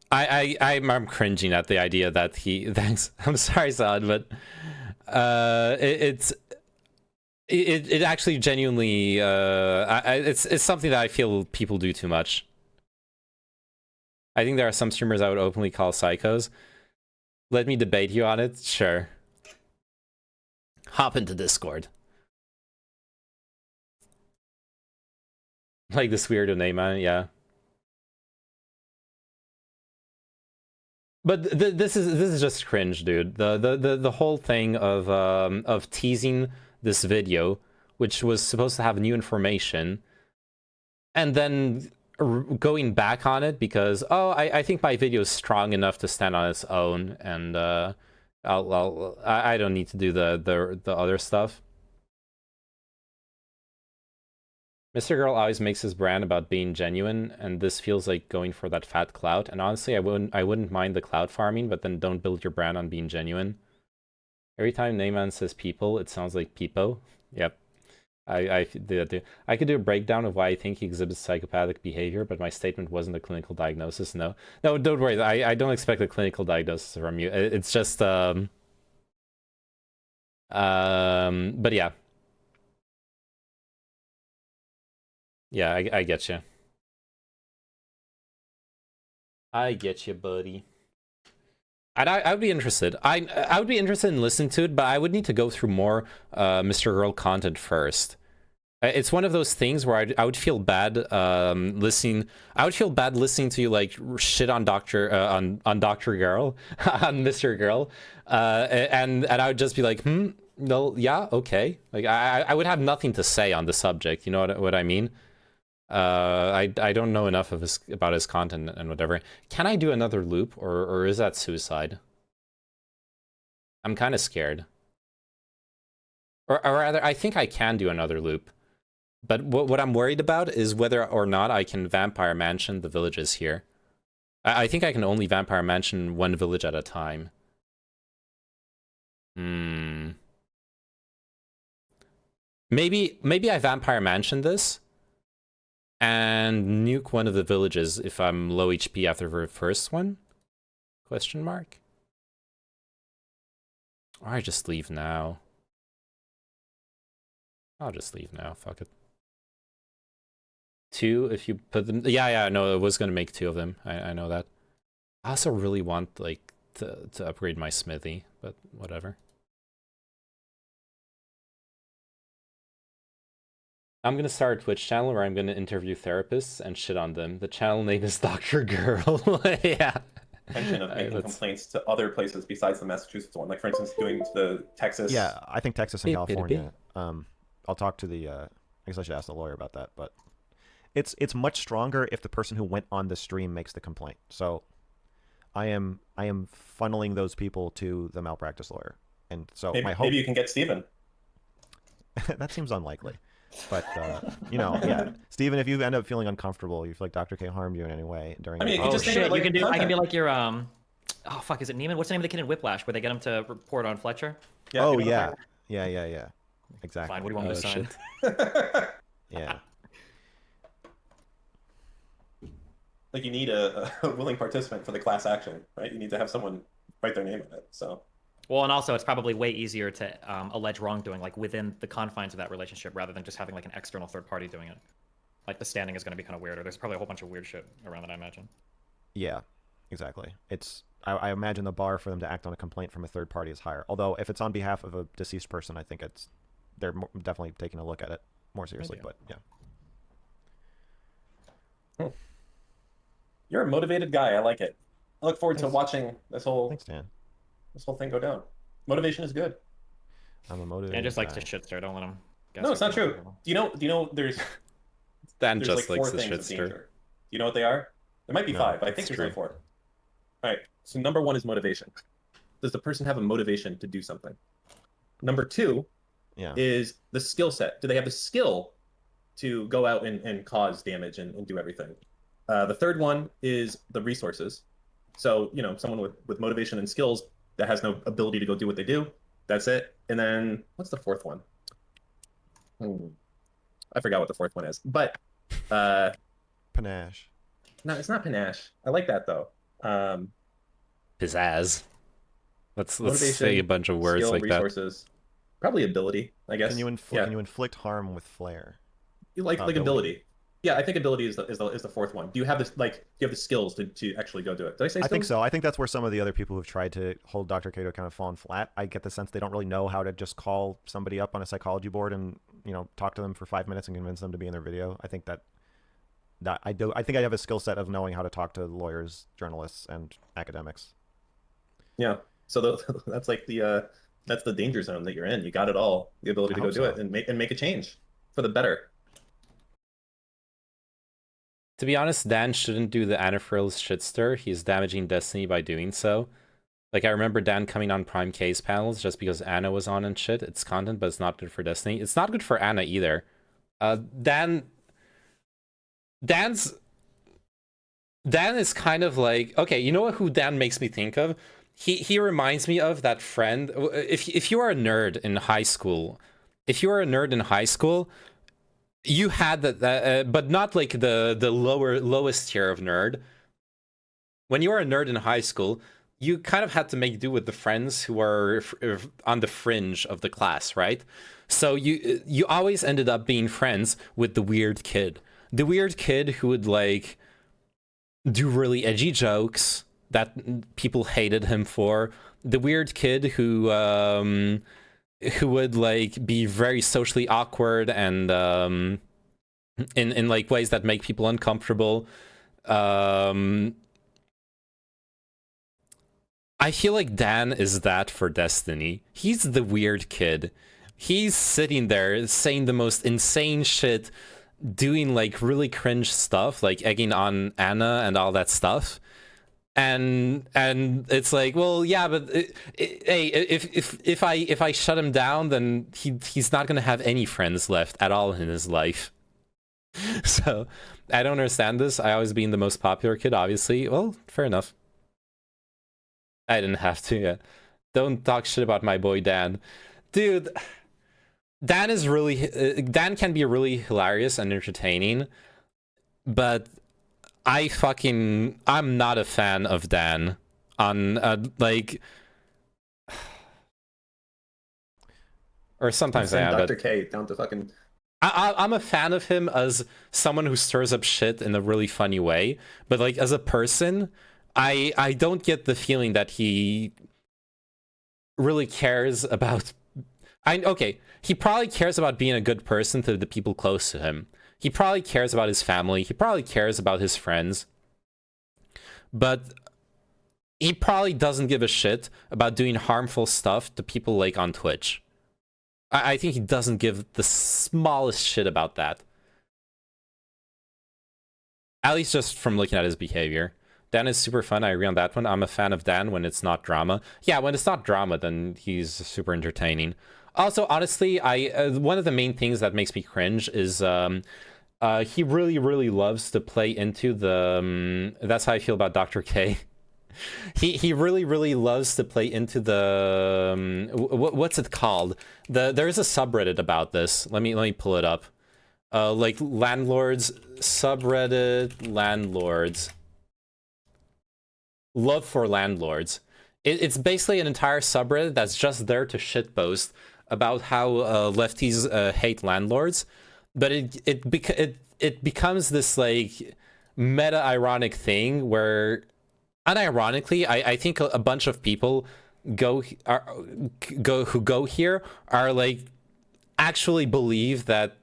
I'm cringing at the idea that he. Thanks. I'm sorry, Saad, but it actually genuinely it's something that I feel people do too much. I think there are some streamers I would openly call psychos. Let me debate you on it? Sure. Hop into Discord. Like this weirdo name on it, yeah. But this is just cringe, dude. The whole thing of teasing this video, which was supposed to have new information, and then going back on it because I think my video is strong enough to stand on its own, and I don't need to do the other stuff. Mrgirl always makes his brand about being genuine, and this feels like going for that fat clout. And honestly, I wouldn't mind the clout farming, but then don't build your brand on being genuine. Every time Neyman says people, it sounds like peepo. Yep. I could do a breakdown of why I think he exhibits psychopathic behavior, but my statement wasn't a clinical diagnosis. No, don't worry. I don't expect a clinical diagnosis from you. It's just but yeah, I get you. I get you, buddy. And I would be interested. I would be interested in listening to it, but I would need to go through more Mrgirl content first. It's one of those things where I would feel bad listening. I would feel bad listening to you like shit on Dr. Girl, on Mrgirl, and I would just be like, no, yeah, okay. Like I would have nothing to say on the subject. You know what I mean? I don't know enough of about his content and whatever. Can I do another loop, or is that suicide? I'm kind of scared. Or rather, I think I can do another loop. But what I'm worried about is whether or not I can Vampire Mansion the villages here. I think I can only Vampire Mansion one village at a time. Maybe I Vampire Mansion this and nuke one of the villages if I'm low HP after the first one? Question mark? Or I just leave now. I'll just leave now, fuck it. 2 if you put them... Yeah, no, it was gonna make 2 of them. I know that. I also really want, like, to upgrade my smithy, but whatever. I'm gonna start a Twitch channel where I'm gonna interview therapists and shit on them. The channel name is Dr. Girl. Yeah. Intention of making complaints to other places besides the Massachusetts one. Like, for instance, doing to the Texas... Yeah, I think Texas and California. I'll talk to the... I guess I should ask the lawyer about that, but... It's much stronger if the person who went on the stream makes the complaint. So I am funneling those people to the malpractice lawyer. And so my hope... Maybe you can get Steven. That seems unlikely. But, you know, yeah. Steven, if you end up feeling uncomfortable, you feel like Dr. K harmed you in any way during... I mean, oh, shit, like, I can be like your... Oh, fuck, is it Neiman? What's the name of the kid in Whiplash where they get him to report on Fletcher? Yeah, oh, yeah. Yeah. Exactly. Fine, what do you want me to sign? Yeah. Like, you need a willing participant for the class action, right? You need to have someone write their name on it, so... Well, and also it's probably way easier to allege wrongdoing, like, within the confines of that relationship rather than just having, like, an external third party doing it. Like, the standing is going to be kind of weird, or there's probably a whole bunch of weird shit around that, I imagine. Yeah, exactly. It's... I imagine the bar for them to act on a complaint from a third party is higher. Although, if it's on behalf of a deceased person, I think they're definitely taking a look at it more seriously, but yeah. You're a motivated guy. I like it. I look forward to watching this whole... Thanks, Dan. This whole thing go down. Motivation is good. I'm a motivated guy. Dan just likes to shit stir. Don't let him... No, it's not true. Do you know there's... Dan just like likes 4 to shit things of stir. danger. Do you know what they are? There might be 5, but I think there's only 4. All right. So number 1 is motivation. Does the person have a motivation to do something? Number 2 is the skill set. Do they have the skill to go out and cause damage and do everything? The third one is the resources. So, you know, someone with motivation and skills that has no ability to go do what they do. That's it. And then what's the 4th one? I forgot what the 4th one is. But panache. No, it's not panache. I like that though. Pizzazz. Let's say a bunch of words skill, like resources. That. Probably ability, I guess. Can you inflict harm with flair? You like ability. Yeah, I think ability is the 4th one. Do you have this, like, do you have the skills to actually go do it? Did I say skills? I think so. I think that's where some of the other people who've tried to hold Dr. K to kind of fallen flat. I get the sense they don't really know how to just call somebody up on a psychology board and, you know, talk to them for 5 minutes and convince them to be in their video. I think that I think I have a skill set of knowing how to talk to lawyers, journalists, and academics. Yeah. So that's like that's the danger zone that you're in. You got it all. The ability to go do it and make a change for the better. To be honest, Dan shouldn't do the Anafril's shit stir. He's damaging Destiny by doing so. Like, I remember Dan coming on Prime K's panels just because Anna was on and shit. It's content, but it's not good for Destiny. It's not good for Anna either. Dan Dan is kind of like, okay, you know what, who Dan makes me think of? He reminds me of that friend. If you are a nerd in high school, you had that, but not like the lowest tier of nerd. When you were a nerd in high school, you kind of had to make do with the friends who are on the fringe of the class, right? So you always ended up being friends with the weird kid who would like do really edgy jokes that people hated him for, the weird kid who would like be very socially awkward and in like ways that make people uncomfortable. I feel like Dan is that for Destiny. He's the weird kid. He's sitting there saying the most insane shit, doing like really cringe stuff, like egging on Anna and all that stuff. And it's like, well, yeah, but hey, if I shut him down, then he's not gonna have any friends left at all in his life. So I don't understand this. I always being the most popular kid, obviously. Well, fair enough. I didn't have to. Yeah. Don't talk shit about my boy Dan, dude. Dan can be really hilarious and entertaining, but I'm not a fan of Dan on like, or sometimes I am. Dr. K down to fucking. I'm a fan of him as someone who stirs up shit in a really funny way, but like as a person, I don't get the feeling that he really cares about. Okay, he probably cares about being a good person to the people close to him. He probably cares about his family. He probably cares about his friends. But he probably doesn't give a shit about doing harmful stuff to people like on Twitch. I think he doesn't give the smallest shit about that. At least just from looking at his behavior. Dan is super fun. I agree on that one. I'm a fan of Dan when it's not drama. Yeah, when it's not drama, then he's super entertaining. Also, honestly, one of the main things that makes me cringe is he really loves to play into the. That's how I feel about Dr. K. He really loves to play into the what's it called? There's a subreddit about this. Let me pull it up. Like landlords subreddit landlords. Love for landlords. It's basically an entire subreddit that's just there to shitpost about how lefties hate landlords, but it becomes this like meta ironic thing where, unironically, I think a bunch of people who go here are like actually believe that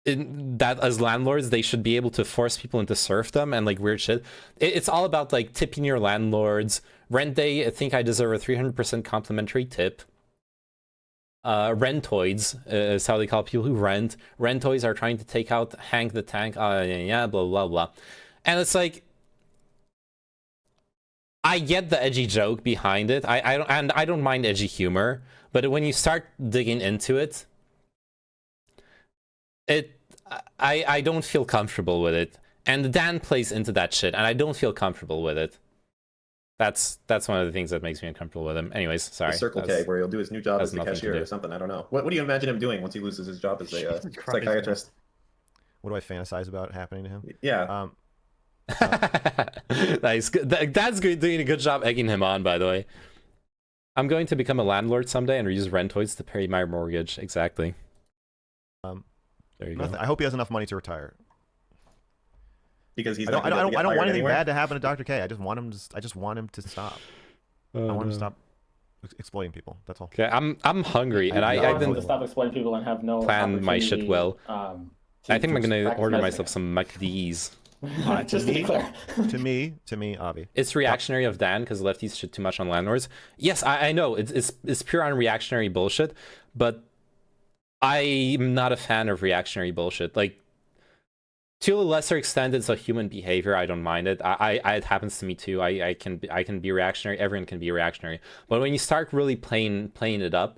as landlords they should be able to force people into serfdom and like weird shit. It's all about like tipping your landlords. Rent day, I think I deserve a 300% complimentary tip. Rentoids is how they call people who rent. Rentoids are trying to take out Hank the Tank. Yeah, blah blah blah. And it's like, I get the edgy joke behind it. I don't mind edgy humor, but when you start digging into it, I don't feel comfortable with it. And Dan plays into that shit, and I don't feel comfortable with it. That's one of the things that makes me uncomfortable with him. Anyways, sorry. The Circle K, where he'll do his new job as a cashier or something. I don't know. What do you imagine him doing once he loses his job as a psychiatrist? What do I fantasize about happening to him? Yeah. Nice. Dad's doing a good job egging him on, by the way. I'm going to become a landlord someday and use rentoids to pay my mortgage. Exactly. There you go. I hope he has enough money to retire. Because he's I don't want anything bad to happen to Dr. K. I just want him to stop. I want him to stop exploiting people. That's all. Okay, I'm hungry, and I want him to stop exploiting people and have no plan my shit well. I think I'm gonna order myself some McD's. Just to be clear. to me, Avi. It's reactionary of Dan because lefties shit too much on landlords. Yes, I know it's pure on reactionary bullshit, but I'm not a fan of reactionary bullshit. Like, to a lesser extent, it's a human behavior. I don't mind it. It happens to me too. I can be reactionary. Everyone can be reactionary. But when you start really playing it up,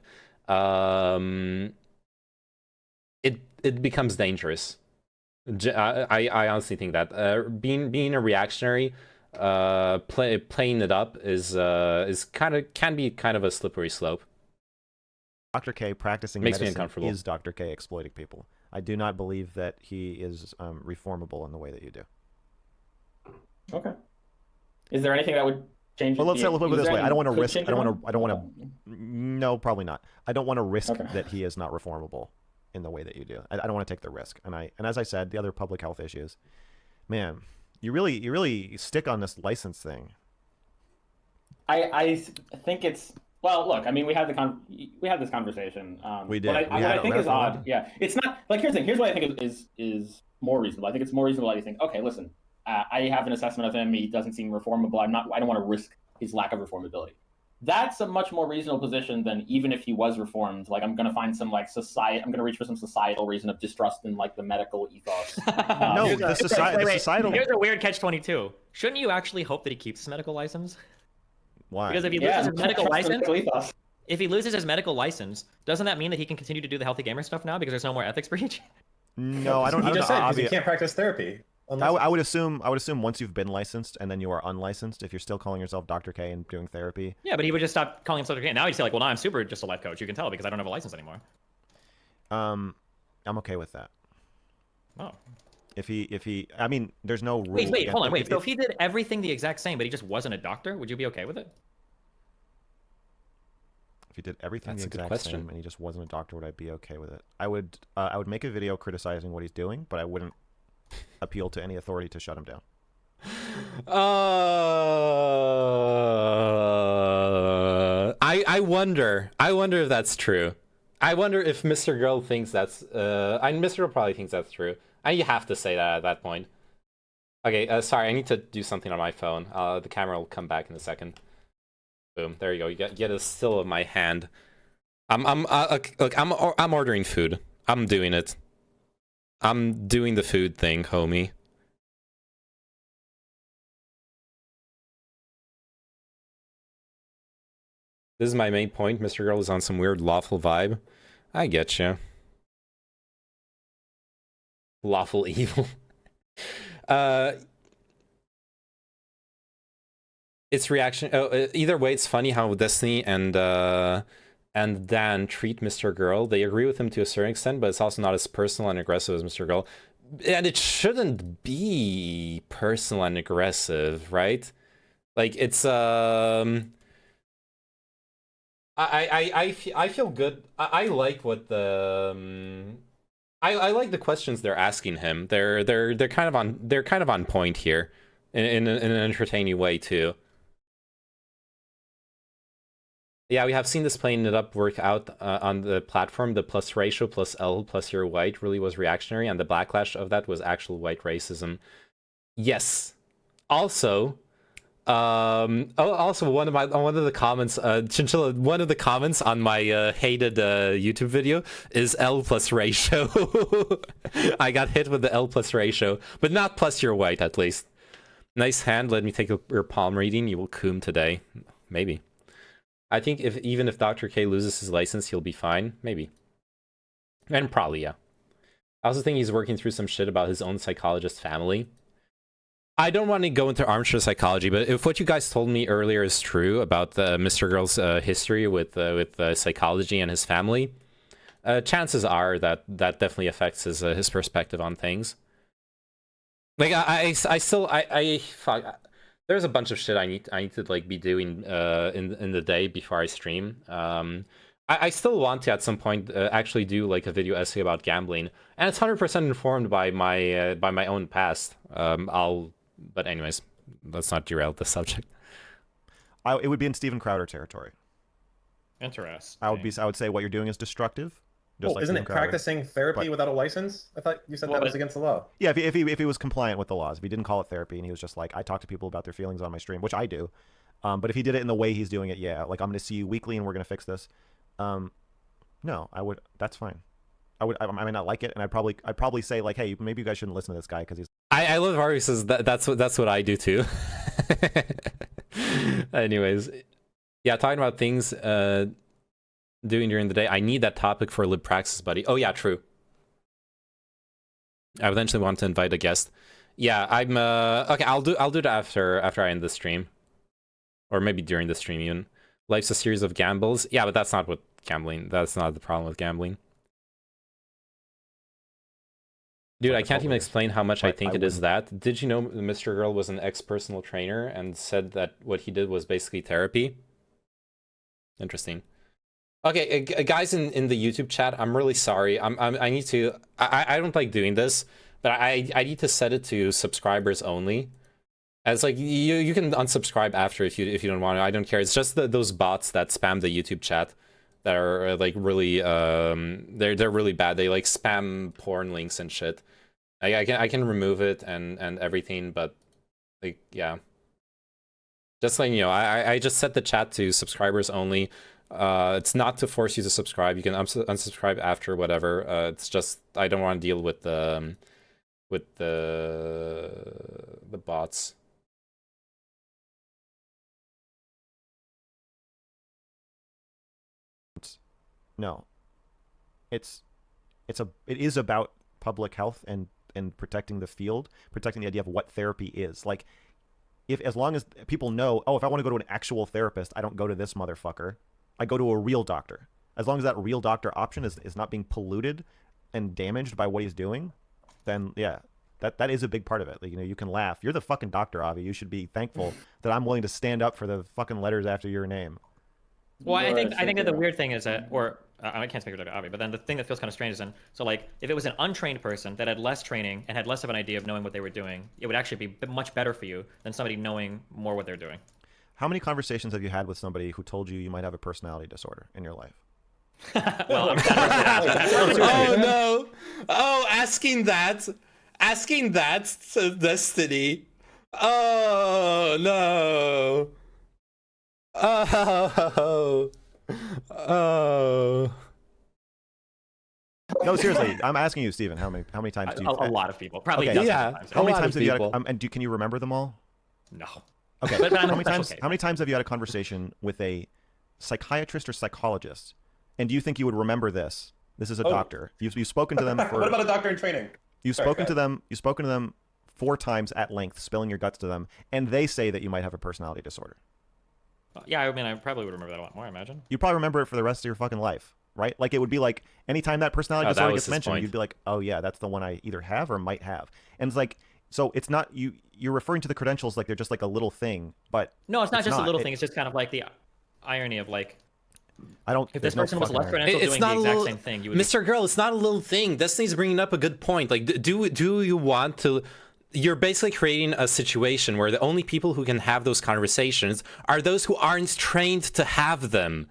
it becomes dangerous. I honestly think that being a reactionary, playing it up is can be kind of a slippery slope. Dr. K practicing Makes me medicine uncomfortable. is Dr. K exploiting people. I do not believe that he is reformable in the way that you do. Okay. Is there anything that would change? Well, let's put it this way. I don't want to risk. I don't want to. No, probably not. I don't want to risk that he is not reformable in the way that you do. I don't want to take the risk. And as I said, the other public health issues, man, you really stick on this license thing. I think it's, well, look, I mean, we had this conversation. We did. What I think is odd. Yeah, it's not like, here's the thing. Here's what I think is more reasonable. I think it's more reasonable that you think, okay, listen, I have an assessment of him. He doesn't seem reformable. I don't want to risk his lack of reformability. That's a much more reasonable position than even if he was reformed. Like, I'm going to find some I'm going to reach for some societal reason of distrust in like the medical ethos. No, the societal. Here's a weird catch-22. Shouldn't you actually hope that he keeps his medical license? Why? Because if he loses his medical license, doesn't that mean that he can continue to do the healthy gamer stuff now because there's no more ethics breach? No, I don't. You just said you can't practice therapy. I would assume once you've been licensed and then you are unlicensed, if you're still calling yourself Dr. K and doing therapy. Yeah, but he would just stop calling himself Dr. K. Now he'd say like, well, now I'm super just a life coach. You can tell because I don't have a license anymore. I'm okay with that. Oh. If he, I mean, there's no rule. Wait, hold on, wait. So if he did everything the exact same, but he just wasn't a doctor, would you be okay with it? If he did everything the exact same and he just wasn't a doctor, would I be okay with it? I would make a video criticizing what he's doing, but I wouldn't appeal to any authority to shut him down. I wonder if that's true. I wonder if Mrgirl thinks that's Mrgirl probably thinks that's true. You have to say that at that point. Okay, sorry, I need to do something on my phone. The camera will come back in a second. Boom, there you go. You get a still of my hand. Look, I'm ordering food. I'm doing it. I'm doing the food thing, homie. This is my main point. Mrgirl is on some weird lawful vibe. I get you. Lawful evil. Its reaction. Oh, either way, it's funny how Destiny and Dan treat Mrgirl. They agree with him to a certain extent, but it's also not as personal and aggressive as Mrgirl. And it shouldn't be personal and aggressive, right? Like, it's I feel good. I like what the I like the questions they're asking him. They're kind of on point here in an entertaining way too. Yeah, we have seen this playing it up work out on the platform. The plus ratio plus L plus you're white really was reactionary, and the backlash of that was actual white racism. Yes. Also, also one of the comments, Chinchilla, one of the comments on my hated YouTube video is L plus ratio. I got hit with the L plus ratio, but not plus you're white at least. Nice hand. Let me take your palm reading. You will coom today. Maybe. I think even if Dr. K loses his license, he'll be fine. Maybe. And probably, yeah. I also think he's working through some shit about his own psychologist family. I don't want to go into armchair psychology, but if what you guys told me earlier is true about Mrgirl's history with psychology and his family, chances are that definitely affects his perspective on things. Like I still fuck. There's a bunch of shit I need to like be doing in the day before I stream. I still want to at some point actually do like a video essay about gambling, and it's 100% informed by my own past. But anyways, let's not derail the subject. It would be in Steven Crowder territory. Interesting. I would say what you're doing is destructive. Well, isn't it practicing therapy without a license? I thought you said that was against the law. Yeah, if he was compliant with the laws, if he didn't call it therapy and he was just like, I talk to people about their feelings on my stream, which I do. But if he did it in the way he's doing it, yeah, like I'm going to see you weekly and we're going to fix this. No, I would. That's fine. I may not like it, and I'd probably say like, hey, maybe you guys shouldn't listen to this guy because he's. I love how he says that's what I do too. Anyways, yeah, talking about things doing during the day. I need that topic for lib praxis, buddy. Oh yeah, true. I eventually want to invite a guest. Yeah, I'm okay. I'll do it after I end the stream, or maybe during the stream even. Life's a series of gambles. Yeah, but that's not what gambling. That's not the problem with gambling. Dude, I can't even explain how much I think it is that. Did you know Mrgirl was an ex-personal trainer and said that what he did was basically therapy? Interesting. Okay, guys in the YouTube chat, I'm really sorry. I need to. I don't like doing this, but I need to set it to subscribers only. As like you can unsubscribe after if you don't want to. I don't care. It's just those bots that spam the YouTube chat that are like really they're really bad. They like spam porn links and shit. I can remove it and everything, but like yeah. Just like I just set the chat to subscribers only. It's not to force you to subscribe. You can unsubscribe after whatever. It's just I don't want to deal with the bots. No, it is about public health and protecting the field, protecting the idea of what therapy is. Like, as long as people know, oh, if I want to go to an actual therapist, I don't go to this motherfucker. I go to a real doctor. As long as that real doctor option is not being polluted and damaged by what he's doing, then yeah, that is a big part of it. Like, you can laugh. You're the fucking doctor, Avi. You should be thankful that I'm willing to stand up for the fucking letters after your name. Well, I think that the weird thing is that, I can't speak for Dr. Avi, but then the thing that feels kind of strange is so like if it was an untrained person that had less training and had less of an idea of knowing what they were doing, it would actually be much better for you than somebody knowing more what they're doing. How many conversations have you had with somebody who told you might have a personality disorder in your life? Well, oh no! Oh, asking that to Destiny. Oh no! Oh. No, seriously, I'm asking you, Steven. How many times do you? A lot of people, probably. Okay, yeah. Times. How many times have you had? Can you remember them all? No. Okay. But how many times have you had a conversation with a psychiatrist or psychologist? And do you think you would remember this? This is a doctor. You've spoken to them for. What about a doctor in training? You've spoken to them 4 times at length, spilling your guts to them, and they say that you might have a personality disorder. Yeah, I mean, I probably would remember that a lot more, I imagine. You'd probably remember it for the rest of your fucking life, right? Like, it would be like, anytime that personality disorder gets mentioned, you'd be like, oh yeah, that's the one I either have or might have. And it's like, so it's not, you're referring to the credentials like they're just like a little thing, but... No, it's not just a little thing, it's just kind of like the irony of like... If this person was less credentialed doing the exact same thing, you would... Mrgirl, it's not a little thing. Destiny's bringing up a good point. Like, do you want to... You're basically creating a situation where the only people who can have those conversations are those who aren't trained to have them.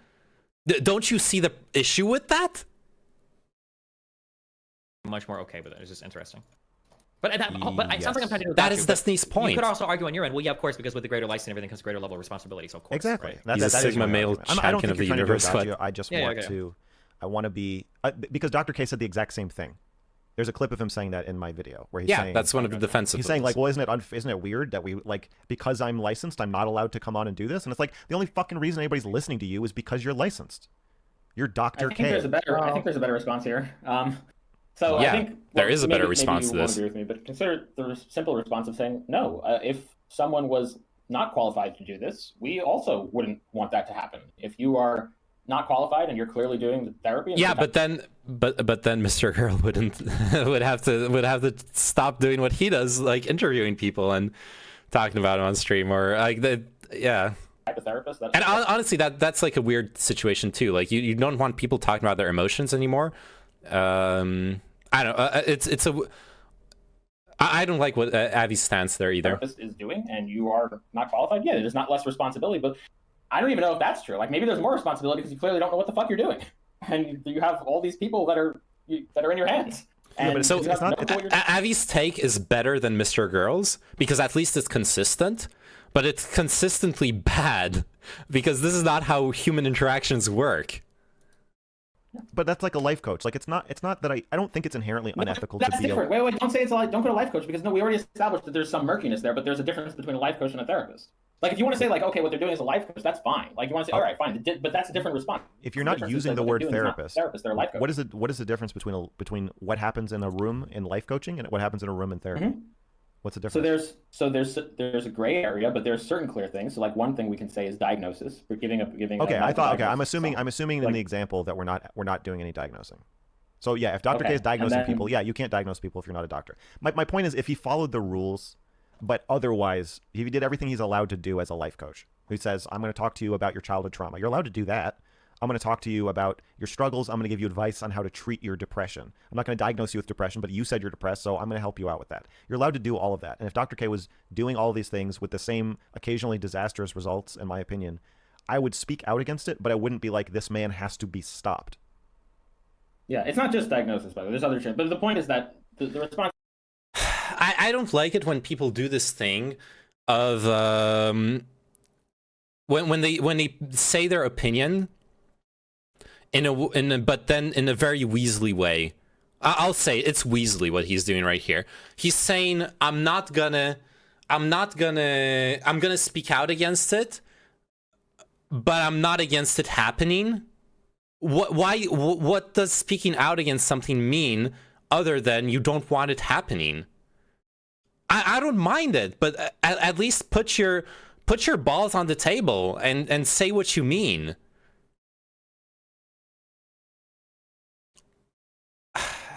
Don't you see the issue with that? Much more okay with it. It's just interesting. But it sounds like I'm trying to do that is Destiny's point. You could also argue on your end, well, yeah, of course, because with the greater license and everything comes greater level of responsibility. So of course, exactly. Right? He's a Sigma male champion of the universe. I just want to. I want to be because Dr. K said the exact same thing. There's a clip of him saying that in my video where he's saying, that's one of the defensive. He's saying like, well, isn't it weird that we like because I'm licensed, I'm not allowed to come on and do this? And it's like the only fucking reason anybody's listening to you is because you're licensed. You're Dr. K. I think there's a better response here. So yeah, I think there is a better response to this. Agree with me, but consider the simple response of saying no. If someone was not qualified to do this, we also wouldn't want that to happen. If you are not qualified and you're clearly doing the therapy. Yeah, but then Mrgirl would have to stop doing what he does, like interviewing people and talking about them on stream or like the therapist. And honestly, that's like a weird situation too. Like you don't want people talking about their emotions anymore. I don't know. I don't like what Avi's stance there either. Therapist is doing, and you are not qualified. Yeah, it is not less responsibility, but I don't even know if that's true. Like maybe there's more responsibility because you clearly don't know what the fuck you're doing, and you have all these people that are in your hands. And yeah, so Avi's take is better than Mrgirl's because at least it's consistent, but it's consistently bad because this is not how human interactions work. But that's like a life coach. Like it's not that I don't think it's inherently unethical to be different. Wait, don't say it's don't go to a life coach because no, we already established that there's some murkiness there, but there's a difference between a life coach and a therapist. Like, if you want to say, like, okay, what they're doing is a life coach, that's fine. Like, you want to say, all right, fine, but that's a different response. If you're not using the word therapist, they're a life coach. What is the difference between what happens in a room in life coaching and what happens in a room in therapy? What's the difference? So there's a gray area, but there's certain clear things. So, like, one thing we can say is diagnosis. We're giving. Okay, I'm assuming in the example that we're not doing any diagnosing. So yeah, if Dr. K is diagnosing people, yeah, you can't diagnose people if you're not a doctor. My point is, if he followed the rules, but otherwise, if he did everything he's allowed to do as a life coach, who says, I'm going to talk to you about your childhood trauma. You're allowed to do that. I'm going to talk to you about your struggles. I'm going to give you advice on how to treat your depression. I'm not going to diagnose you with depression, but you said you're depressed, so I'm going to help you out with that. You're allowed to do all of that. And if Dr. K was doing all of these things with the same occasionally disastrous results, in my opinion, I would speak out against it, but I wouldn't be like, this man has to be stopped. Yeah, it's not just diagnosis, by the way. There's other shit. But the point is that the response... I don't like it when people do this thing of when they say their opinion but then in a very Weasley way. I'll say it's Weasley what he's doing right here. He's saying I'm gonna speak out against it, but I'm not against it happening. What does speaking out against something mean other than you don't want it happening? I don't mind it, but at least put your balls on the table and say what you mean.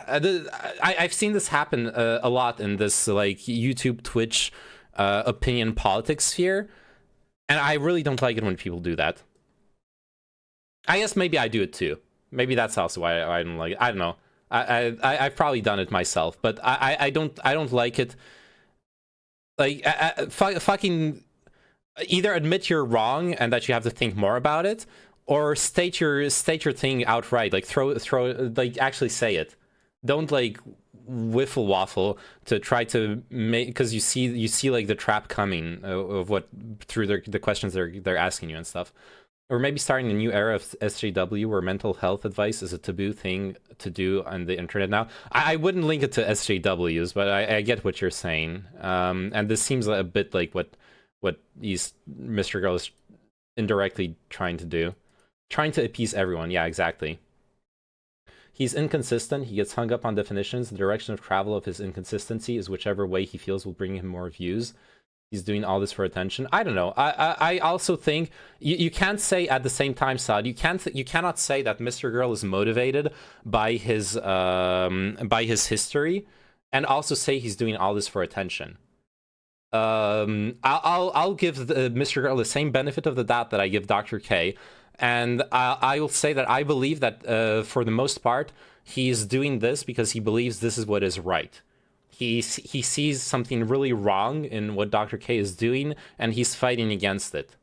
I've seen this happen a lot in this like YouTube, Twitch, opinion politics sphere, and I really don't like it when people do that. I guess maybe I do it too. Maybe that's also why I don't like it. I don't know. I've probably done it myself, but I don't like it. Like fucking either admit you're wrong and that you have to think more about it, or state your thing outright. Like throw like actually say it. Don't like wiffle waffle to try to make, because you see like the trap coming of what through the questions they're asking you and stuff. Or maybe starting a new era of SJW where mental health advice is a taboo thing to do on the internet now. I wouldn't link it to SJWs, but I get what you're saying. And this seems a bit like what Mrgirl is indirectly trying to do. Trying to appease everyone. Yeah, exactly. He's inconsistent. He gets hung up on definitions. The direction of travel of his inconsistency is whichever way he feels will bring him more views. He's doing all this for attention. I don't know. I also think you can't say at the same time, Saad, you cannot say that Mrgirl is motivated by his history, and also say he's doing all this for attention. I'll give Mrgirl the same benefit of the doubt that I give Dr. K, and I will say that I believe that for the most part he's doing this because he believes this is what is right. He sees something really wrong in what Dr. K is doing, and he's fighting against it.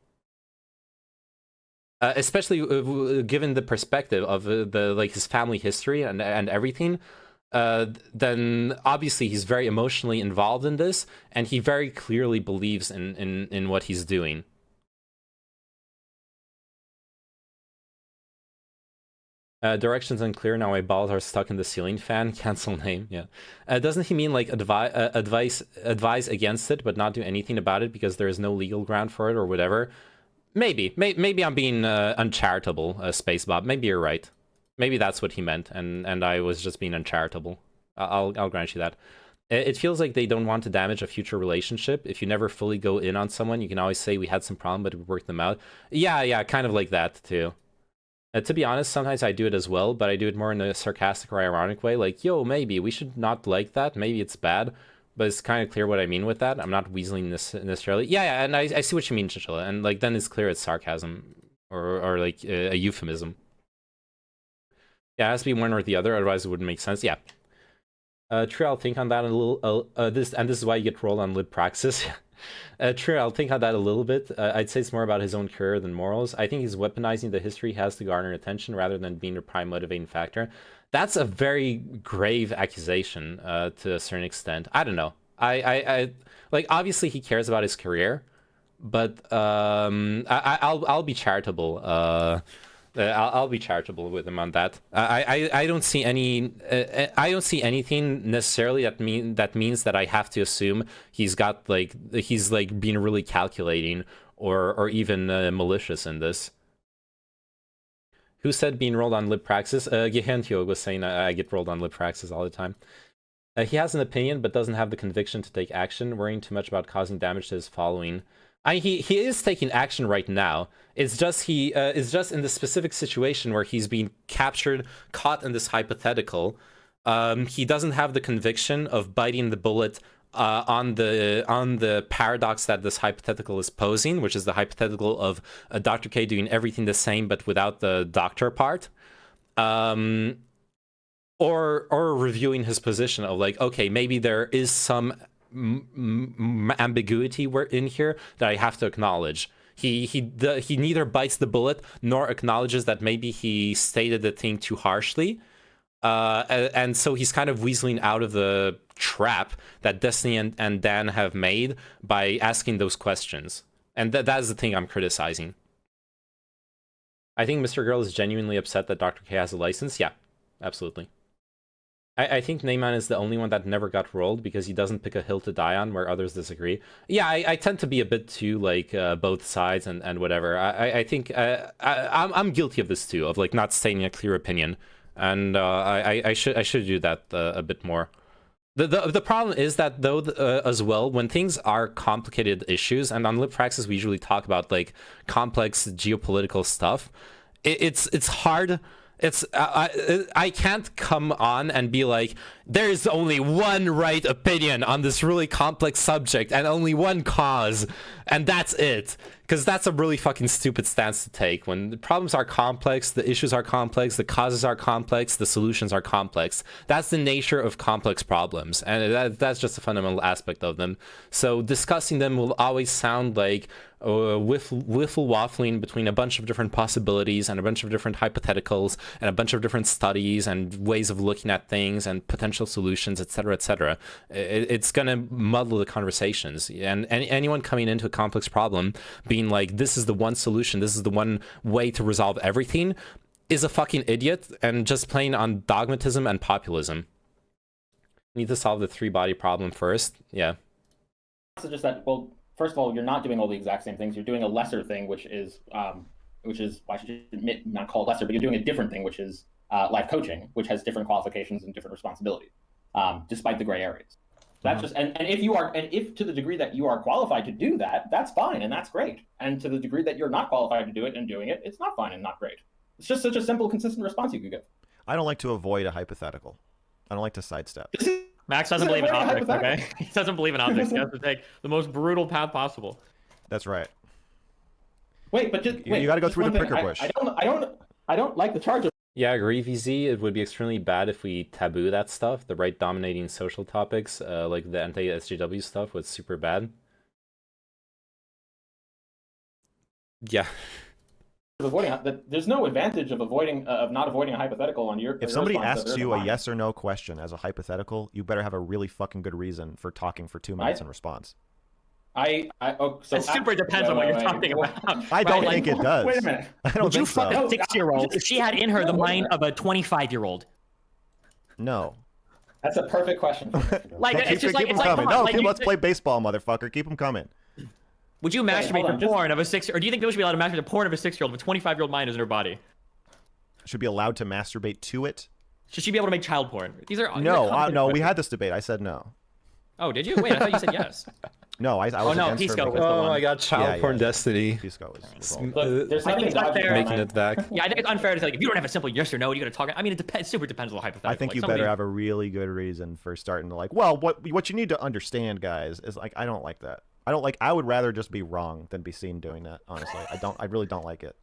Especially given the perspective of his family history and everything, then obviously he's very emotionally involved in this, and he very clearly believes in what he's doing. Directions unclear. Now my balls are stuck in the ceiling fan. Cancel name. Yeah. Doesn't he mean like advise against it, but not do anything about it because there is no legal ground for it or whatever? Maybe I'm being uncharitable, Spacebob. Maybe you're right. Maybe that's what he meant, and I was just being uncharitable. I'll grant you that. It feels like they don't want to damage a future relationship. If you never fully go in on someone, you can always say we had some problem, but we worked them out. Yeah, kind of like that too. To be honest, sometimes I do it as well, but I do it more in a sarcastic or ironic way. Like, yo, maybe we should not like that. Maybe it's bad, but it's kind of clear what I mean with that. I'm not weaseling this necessarily. Yeah, and I see what you mean, Chinchilla. And like, then it's clear it's sarcasm or like a euphemism. Yeah, it has to be one or the other, otherwise it wouldn't make sense. Yeah. True, I'll think on that a little. This is why you get rolled on lib praxis. True, I'll think on that a little bit. I'd say it's more about his own career than morals. I think he's weaponizing the history he has to garner attention rather than being the prime motivating factor. That's a very grave accusation to a certain extent. I don't know. I like, obviously he cares about his career, but I'll be charitable I'll be charitable with him on that. I don't see any. I don't see anything necessarily that means that I have to assume he's being really calculating or even malicious in this. Who said being rolled on lip praxis? Gehentio was saying I get rolled on lip praxis all the time. He has an opinion but doesn't have the conviction to take action, worrying too much about causing damage to his following. He is taking action right now. It's just it's just in the specific situation where he's being captured, caught in this hypothetical. He doesn't have the conviction of biting the bullet on the paradox that this hypothetical is posing, which is the hypothetical of Dr. K doing everything the same but without the doctor part. Or reviewing his position of like, okay, maybe there is some ambiguity in here that I have to acknowledge. He neither bites the bullet nor acknowledges that maybe he stated the thing too harshly, and so he's kind of weaseling out of the trap that Destiny and Dan have made by asking those questions, and that is the thing I'm criticizing. I think Mrgirl is genuinely upset that Dr. K has a license. Yeah, absolutely. I think Neyman is the only one that never got rolled because he doesn't pick a hill to die on where others disagree. Yeah, I tend to be a bit too like both sides and whatever. I think I'm guilty of this too, of like not stating a clear opinion, and I should do that a bit more. The problem is that though as well, when things are complicated issues, and on Lip Praxis we usually talk about like complex geopolitical stuff, it's hard. I can't come on and be like, there's only one right opinion on this really complex subject and only one cause, and that's it. Because that's a really fucking stupid stance to take. When the problems are complex, the issues are complex, the causes are complex, the solutions are complex. That's the nature of complex problems, and that's just a fundamental aspect of them. So discussing them will always sound like wiffle waffling between a bunch of different possibilities and a bunch of different hypotheticals and a bunch of different studies and ways of looking at things and potential solutions, etc., etc. It's gonna muddle the conversations, and anyone coming into a complex problem being like, this is the one solution, this is the one way to resolve everything, is a fucking idiot and just playing on dogmatism and populism. Need to solve the 3-body problem first. Yeah. So just that, well, first of all, you're not doing all the exact same things. You're doing a lesser thing, which is why I should admit, not call it lesser, but you're doing a different thing, which is life coaching, which has different qualifications and different responsibilities, despite the gray areas. That's just, and if to the degree that you are qualified to do that, that's fine and that's great. And to the degree that you're not qualified to do it and doing it, it's not fine and not great. It's just such a simple, consistent response you could give. I don't like to avoid a hypothetical. I don't like to sidestep. Max doesn't believe in optics, okay? He doesn't believe in optics. He has to take the most brutal path possible. That's right. Wait, but just you got to go through the pricker bush. I don't like the charge of. Yeah, I agree, VZ. It would be extremely bad if we taboo that stuff. The right dominating social topics, like the anti-SJW stuff, was super bad. Yeah. There's no advantage of not avoiding a hypothetical on your. If somebody asks you a yes or no question as a hypothetical, you better have a really fucking good reason for talking for 2 minutes in response. So it super depends on what you're talking about. I don't think it does. Wait a minute. I don't think so. Would you fuck a 6-year-old if she had in her the mind of a 25-year-old? No. That's a perfect question. Like, it's just like, keep them coming. No, let's play baseball, motherfucker. Keep them coming. Would you masturbate to porn of a 6-year-old? Or do you think people should be allowed to masturbate to porn of a 6-year-old if a 25-year-old mind is in her body? Should be allowed to masturbate to it? Should she be able to make child porn? No, we had this debate. I said no. Oh, did you? Wait, I thought you said yes. No, I was against Pisco her. was the one. Oh my god, child porn destiny. Pisco was Look, there's nothing unfair. Making it back. Yeah, I think it's unfair to say, like, if you don't have a simple yes or no, you got to talk. I mean, it super depends on the hypothetical. I think like, you better have a really good reason for starting to like, well, what you need to understand, guys, is like, I don't like that. I would rather just be wrong than be seen doing that, honestly. I really don't like it.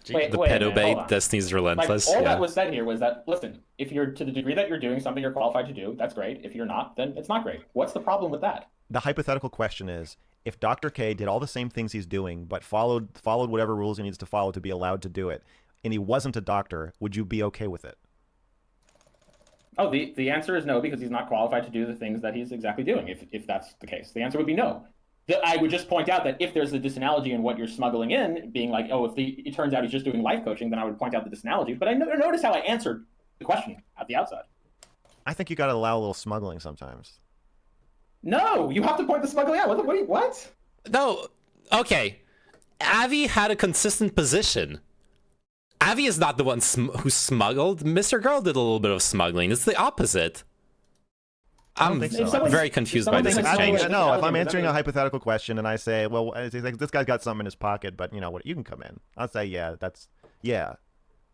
The pedo bait, Destiny's relentless. Like, all that was said here was that, listen, if you're to the degree that you're doing something you're qualified to do, that's great. If you're not, then it's not great. What's the problem with that? The hypothetical question is, if Dr. K did all the same things he's doing, but followed whatever rules he needs to follow to be allowed to do it, and he wasn't a doctor, would you be okay with it? Oh, the answer is no, because he's not qualified to do the things that he's exactly doing, if that's the case. The answer would be no. I would just point out that if there's a disanalogy in what you're smuggling in, being like, oh, if it turns out he's just doing life coaching, then I would point out the disanalogy. But I notice how I answered the question at the outset. I think you got to allow a little smuggling sometimes. No, you have to point the smuggling out. What? No, okay. Avi had a consistent position. Avi is not the one who smuggled. Mrgirl did a little bit of smuggling. It's the opposite. I'm very confused by this exchange. No, if I'm answering a hypothetical question and I say, well, this guy's got something in his pocket, but you know what, you can come in. I'll say,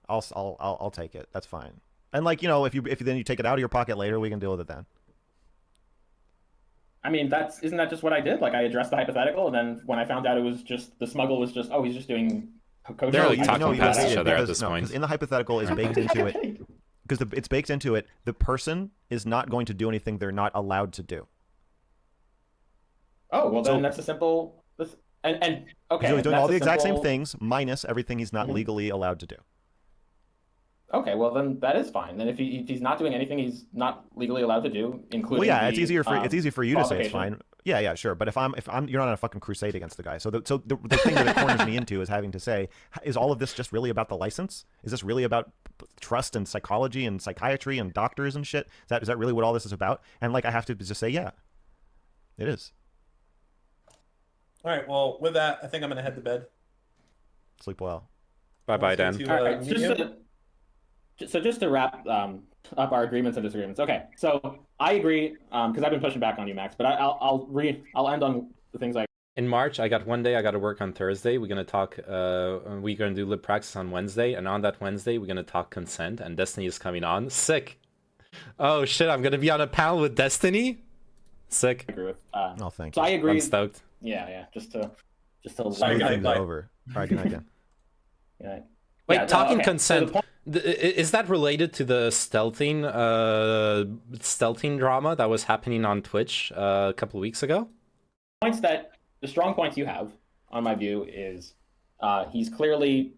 I'll take it. That's fine. And like, you know, if then you take it out of your pocket later, we can deal with it then. I mean, isn't that just what I did? Like, I addressed the hypothetical, and then when I found out it was just the smuggle was just, oh, he's just doing coaching. They're like talking past each other at this point. Because in the hypothetical is baked into it. Because it's baked into it, the person is not going to do anything they're not allowed to do. Oh, well, then that's a simple... And okay, he's doing all the exact same things, minus everything he's not legally allowed to do. Okay, well, then that is fine. Then if he's not doing anything he's not legally allowed to do, including well, yeah, it's easier for you to say it's fine. Yeah, sure. But if I'm you're not on a fucking crusade against the guy. So the thing that it corners me into is having to say, is all of this just really about the license? Is this really about trust and psychology and psychiatry and doctors and shit? Is that really what all this is about? And like I have to just say, yeah, it is. All right. Well, with that, I think I'm gonna head to bed. Sleep well. Bye, Dan. All right, so just to wrap up our agreements and disagreements. Okay, so I agree because I've been pushing back on you, Max. But I'll end on the things I. In March, I got one day. I got to work on Thursday. We're gonna talk. We're gonna do lib praxis on Wednesday, and on that Wednesday, we're gonna talk consent. And Destiny is coming on. Sick. Oh shit! I'm gonna be on a panel with Destiny. Sick. I agree with. Oh, thank you. So I agree. I'm stoked. Yeah. Just to. Smooth things over. All right, good night, Dan. Yeah. Wait, talking consent. Is that related to the stealthing drama that was happening on Twitch a couple of weeks ago? The strong points you have, on my view, is he's clearly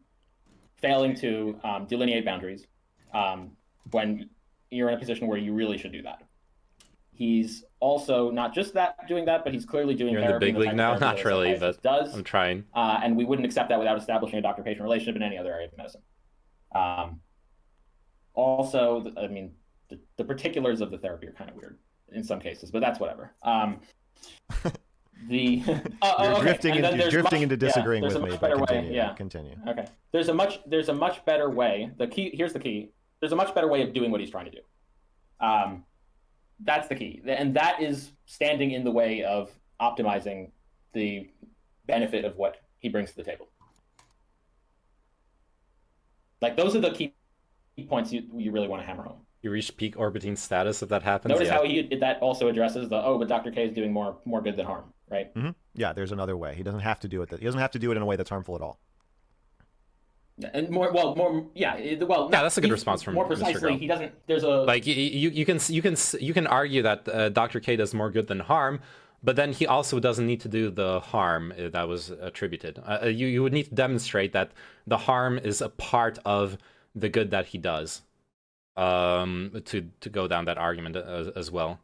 failing to delineate boundaries when you're in a position where you really should do that. He's also not just doing that, but he's clearly doing. You're in the big league now, not really, but I'm trying. And we wouldn't accept that without establishing a doctor-patient relationship in any other area of medicine. Also, I mean, the particulars of the therapy are kind of weird in some cases, but that's whatever. You're drifting into disagreeing with me. Continue. Okay. There's a much better way. Here's the key. There's a much better way of doing what he's trying to do. That's the key, and that is standing in the way of optimizing the benefit of what he brings to the table. Like, those are the key points you really want to hammer home. You reach peak orbiting status if that happens. Notice how that also addresses but Dr. K is doing more good than harm, right? Mm-hmm. Yeah, there's another way. He doesn't have to do it. He doesn't have to do it in a way that's harmful at all. And that's a good response from more precisely. Mrgirl. He doesn't. There's a like you can argue that Dr. K does more good than harm, but then he also doesn't need to do the harm that was attributed. You would need to demonstrate that the harm is a part of the good that he does, to go down that argument as well.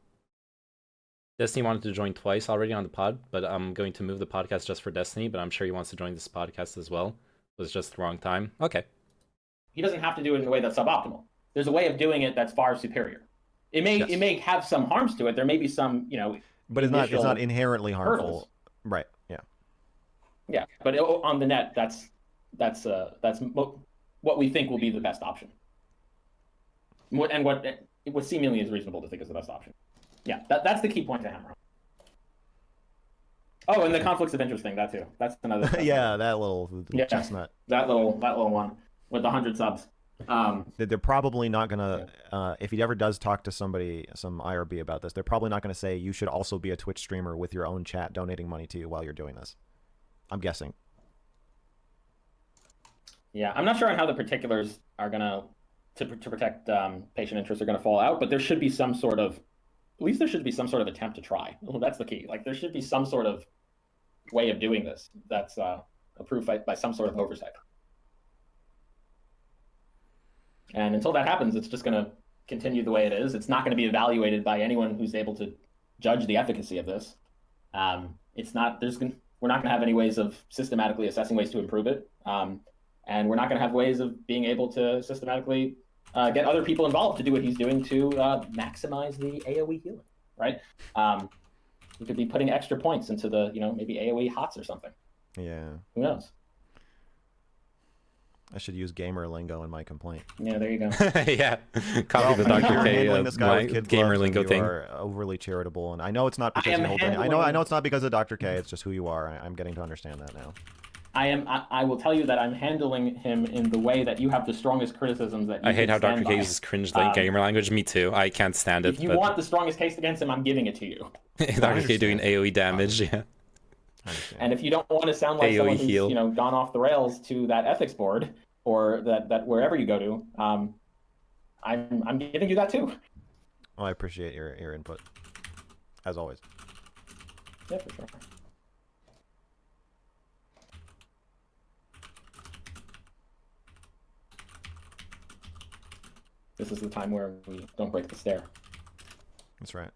Destiny wanted to join twice already on the pod, but I'm going to move the podcast just for Destiny. But I'm sure he wants to join this podcast as well. It was just the wrong time. Okay. He doesn't have to do it in a way that's suboptimal. There's a way of doing it that's far superior. It may have some harms to it. There may be some, but it's not inherently harmful. Hurdles. Right. Yeah. Yeah, but on the net, that's what we think will be the best option. And what seemingly is reasonable to think is the best option. Yeah, that's the key point to hammer on. Oh, and the conflicts of interest thing, that too. That's another. Yeah, that little chestnut. That little one with the 100 subs. They're probably not gonna. If he ever does talk to some IRB about this, they're probably not gonna say you should also be a Twitch streamer with your own chat donating money to you while you're doing this. I'm guessing. Yeah, I'm not sure on how the particulars are gonna to protect patient interests are gonna fall out, but there should be some sort of. At least there should be some sort of attempt to try. Well, that's the key. Like, there should be some sort of way of doing this that's approved by some sort of oversight. And until that happens, it's just going to continue the way it is. It's not going to be evaluated by anyone who's able to judge the efficacy of this. it's not, we're not going to have any ways of systematically assessing ways to improve it. And we're not going to have ways of being able to systematically get other people involved to do what he's doing to maximize the AoE healing, right? We could be putting extra points into the, maybe AoE HOTS or something. Yeah. Who knows? I should use gamer lingo in my complaint. Yeah, there you go. Yeah, copy the Dr. K gamer lingo thing. You are overly charitable, and I know it's not because you hold any. I know it's not because of Dr. K. It's just who you are. I'm getting to understand that now. I will tell you that I'm handling him in the way that you have the strongest criticisms that you I hate how Dr. K by. uses cringe gamer language. Me too. I can't stand it. If you want the strongest case against him, I'm giving it to you. Dr. K doing AoE damage, yeah. And if you don't want to sound like someone who's gone off the rails to that ethics board or that wherever you go to, I'm giving you that too. Well, I appreciate your input, as always. Yeah, for sure. This is the time where we don't break the stair. That's right.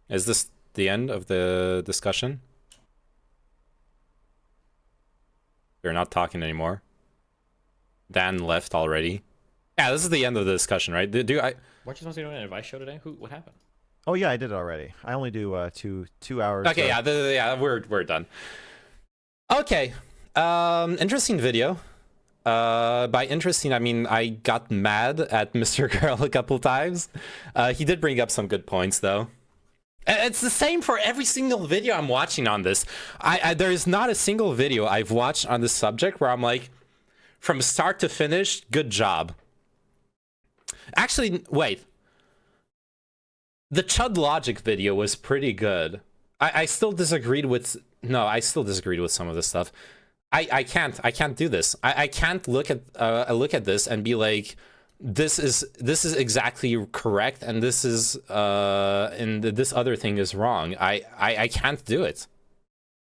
Is this the end of the discussion? We're not talking anymore. Dan left already. Yeah, this is the end of the discussion, right? Weren't you supposed to do an advice show today? What happened? Oh yeah, I did it already. I only do two hours. Okay, yeah, we're done. Okay, interesting video. By interesting, I mean I got mad at Mrgirl a couple times. He did bring up some good points, though. It's the same for every single video I'm watching on this. There is not a single video I've watched on this subject where I'm like, from start to finish, good job. Actually, wait. The Chud Logic video was pretty good. I still disagreed with... No, I still disagreed with some of this stuff. I can't do this. I can't look at this and be like, this is exactly correct, and this is and this other thing is wrong. I can't do it.